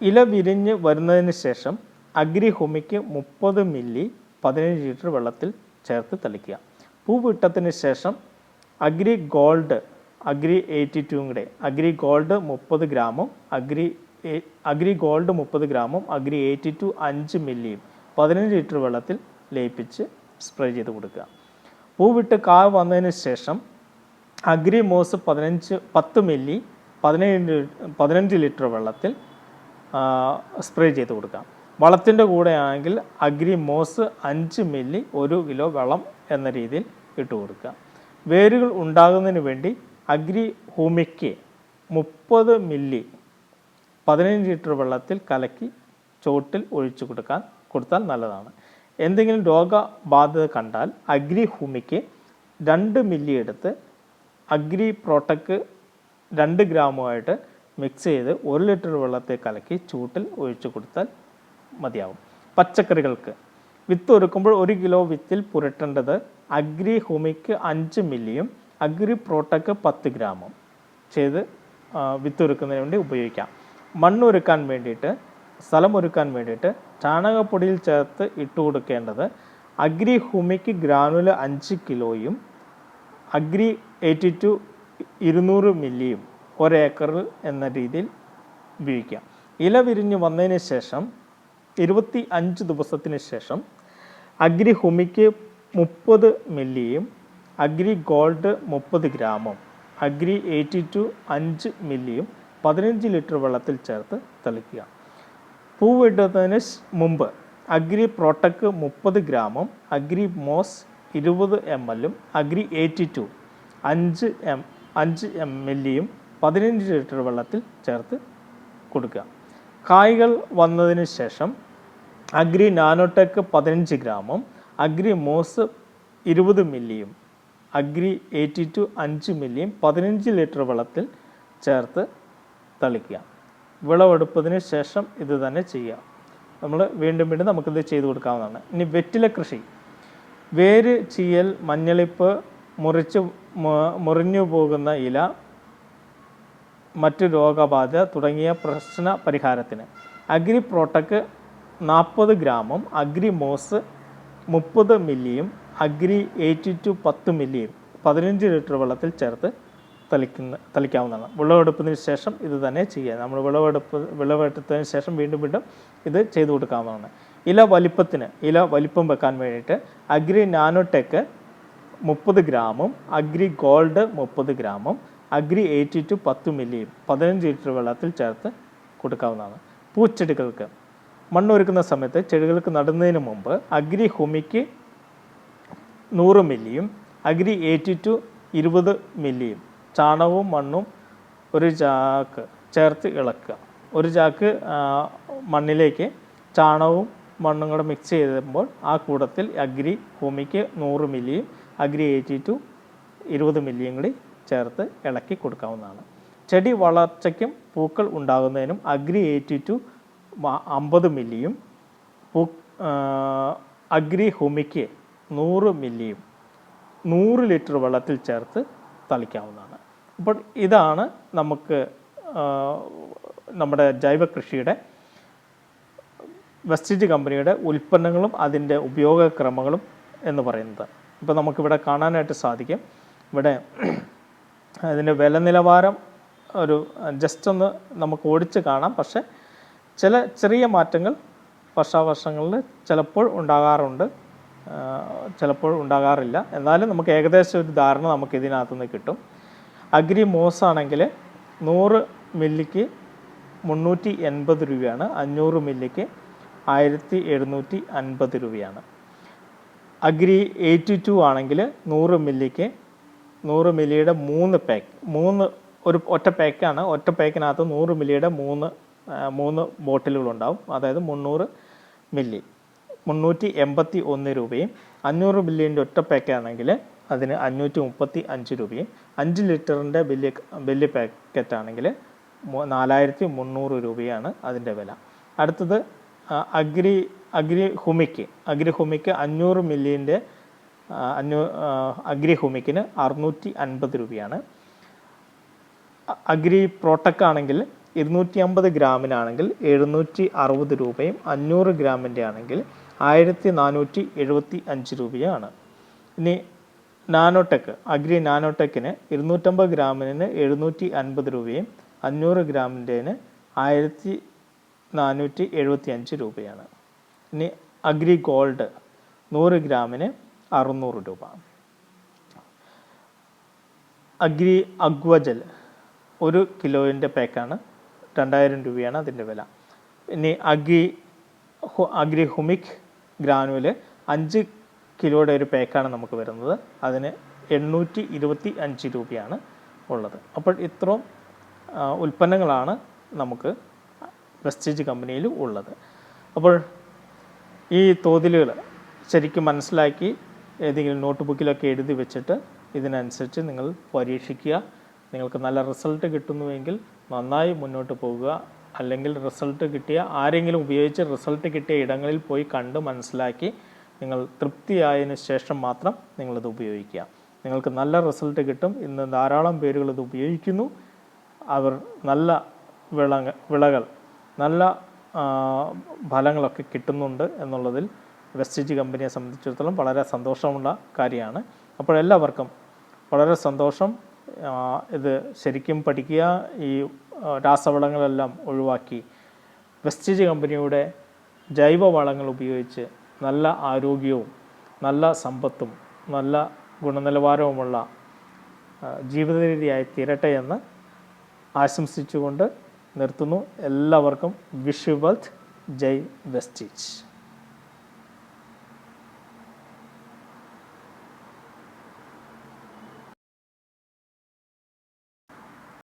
ഇല വിരിഞ്ഞ് വരുന്നതിന് ശേഷം അഗ്രി ഹ്യൂമിക് 30 മില്ലി 15 ലിറ്റർ വെള്ളത്തിൽ ചേർത്ത് തളിക്കുക. പൂവിട്ടതിന് ശേഷം അഗ്രി ഗോൾഡ് അഗ്രി 82 കൂടെ അഗ്രി ഗോൾഡ് 30 ഗ്രാമും അഗ്രി ഗോൾഡ് 30 ഗ്രാമും അഗ്രി 82 5 മില്ലിയും 15 ലിറ്റർ വെള്ളത്തിൽ ലയിപ്പിച്ച് സ്പ്രേ ചെയ്ത് കൊടുക്കുക. പൂവിട്ട് കാവ് വന്നതിന് ശേഷം അഗ്രി മോസ് 10 മില്ലി 15 ലിറ്റർ വെള്ളത്തിൽ സ്പ്രേ ചെയ്ത് കൊടുക്കാം. വളത്തിൻ്റെ കൂടെ ആണെങ്കിൽ അഗ്രി മോസ് 5 മില്ലി 1 കിലോ വളം എന്ന രീതിയിൽ ഇട്ട് കൊടുക്കുക. വേരുകൾ ഉണ്ടാകുന്നതിന് വേണ്ടി അഗ്രി ഹ്യൂമിക് 30 മില്ലി 15 ലിറ്റർ വെള്ളത്തിൽ കലക്കി ചോട്ടിൽ ഒഴിച്ചു കൊടുത്താൽ നല്ലതാണ്. എന്തെങ്കിലും രോഗബാധ കണ്ടാൽ അഗ്രി ഹ്യൂമിക് 2 മില്ലി എടുത്ത് അഗ്രി പ്രോട്ടക്ക് 2 ഗ്രാമുമായിട്ട് മിക്സ് ചെയ്ത് 1 ലിറ്റർ വെള്ളത്തിൽ കലക്കി ചൂട്ടിൽ ഒഴിച്ചു കൊടുത്താൽ മതിയാവും. പച്ചക്കറികൾക്ക് വിത്ത് ഒരുക്കുമ്പോൾ 1 കിലോ വിത്തിൽ പുരട്ടേണ്ടത് അഗ്രി ഹ്യൂമിക് 5 മില്ലിയും അഗ്രി പ്രോട്ടക്ക് 10 ഗ്രാമും ചെയ്ത് വിത്ത് ഒരുക്കുന്നതിന് വേണ്ടി ഉപയോഗിക്കാം. മണ്ണൊരുക്കാൻ വേണ്ടിയിട്ട് സ്ഥലം ഒരുക്കാൻ വേണ്ടിയിട്ട് ചാണകപ്പൊടിയിൽ ചേർത്ത് ഇട്ട് കൊടുക്കേണ്ടത് അഗ്രി ഹ്യൂമിക് ഗ്രാനുവൽ 5 കിലോയും അഗ്രി 82 200 മില്ലിയും 1 ഏക്കർ എന്ന രീതിയിൽ ഉപയോഗിക്കാം. ഇല വിരിഞ്ഞ് വന്നതിന് ശേഷം 25 ദിവസത്തിന് ശേഷം അഗ്രി ഹ്യൂമിക് 30 മില്ലിയും അഗ്രി ഗോൾഡ് 30 ഗ്രാമും അഗ്രി 82 5 മില്ലിയും 15 ലിറ്റർ വെള്ളത്തിൽ ചേർത്ത് തളിക്കുക. പൂവിടുന്നതിന് മുമ്പ് അഗ്രി പ്രോട്ടക്ക് 30 ഗ്രാമും അഗ്രി മോസ് 20 ml അഗ്രി 82 5 മില്ലിയും 15 ലിറ്റർ വെള്ളത്തിൽ ചേർത്ത് കൊടുക്കുക. കായ്കൾ വന്നതിന് ശേഷം അഗ്രി നാനോടെക് 15 ഗ്രാമും അഗ്രി മോസ് 20 മില്ലിയും അഗ്രി 82 5 മില്ലിയും 15 ലിറ്റർ വെള്ളത്തിൽ ചേർത്ത് തളിക്കുക. വിളവെടുപ്പതിന് ശേഷം ഇത് തന്നെ ചെയ്യുക. നമ്മൾ വീണ്ടും നമുക്കിത് ചെയ്തു കൊടുക്കാവുന്നതാണ്. ഇനി വെറ്റില കൃഷി, വേര് ചീയൽ, മഞ്ഞളിപ്പ്, മുറിഞ്ഞു പോകുന്ന ഇല, മറ്റു രോഗബാധ തുടങ്ങിയ പ്രശ്ന പരിഹാരത്തിന് അഗ്രി പ്രോട്ടക്ക് 40 ഗ്രാമും അഗ്രി മോസ് 30 മില്ലിയും അഗ്രി 82 10 മില്ലിയും 15 ലിറ്റർ വെള്ളത്തിൽ ചേർത്ത് തളിക്കാവുന്നതാണ്. വിളവെടുപ്പതിന് ശേഷം ഇത് തന്നെ ചെയ്യുക. നമ്മൾ വിളവെടുത്തതിന് ശേഷം വീണ്ടും ഇത് ചെയ്തു കൊടുക്കാവുന്നതാണ്. ഇല വലിപ്പം വെക്കാൻ വേണ്ടിയിട്ട് അഗ്രി നാനോടെക് 30 ഗ്രാമും അഗ്രി ഗോൾഡ് 30 ഗ്രാമും അഗ്രി 82 10 മില്ലിയും 15 ലിറ്റർ വെള്ളത്തിൽ ചേർത്ത് കൊടുക്കാവുന്നതാണ്. പൂച്ചെടികൾക്ക് മണ്ണൊരുക്കുന്ന സമയത്ത് ചെടികൾക്ക് നടുന്നതിന് മുമ്പ് അഗ്രി ഹ്യൂമിക് 100 മില്ലിയും അഗ്രി 82 20 മില്ലിയും ചാണകവും മണ്ണും 1 ചാക്ക് ചേർത്ത് ഇളക്കുക. 1 ചാക്ക് മണ്ണിലേക്ക് ചാണകവും മണ്ണും കൂടെ മിക്സ് ചെയ്തുമ്പോൾ ആ കൂടത്തിൽ അഗ്രി ഹ്യൂമിക് 100 മില്ലിയും അഗ്രി 82 20 മില്ലിയും കൂടി ചേർത്ത് ഇളക്കി കൊടുക്കാവുന്നതാണ്. ചെടി വളർച്ചയ്ക്കും പൂക്കൾ ഉണ്ടാകുന്നതിനും അഗ്രി 82 50 മില്ലിയും അഗ്രി ഹ്യൂമിക് 100 മില്ലിയും 100 ലിറ്റർ വെള്ളത്തിൽ ചേർത്ത് തളിക്കാവുന്നതാണ്. അപ്പോൾ ഇതാണ് നമുക്ക് നമ്മുടെ ജൈവ കൃഷിയുടെ വെസ്റ്റേജ് കമ്പനിയുടെ ഉൽപ്പന്നങ്ങളും അതിൻ്റെ ഉപയോഗക്രമങ്ങളും എന്ന് പറയുന്നത്. ഇപ്പോൾ നമുക്കിവിടെ കാണാനായിട്ട് സാധിക്കും. ഇവിടെ അതിൻ്റെ വില നിലവാരം ഒരു ജസ്റ്റ് ഒന്ന് നമുക്ക് ഓടിച്ച് കാണാം. പക്ഷേ ചെറിയ മാറ്റങ്ങൾ വർഷാവർഷങ്ങളിൽ ചിലപ്പോൾ ഉണ്ടാകാറുണ്ട്, ചിലപ്പോൾ ഉണ്ടാകാറില്ല. എന്നാലും നമുക്ക് ഏകദേശം ഒരു ധാരണ നമുക്ക് ഇതിനകത്തുനിന്ന് കിട്ടും. അഗ്രി മോസ് ആണെങ്കിൽ 100 മില്ലിക്ക് 380 രൂപയാണ്, 500 മില്ലിക്ക് 1750 രൂപയാണ്. അഗ്രി 82 ആണെങ്കിൽ 100 മില്ലിക്ക് 100 മില്ലിയുടെ 3 പാക്ക്, ഒറ്റ പാക്കാണ്. ഒറ്റ പാക്കിനകത്ത് 100 മില്ലിയുടെ 3 3 ബോട്ടിലുകളുണ്ടാവും. അതായത് 300 മില്ലി 381 രൂപയും, 500 മില്ലിൻ്റെ ഒറ്റ പാക്കാണെങ്കിൽ അതിന് 535 രൂപയും, 5 ലിറ്ററിൻ്റെ വലിയ പാക്കറ്റാണെങ്കിൽ 4300 രൂപയാണ് അതിൻ്റെ വില. അടുത്തത് അഗ്രി ഹുമിക്ക് 500 മില്ലിൻ്റെ അഗ്രി ഹുമിക്കിന് 650 രൂപയാണ്. അഗ്രി പ്രോട്ടക് ആണെങ്കിൽ 250 ഗ്രാമിനാണെങ്കിൽ 760 രൂപയും, 500 ഗ്രാമിൻ്റെ ആണെങ്കിൽ 1475 രൂപയാണ്. ഇനി നാനോടെക് അഗ്രി നാനോടെക്കിന് 250 ഗ്രാമിന് 750 രൂപയും, 500 ഗ്രാമിൻ്റെന് 1475 രൂപയാണ്. ഇനി അഗ്രി ഗോൾഡ് 100 ഗ്രാമിന് 600 രൂപ. അഗ്രി അഗ്വജൽ 1 കിലോൻ്റെ പാക്കാണ്, 2000 രൂപയാണ് അതിൻ്റെ വില. ഇനി അഗ്രി ഹുമിക് ഗ്രാനുവല് 5 കിലോയുടെ ഒരു പാക്കാണ് നമുക്ക് വരുന്നത്, അതിന് 825 രൂപയാണ് ഉള്ളത്. അപ്പോൾ ഇത്രയും ഉൽപ്പന്നങ്ങളാണ് നമുക്ക് വെസ്റ്റേജ് കമ്പനിയിൽ ഉള്ളത്. അപ്പോൾ ഈ തോതിലുകൾ ശരിക്കും മനസ്സിലാക്കി ഏതെങ്കിലും നോട്ട് ബുക്കിലൊക്കെ എഴുതി വെച്ചിട്ട് ഇതിനനുസരിച്ച് നിങ്ങൾ പരീക്ഷിക്കുക. നിങ്ങൾക്ക് നല്ല റിസൾട്ട് കിട്ടുന്നുവെങ്കിൽ നന്നായി മുന്നോട്ട് പോകുക. അല്ലെങ്കിൽ റിസൾട്ട് കിട്ടിയ ആരെങ്കിലും ഉപയോഗിച്ച് റിസൾട്ട് കിട്ടിയ ഇടങ്ങളിൽ പോയി കണ്ട് മനസ്സിലാക്കി നിങ്ങൾ തൃപ്തിയായതിനു ശേഷം മാത്രം നിങ്ങളിത് ഉപയോഗിക്കുക. നിങ്ങൾക്ക് നല്ല റിസൾട്ട് കിട്ടും. ഇന്ന് ധാരാളം പേരുകൾ ഇത് ഉപയോഗിക്കുന്നു. അവർ നല്ല വിളകൾ നല്ല ഫലങ്ങളൊക്കെ കിട്ടുന്നുണ്ട് എന്നുള്ളതിൽ വെസ്റ്റേജ് കമ്പനിയെ സംബന്ധിച്ചിടത്തോളം വളരെ സന്തോഷമുള്ള കാര്യമാണ്. അപ്പോൾ എല്ലാവർക്കും വളരെ സന്തോഷം. ഇത് ശരിക്കും പഠിക്കുക. ഈ രാസവളങ്ങളെല്ലാം ഒഴിവാക്കി വെസ്റ്റേജ് കമ്പനിയുടെ ജൈവവളങ്ങൾ ഉപയോഗിച്ച് നല്ല ആരോഗ്യവും നല്ല സമ്പത്തും നല്ല ഗുണനിലവാരവുമുള്ള ജീവിത രീതിയായി തീരട്ടെ എന്ന് ആശംസിച്ചുകൊണ്ട് നിർത്തുന്നു. എല്ലാവർക്കും വിഷ് യു വെൽത്ത്. ജയ് വെസ്റ്റേജ്.